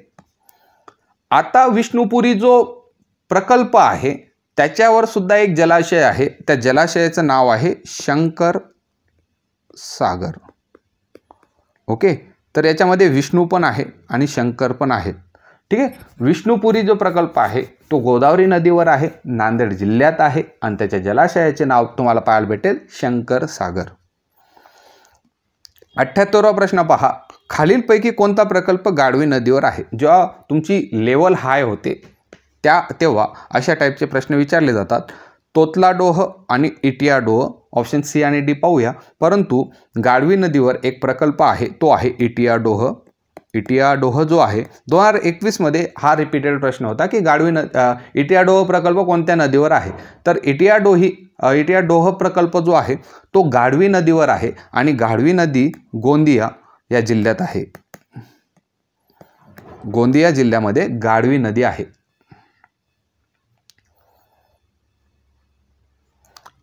Speaker 1: आता विष्णुपुरी जो प्रकल्प आहे त्याच्यावर सुद्धा एक जलाशय आहे. त्या जलाशयाचं नाव आहे शंकर सागर. ओके. तर याच्यामध्ये विष्णू पण आहे आणि शंकर पण आहे. ठीक आहे. विष्णुपुरी जो प्रकल्प आहे तो गोदावरी नदीवर आहे, नांदेड जिल्ह्यात आहे आणि त्याच्या जलाशयाचे नाव तुम्हाला पाहायला भेटेल शंकर सागर. 78वा प्रश्न पहा. खालीलपैकी कोणता प्रकल्प गाढवी नदीवर आहे? जेव्हा तुमची लेवल हाय होते तेव्हा अशा टाईपचे प्रश्न विचारले जातात. तोतलाडोह आणि इटियाडोह ऑप्शन सी आणि डी पाहूया. परंतु गाढवी नदीवर एक प्रकल्प आहे तो आहे इटियाडोह. इटियाडोह जो आहे 2021 मध्ये हा रिपीटेड प्रश्न होता की इटियाडोह प्रकल्प कोणत्या नदीवर आहे? तर इटियाडोह प्रकल्प जो आहे तो गाढवी नदीवर आहे आणि गाढवी नदी गोंदिया या जिल्ह्यात आहे. गोंदिया जिल्ह्यामध्ये गाढवी नदी आहे.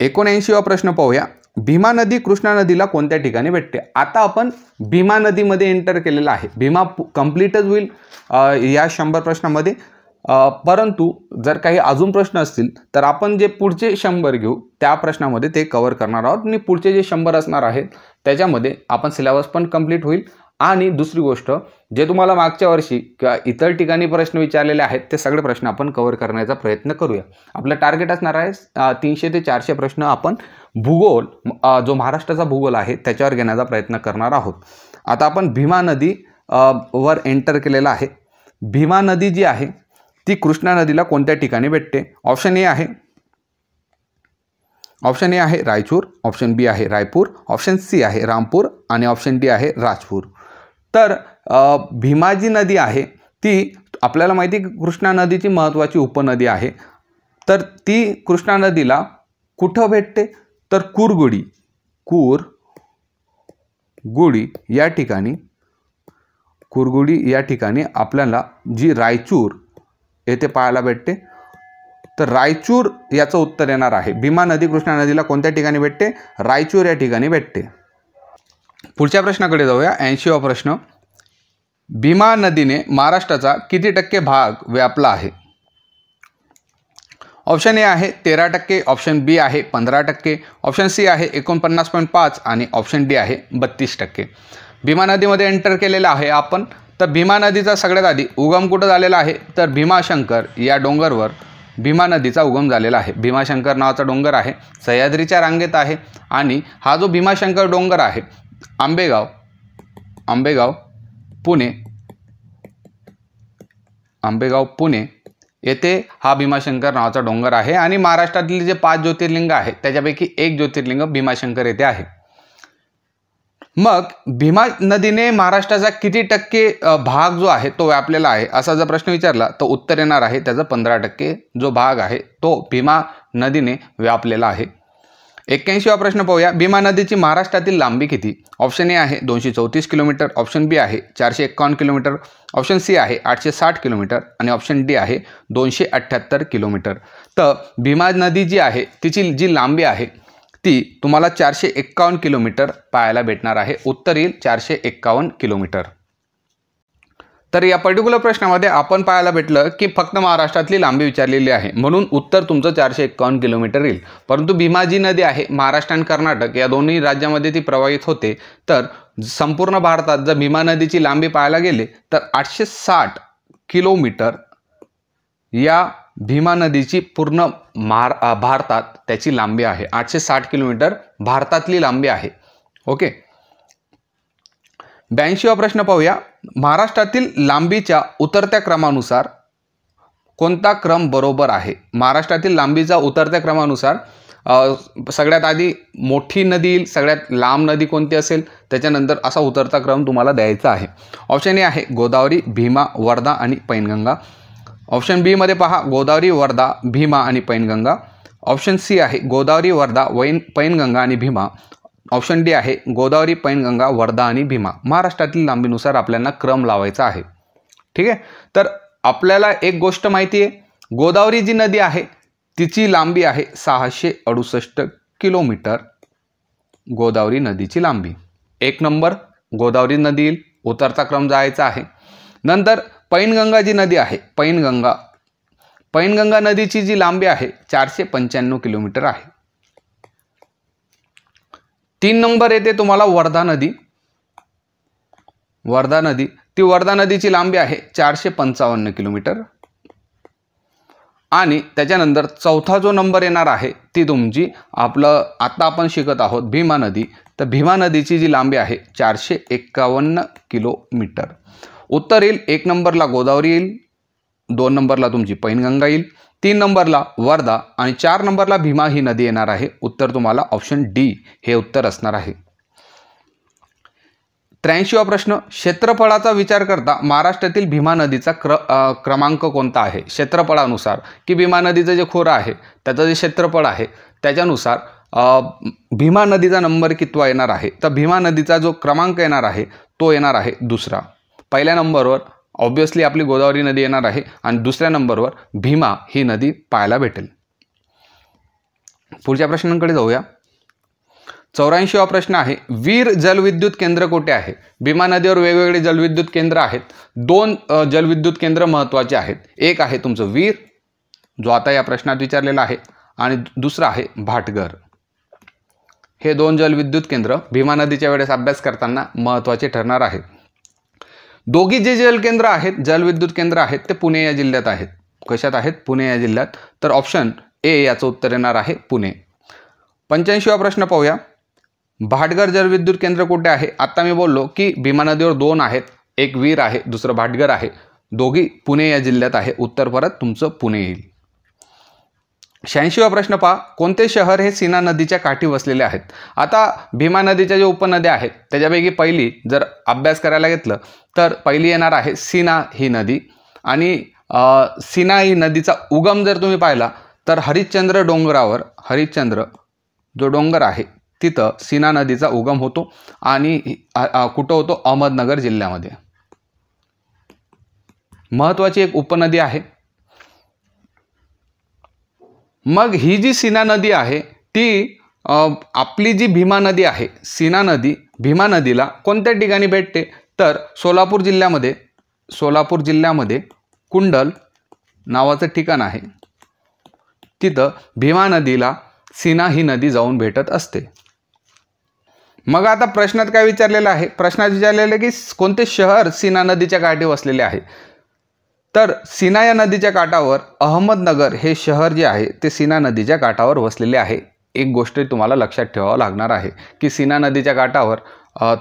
Speaker 1: 79वा प्रश्न पाहूया. भीमा नदी कृष्णा नदीला कोणत्या ठिकाणी भेटते? आता आपण भीमा नदीमध्ये एंटर केलेला आहे. भीमा कंप्लीटच होईल या 100 प्रश्नामध्ये. परंतु जर काही अजून प्रश्न असतील तर आपण जे पुढचे 100 घेऊ त्या प्रश्नामध्ये ते कव्हर करणार आहोत. आणि पुढचे जे 100 असणार आहेत त्याच्यामध्ये आपण सिलेबस पण कंप्लीट होईल. आणि दुसरी गोष्ट, जे तुम्हाला मागच्या वर्षी किंवा इतर ठिकाणी प्रश्न विचारलेले आहेत ते सगळे प्रश्न आपण कव्हर करण्याचा प्रयत्न करूया. आपलं टार्गेट असणार आहे 300 ते 400 प्रश्न आपण भूगोल जो महाराष्ट्राचा भूगोल आहे त्याच्यावर घेण्याचा प्रयत्न करणार आहोत. आता आपण भीमा नदी वर एंटर केलेला आहे. भीमा नदी जी आहे ती कृष्णा नदीला कोणत्या ठिकाणी भेटते? ऑप्शन ए आहे रायचूर, ऑप्शन बी आहे रायपूर, ऑप्शन सी आहे रामपूर आणि ऑप्शन डी आहे राजपूर. तर भीमा जी नदी आहे ती आपल्याला माहिती आहे कृष्णा नदीची महत्त्वाची उपनदी आहे. तर ती कृष्णा नदीला कुठं भेटते? तर कुरगुडी या ठिकाणी आपल्याला जी रायचूर येथे पाहायला भेटते. तर रायचूर याचं उत्तर येणार आहे. भीमा नदी कृष्णा नदीला कोणत्या ठिकाणी भेटते? रायचूर या ठिकाणी भेटते. पुढच्या प्रश्नाकडे जाऊया. 80वा प्रश्न. भीमा नदीने महाराष्ट्राचा किती टक्के भाग व्यापला आहे? ऑप्शन ए आहे 13%, ऑप्शन बी आहे 15%, ऑप्शन सी आहे 49.5 आणि ऑप्शन डी आहे 32%. भीमा नदीमध्ये एंटर केलेला आहे आपण. तर भीमा नदीचा सगळ्यात आधी उगम कुठं झालेला आहे? तर भीमाशंकर या डोंगरवर भीमा नदीचा उगम झालेला आहे. भीमाशंकर नावाचा डोंगर आहे, सह्याद्रीच्या रांगेत आहे. आणि हा जो भीमाशंकर डोंगर आहे आंबेगाव पुणे येथे हा भीमाशंकर नावाचा डोंगर आहे. आणि महाराष्ट्रातील जे 5 ज्योतिर्लिंग आहेत त्याच्यापैकी एक ज्योतिर्लिंग भीमाशंकर येथे आहे. मग भीमा नदीने महाराष्ट्राचा किती टक्के भाग जो आहे तो व्यापलेला आहे असा जर प्रश्न विचारला तर उत्तर येणार आहे त्याचा 15% जो भाग आहे तो भीमा नदीने व्यापलेला आहे. 81वा प्रश्न पाहूया, भीमा नदीची महाराष्ट्रातील लांबी किती? ऑप्शन ए आहे 234 किलोमीटर, ऑप्शन बी आहे 451 किलोमीटर, ऑप्शन सी आहे 860 किलोमीटर आणि ऑप्शन डी आहे 278 किलोमीटर. तर भीमा नदी जी आहे तिची जी लांबी आहे ती तुम्हाला 451 किलोमीटर पाहायला भेटणार आहे. उत्तर येईल 451 किलोमीटर. तर या पर्टिक्युलर प्रश्नामध्ये आपण पाहायला भेटलं की फक्त महाराष्ट्रातली लांबी विचारलेली आहे, म्हणून उत्तर तुमचं 451 किलोमीटर येईल. परंतु भीमा जी नदी आहे महाराष्ट्र आणि कर्नाटक या दोन्ही राज्यामध्ये ती प्रवाहित होते. तर संपूर्ण भारतात जर भीमा नदीची लांबी पाहायला गेले तर 860 किलोमीटर या भीमा नदीची पूर्ण भारतात त्याची लांबी आहे. 860 किलोमीटर भारतातली लांबी आहे. ओके. 82वा प्रश्न पाहूया, महाराष्ट्रातील लांबीच्या उतरत्या क्रमानुसार कोणता क्रम बरोबर आहे? महाराष्ट्रातील लांबीचा उतरत्या क्रमानुसार सगळ्यात आधी मोठी नदी येईल, सगळ्यात लांब नदी कोणती असेल त्याच्यानंतर असा उतरता क्रम तुम्हाला द्यायचा आहे. ऑप्शन ए आहे गोदावरी, भीमा, वर्धा आणि पैनगंगा. ऑप्शन बी मध्ये पहा गोदावरी, वर्धा, भीमा आणि पैनगंगा. ऑप्शन सी आहे गोदावरी, वर्धा, पैनगंगा आणि भीमा. ऑप्शन डी आहे गोदावरी, पैनगंगा, वर्धा आणि भीमा. महाराष्ट्रातील लांबीनुसार आपल्याला क्रम लावायचा आहे. ठीक आहे. तर आपल्याला एक गोष्ट माहिती आहे, गोदावरी जी नदी आहे तिची लांबी आहे 668 किलोमीटर. गोदावरी नदीची लांबी 1 नंबर गोदावरी नदी येईल, उतरता क्रम जायचा आहे. नंतर पैनगंगा जी नदी आहे, पैनगंगा नदीची जी लांबी आहे 495 किलोमीटर आहे. 3 नंबर येते तुम्हाला वर्धा नदी. ती वर्धा नदीची लांबी आहे 455 किलोमीटर. आणि त्याच्यानंतर चौथा जो नंबर येणार आहे ती तुमची आपलं आता आपण शिकत आहोत भीमा नदी. तर भीमा नदीची जी लांबी आहे 451 किलोमीटर. उत्तर येईल 1 नंबरला गोदावरी येईल, 2 नंबरला तुमची पैनगंगा येईल, 3 नंबरला वर्धा आणि 4 नंबरला भीमा ही नदी येणार आहे. उत्तर तुम्हाला ऑप्शन डी हे उत्तर असणार आहे. 83वा प्रश्न, क्षेत्रफळाचा विचार करता महाराष्ट्रातील भीमा नदीचा क्रमांक कोणता आहे? क्षेत्रफळानुसार की भीमा नदीचं जे खोरं आहे त्याचं जे क्षेत्रफळ आहे त्याच्यानुसार भीमा नदीचा नंबर कितवा येणार आहे? तर भीमा नदीचा जो क्रमांक येणार आहे तो येणार आहे दुसरा. पहिल्या नंबरवर ऑब्वियसली आपली गोदावरी नदी येणार आहे आणि दुसऱ्या नंबरवर भीमा ही नदी पाहायला भेटेल. पुढच्या प्रश्नांकडे जाऊया. 84वा प्रश्न आहे, वीर जलविद्युत केंद्र कुठे आहे? भीमा नदीवर वेगवेगळे जलविद्युत केंद्र आहेत. 2 जलविद्युत केंद्र महत्त्वाचे आहेत. एक आहे तुमचं वीर जो आता या प्रश्नात विचारलेला आहे आणि दुसरा आहे भाटघर. हे 2 जलविद्युत केंद्र भीमा नदीच्या वेळेस अभ्यास करताना महत्त्वाचे ठरणार आहेत. दोघी जे जलकेंद्र आहेत, जलविद्युत केंद्र आहेत ते पुणे या जिल्ह्यात आहेत. कशात आहेत? पुणे या जिल्ह्यात. तर ऑप्शन ए याचं उत्तर येणार आहे पुणे. 85वा प्रश्न पाहूया, भाटघर जलविद्युत केंद्र कुठे आहे? आता मी बोललो की भीमा नदीवर 2 आहेत, एक वीर आहे, दुसरं भाटघर आहे. दोघी पुणे या जिल्ह्यात आहे. उत्तर परत तुमचं पुणे येईल. 86वा प्रश्न पहा, कोणते शहर हे सीना नदीच्या काठी वसलेले आहेत? आता भीमा नदीच्या ज्या उपनद्या आहेत त्याच्यापैकी पहिली जर अभ्यास करायला घेतलं तर पहिली येणार आहे सीना ही नदी. आणि सीना ही नदीचा उगम जर तुम्ही पाहिला तर हरिश्चंद्र डोंगरावर, हरिश्चंद्र जो डोंगर आहे तिथं सीना नदीचा उगम होतो आणि कुठं होतो? अहमदनगर जिल्ह्यामध्ये. महत्त्वाची एक उपनदी आहे. मग ही जी सीना नदी आहे ती आपली जी भीमा नदी आहे, सीना नदी भीमा नदीला कोणत्या ठिकाणी भेटते? तर सोलापूर जिल्ह्यामध्ये कुंडल नावाचं ठिकाण आहे. तिथं भीमा नदीला सीना ही नदी जाऊन भेटत असते. मग आता प्रश्नात काय विचारलेलं आहे? प्रश्नात विचारलेलं आहे की कोणते शहर सीना नदीच्या काठी वसलेले आहे? तर सीना या नदीच्या काठावर अहमदनगर हे शहर जे आहे ते सीना नदीच्या काठावर वसलेले आहे. एक गोष्ट तुम्हाला लक्षात ठेवावं लागणार आहे की सीना नदीच्या काठावर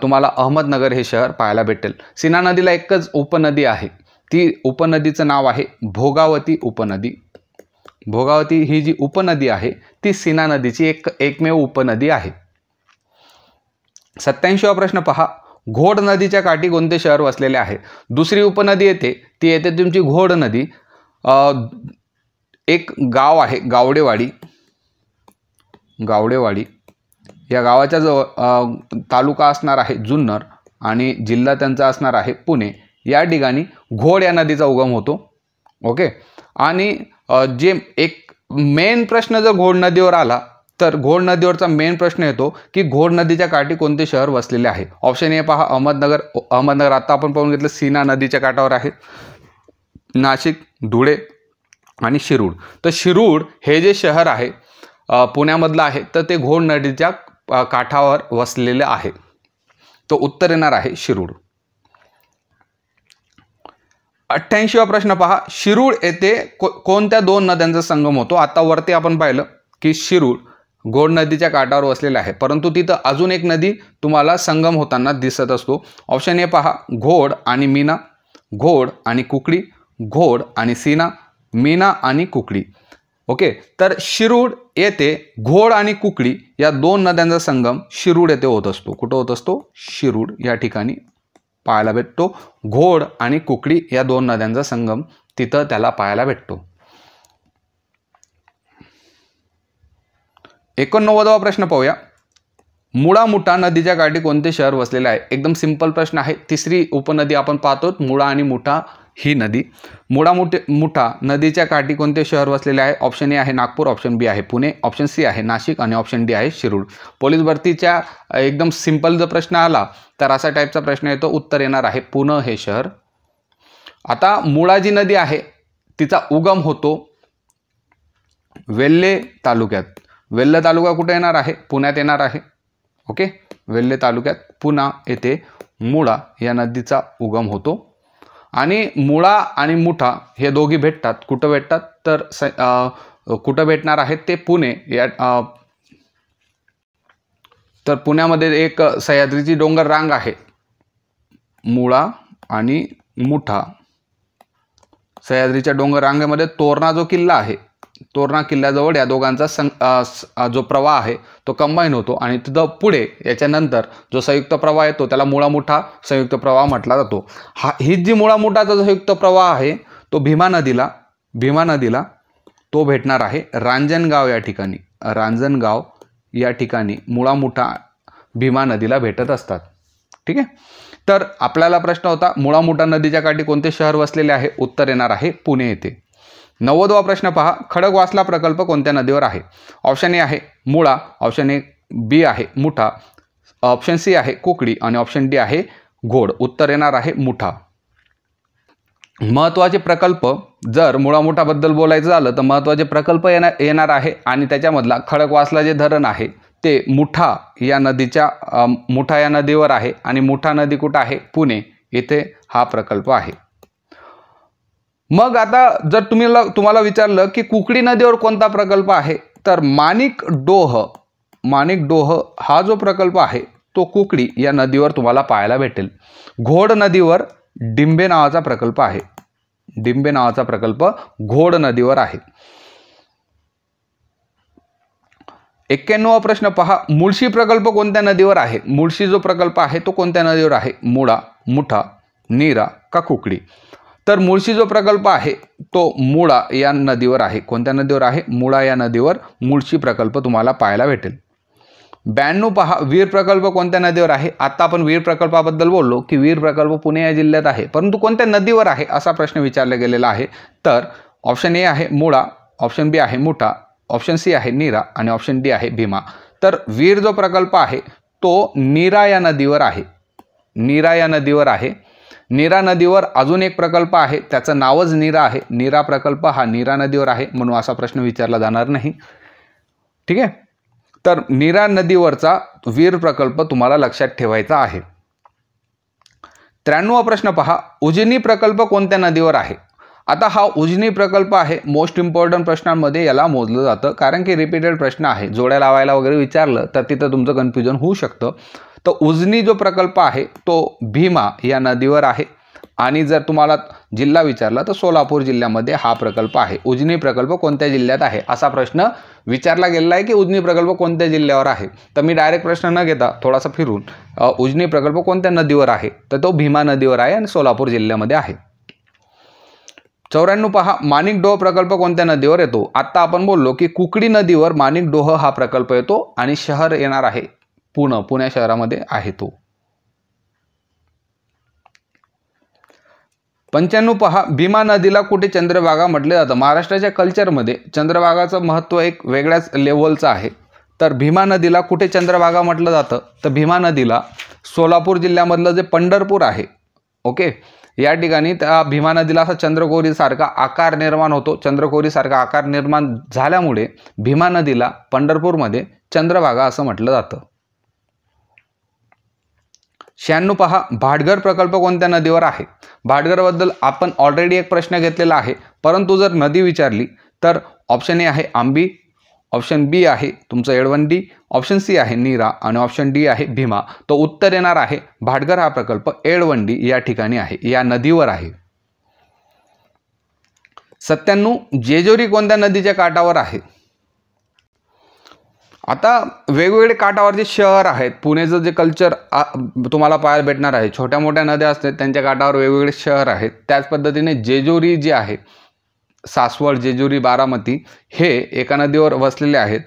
Speaker 1: तुम्हाला अहमदनगर हे शहर पाहायला भेटेल. सीना नदीला एकच उपनदी आहे, ती उपनदीचं नाव आहे भोगावती उपनदी. भोगावती ही जी उपनदी आहे ती सीना नदीची एकमेव उपनदी आहे. 87वा प्रश्न पहा, घोड नदीच्या काठी कोणते शहर वसलेले आहे? दुसरी उपनदी येते ती येते तुमची घोड नदी. एक गाव आहे गावडेवाडी. या गावाच्या जवळ तालुका असणार आहे जुन्नर आणि जिल्हा त्यांचा असणार आहे पुणे. या ठिकाणी घोड या नदीचा उगम होतो. ओके. आणि जे एक मेन प्रश्न जर घोड नदीवर आला तर घोड नदीवरचा मेन प्रश्न येतो की घोड नदीच्या काठी कोणते शहर वसलेले आहे. ऑप्शन ए पहा अहमदनगर. अहमदनगर आता आपण पाहून घेतलं सीना नदीच्या काठावर आहे. नाशिक, धुळे आणि शिरूर. तर शिरूर हे जे शहर आहे पुण्यामधलं आहे तर ते घोड नदीच्या काठावर वसलेले आहे. तो उत्तर येणार आहे शिरूर. 88वा प्रश्न पहा. शिरूर येथे कोणत्या दोन नद्यांचा संगम होतो. आता वरती आपण पाहिलं की शिरूर घोड नदीच्या काठावर वसलेले आहे, परंतु तिथं अजून एक नदी तुम्हाला संगम होताना दिसत असतो. ऑप्शन ए पहा घोड आणि मीना, घोड आणि कुकडी, घोड आणि सीना, मीना आणि कुकडी. ओके. तर शिरूर येथे घोड आणि कुकडी या दोन नद्यांचा संगम शिरूर येथे होत असतो. कुठं होत असतो. शिरूर या ठिकाणी पाहायला भेटतो. घोड आणि कुकडी या दोन नद्यांचा संगम तिथं त्याला पाहायला भेटतो. 89वा प्रश्न पाहूया. मुळा मुठा नदीच्या काठी कोणते शहर वसलेले आहे. एकदम सिंपल प्रश्न आहे. तिसरी उपनदी आपण पाहतो मुळा आणि मुठा ही नदी. मुळा मुठा नदीच्या काठी कोणते शहर वसलेले आहे. ऑप्शन ए आहे नागपूर, ऑप्शन बी आहे पुणे, ऑप्शन सी आहे नाशिक आणि ऑप्शन डी आहे शिरूर. पोलीस भरतीच्या एकदम सिंपल जर प्रश्न आला तर असा टाईपचा प्रश्न येतो. उत्तर येणार आहे पुणे हे शहर. आता मुळा जी नदी आहे तिचा उगम होतो वेल्हे तालुक्यात. वेल्हे तालुका कुठे येणार आहे. पुण्यात येणार आहे. ओके. वेल्हे तालुक्यात पुणा येथे मुळा या नदीचा उगम होतो. आणि मुळा आणि मुठा हे दोघी भेटतात. कुठं भेटतात तर कुठं भेटणार आहेत ते पुणे या तर पुण्यामध्ये एक सह्याद्रीची डोंगर रांग आहे. मुळा आणि मुठा सह्याद्रीच्या डोंगर रांगेमध्ये तोरणा जो किल्ला आहे तोरणा किल्ल्याजवळ या दोघांचा जो प्रवाह आहे तो कंबाईन होतो आणि तिथं पुढे याच्यानंतर जो संयुक्त प्रवाह येतो त्याला मुळा मुठा संयुक्त प्रवाह म्हटला जातो. ही जी मुळा मुठाचा संयुक्त प्रवाह आहे तो भीमा नदीला तो भेटणार आहे रांजणगाव या ठिकाणी. रांजणगाव या ठिकाणी मुळा मुठा भीमा नदीला भेटत असतात. ठीक आहे. तर आपल्याला प्रश्न होता मुळा मुठा नदीच्या काठी कोणते शहर वसलेले आहे. उत्तर येणार आहे पुणे येथे. 90वा प्रश्न पहा. खडकवासला प्रकल्प कोणत्या नदीवर आहे. ऑप्शन ए आहे मुळा, ऑप्शन ए बी आहे मुठा, ऑप्शन सी आहे कुकडी आणि ऑप्शन डी आहे घोड. उत्तर येणार आहे मुठा. महत्त्वाचे प्रकल्प जर मुळा मुठाबद्दल बोलायचं झालं तर महत्त्वाचे प्रकल्प येणार आहे आणि त्याच्यामधला खडकवासला जे धरण आहे ते मुठा या नदीवर आहे आणि मुठा नदी कुठं आहे. पुणे येथे हा प्रकल्प आहे. मग आता जर तुम्हाला विचारलं की कुकडी नदीवर कोणता प्रकल्प आहे तर माणिक डोह हा जो प्रकल्प आहे तो कुकडी या नदीवर तुम्हाला पाहायला भेटेल. घोड नदीवर डिंबे नावाचा प्रकल्प आहे. डिंबे नावाचा प्रकल्प घोड नदीवर आहे. 91वा प्रश्न पहा. मुळशी प्रकल्प कोणत्या नदीवर आहे. मुळशी जो प्रकल्प आहे तो कोणत्या नदीवर आहे. मुळा, मुठा, नीरा का कुकडी. तर मुळशी जो प्रकल्प आहे तो मुळा या नदीवर आहे. कोणत्या नदीवर आहे. मुळा या नदीवर मुळशी प्रकल्प तुम्हाला पाहायला भेटेल. 92 पहा. वीर प्रकल्प कोणत्या नदीवर आहे. आता आपण वीर प्रकल्पाबद्दल बोललो की वीर प्रकल्प पुणे या जिल्ह्यात आहे, परंतु कोणत्या नदीवर आहे असा प्रश्न विचारला गेलेला आहे. तर ऑप्शन ए आहे मुळा, ऑप्शन बी आहे मुठा, ऑप्शन सी आहे नीरा आणि ऑप्शन डी आहे भीमा. तर वीर जो प्रकल्प आहे तो नीरा या नदीवर आहे. नीरा या नदीवर आहे. नीरा नदीवर अजून एक प्रकल्प आहे त्याचं नावच नीरा आहे. नीरा प्रकल्प हा नीरा नदीवर आहे म्हणून असा प्रश्न विचारला जाणार नाही. ठीक आहे. तर नीरा नदीवरचा वीर प्रकल्प तुम्हाला लक्षात ठेवायचा आहे. 93वा प्रश्न पहा. उजनी प्रकल्प कोणत्या नदीवर आहे. आता हा उजनी प्रकल्प आहे मोस्ट इम्पॉर्टंट प्रश्नांमध्ये याला मोजलं जातं कारण की रिपीटेड प्रश्न आहे. जोड्या लावायला वगैरे विचारलं तर तिथं तुमचं कन्फ्युजन होऊ शकतं. तर उजनी जो प्रकल्प आहे तो भीमा या नदीवर आहे आणि जर तुम्हाला जिल्हा विचारला तर सोलापूर जिल्ह्यामध्ये हा प्रकल्प आहे. उजनी प्रकल्प कोणत्या जिल्ह्यात आहे असा प्रश्न विचारला गेलेला आहे की उजनी प्रकल्प कोणत्या जिल्ह्यावर आहे. तर मी डायरेक्ट प्रश्न न घेता थोडासा फिरून उजनी प्रकल्प कोणत्या नदीवर आहे तर तो भीमा नदीवर आहे आणि सोलापूर जिल्ह्यामध्ये आहे. 94 पहा. माणिकडोह प्रकल्प कोणत्या नदीवर येतो. आता आपण बोललो की कुकडी नदीवर माणिकडोह हा प्रकल्प येतो आणि शहर येणार आहे पुणे शहरामध्ये आहे तो. 95 पहा, भीमा नदीला कुठे चंद्रभागा म्हटले जातं. महाराष्ट्राच्या कल्चरमध्ये चंद्रभागाचं महत्त्व एक वेगळ्याच लेवलचं आहे. तर भीमा नदीला कुठे चंद्रभागा म्हटलं जातं, तर भीमा नदीला सोलापूर जिल्ह्यामधलं जे पंढरपूर आहे, ओके, या ठिकाणी त्या भीमा नदीला असा चंद्रकोरीसारखा आकार निर्माण होतो. चंद्रकोरीसारखा आकार निर्माण झाल्यामुळे भीमा नदीला पंढरपूरमध्ये चंद्रभागा असं म्हटलं जातं. 96 पहा, भाटघर प्रकल्प कोणत्या नदीवर आहे. भाटघरबद्दल आपण ऑलरेडी एक प्रश्न घेतलेला आहे, परंतु जर नदी विचारली तर ऑप्शन ए आहे आंबी, ऑप्शन बी आहे तुमचं एळवंडी, ऑप्शन सी आहे नीरा आणि ऑप्शन डी आहे भीमा. तो उत्तर येणार आहे भाटघर हा प्रकल्प एळवंडी या ठिकाणी आहे, या नदीवर आहे. 97 जेजुरी कोणत्या नदीच्या काठावर आहे. आता वेगवेगळे काठावरचे शहर आहेत. पुण्याचं जे कल्चर तुम्हाला पाहायला भेटणार आहे, छोट्या मोठ्या नद्या असतात त्यांच्या काठावर वेगवेगळे शहर आहेत. त्याच पद्धतीने जेजुरी जे आहे, सासवड, जेजुरी, बारामती हे एका नदीवर वसलेले आहेत.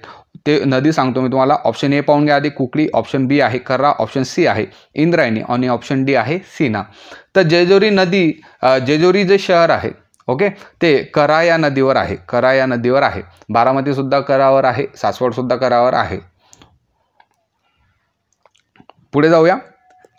Speaker 1: ते नदी सांगतो मी तुम्हाला. ऑप्शन ए पाहून घ्या आधी, कुकडी, ऑप्शन बी आहे कर्रा, ऑप्शन सी आहे इंद्रायणी आणि ऑप्शन डी आहे सीना. तर जेजुरी नदी, जेजुरी जे शहर आहे, ओके, ते करा या नदीवर आहे. करा या नदीवर आहे. बारामती सुद्धा करावर आहे, सासवड सुद्धा करावर आहे. पुढे जाऊया.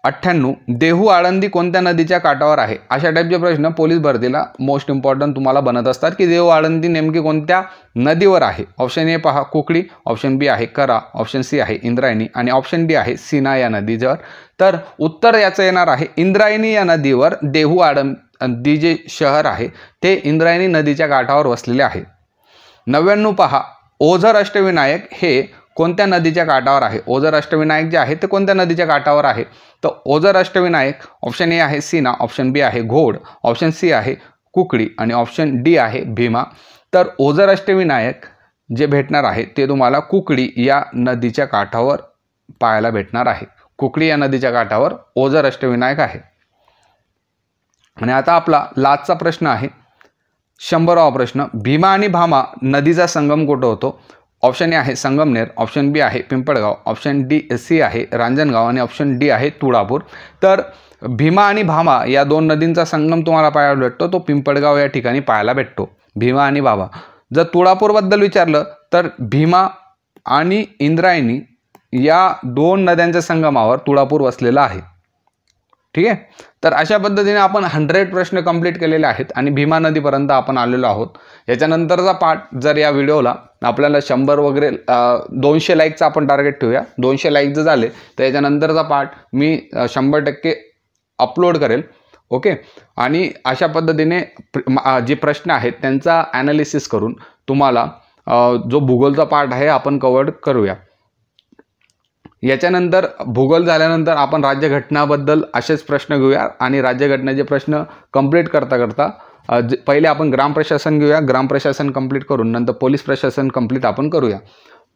Speaker 1: 98 देहू आळंदी कोणत्या नदीच्या काठावर आहे. अशा टाईपचे प्रश्न पोलीस भरतीला मोस्ट इम्पॉर्टंट तुम्हाला बनत असतात की देहू आळंदी नेमकी कोणत्या नदीवर आहे. ऑप्शन ए पहा कुकडी, ऑप्शन बी आहे करा, ऑप्शन सी आहे इंद्रायणी आणि ऑप्शन डी आहे सीना या नदीवर. तर उत्तर याचं येणार आहे इंद्रायणी या नदीवर. देहू आळंदी जे शहर आहे ते इंद्रायणी नदीच्या काठावर वसलेले आहे. 99 पहा, ओझर अष्टविनायक हे कोणत्या नदीच्या काठावर आहे. ओझर अष्टविनायक जे आहे ते कोणत्या नदीच्या काठावर आहे. तर ओझर अष्टविनायक ऑप्शन ए आहे सीना, ऑप्शन बी आहे घोड, ऑप्शन सी आहे कुकडी आणि ऑप्शन डी आहे भीमा. तर ओझर अष्टविनायक जे भेटणार आहे ते तुम्हाला कुकडी या नदीच्या काठावर पाहायला भेटणार आहे. कुकडी या नदीच्या काठावर ओझर अष्टविनायक आहे. आणि आता आपला लास्टचा प्रश्न आहे 100वा प्रश्न. भीमा आणि भामा नदीचा संगम कुठं होतो. ऑप्शन ए आहे संगमनेर, ऑप्शन बी आहे पिंपळगाव, ऑप्शन डी सी आहे रांजणगाव आणि ऑप्शन डी आहे तुळापूर. तर भीमा आणि भामा या दोन नदींचा संगम तुम्हाला पाहायला भेटतो, तो पिंपळगाव या ठिकाणी पाहायला भेटतो. भीमा आणि भामा. जर तुळापूरबद्दल विचारलं तर भीमा आणि इंद्रायणी या दोन नद्यांच्या संगमावर तुळापूर वसलेला आहे. ठीक आहे. तर अशा पद्धतीने आपण 100 प्रश्न कंप्लीट केलेले आहेत आणि भीमा नदीपर्यंत आपण आलेलो आहोत. याच्यानंतरचा पार्ट जर या व्हिडिओला आपल्याला 100 वगैरे 200 लाईकचा आपण टार्गेट ठेवूया. 200 लाईक जर झाले तर याच्यानंतरचा पार्ट मी 100% अपलोड करेल. ओके. आणि अशा पद्धतीने जे प्रश्न आहेत त्यांचा ॲनालिसिस करून तुम्हाला जो भूगोलचा पार्ट आहे आपण कव्हर करूया. याच्यानंतर भूगोल झाल्यानंतर आपण राज्यघटनाबद्दल असेच प्रश्न घेऊया आणि राज्यघटनेचे प्रश्न कंप्लीट करता पहिले आपण ग्राम प्रशासन घेऊया. ग्राम प्रशासन कंप्लीट करून नंतर पोलीस प्रशासन कंप्लीट आपण करूया.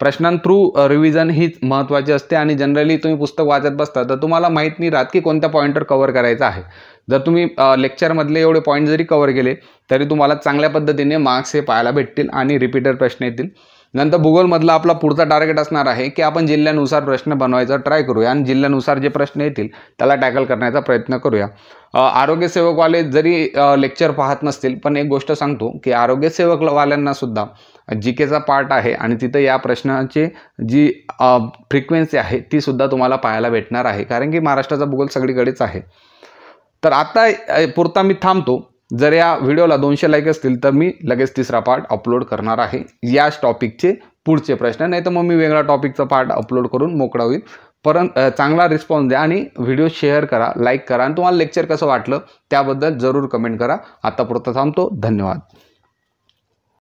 Speaker 1: प्रश्नांथ्रू रिव्हिजन हीच महत्त्वाची असते आणि जनरली तुम्ही पुस्तक वाचत बसता तर तुम्हाला माहीत नाही राहत की कोणत्या पॉईंटवर कव्हर करायचं आहे. जर तुम्ही लेक्चरमधले एवढे पॉईंट जरी कव्हर केले तरी तुम्हाला चांगल्या पद्धतीने मार्क्स हे पाहायला भेटतील आणि रिपीटर प्रश्न येतील. नंतर भूगोलमधला आपला पुढचा टार्गेट असणार आहे की आपण जिल्ह्यानुसार प्रश्न बनवायचा ट्राय करूया आणि जिल्ह्यानुसार जे प्रश्न येतील त्याला टॅकल करण्याचा प्रयत्न करूया. आरोग्यसेवकवाले जरी लेक्चर पाहत नसतील पण एक गोष्ट सांगतो की आरोग्यसेवकवाल्यांना सुद्धा जीकेचा पार्ट आहे आणि तिथं या प्रश्नाची जी फ्रिक्वेन्सी आहे ती सुद्धा तुम्हाला पाहायला भेटणार आहे, कारण की महाराष्ट्राचा भूगोल सगळीकडेच आहे. तर आता पुरता मी थांबतो. जर या व्हिडिओला 200 लाईक असतील तर मी लगेच तिसरा पार्ट अपलोड करणार आहे याच टॉपिकचे पुढचे प्रश्न. नाही तर मग मी वेगळा टॉपिकचा पार्ट अपलोड करून मोकळा होईल. परंतु चांगला रिस्पॉन्स द्या आणि व्हिडिओ शेअर करा, लाईक करा आणि तुम्हाला लेक्चर कसं वाटलं त्याबद्दल जरूर कमेंट करा. आता पुरता थांबतो. धन्यवाद.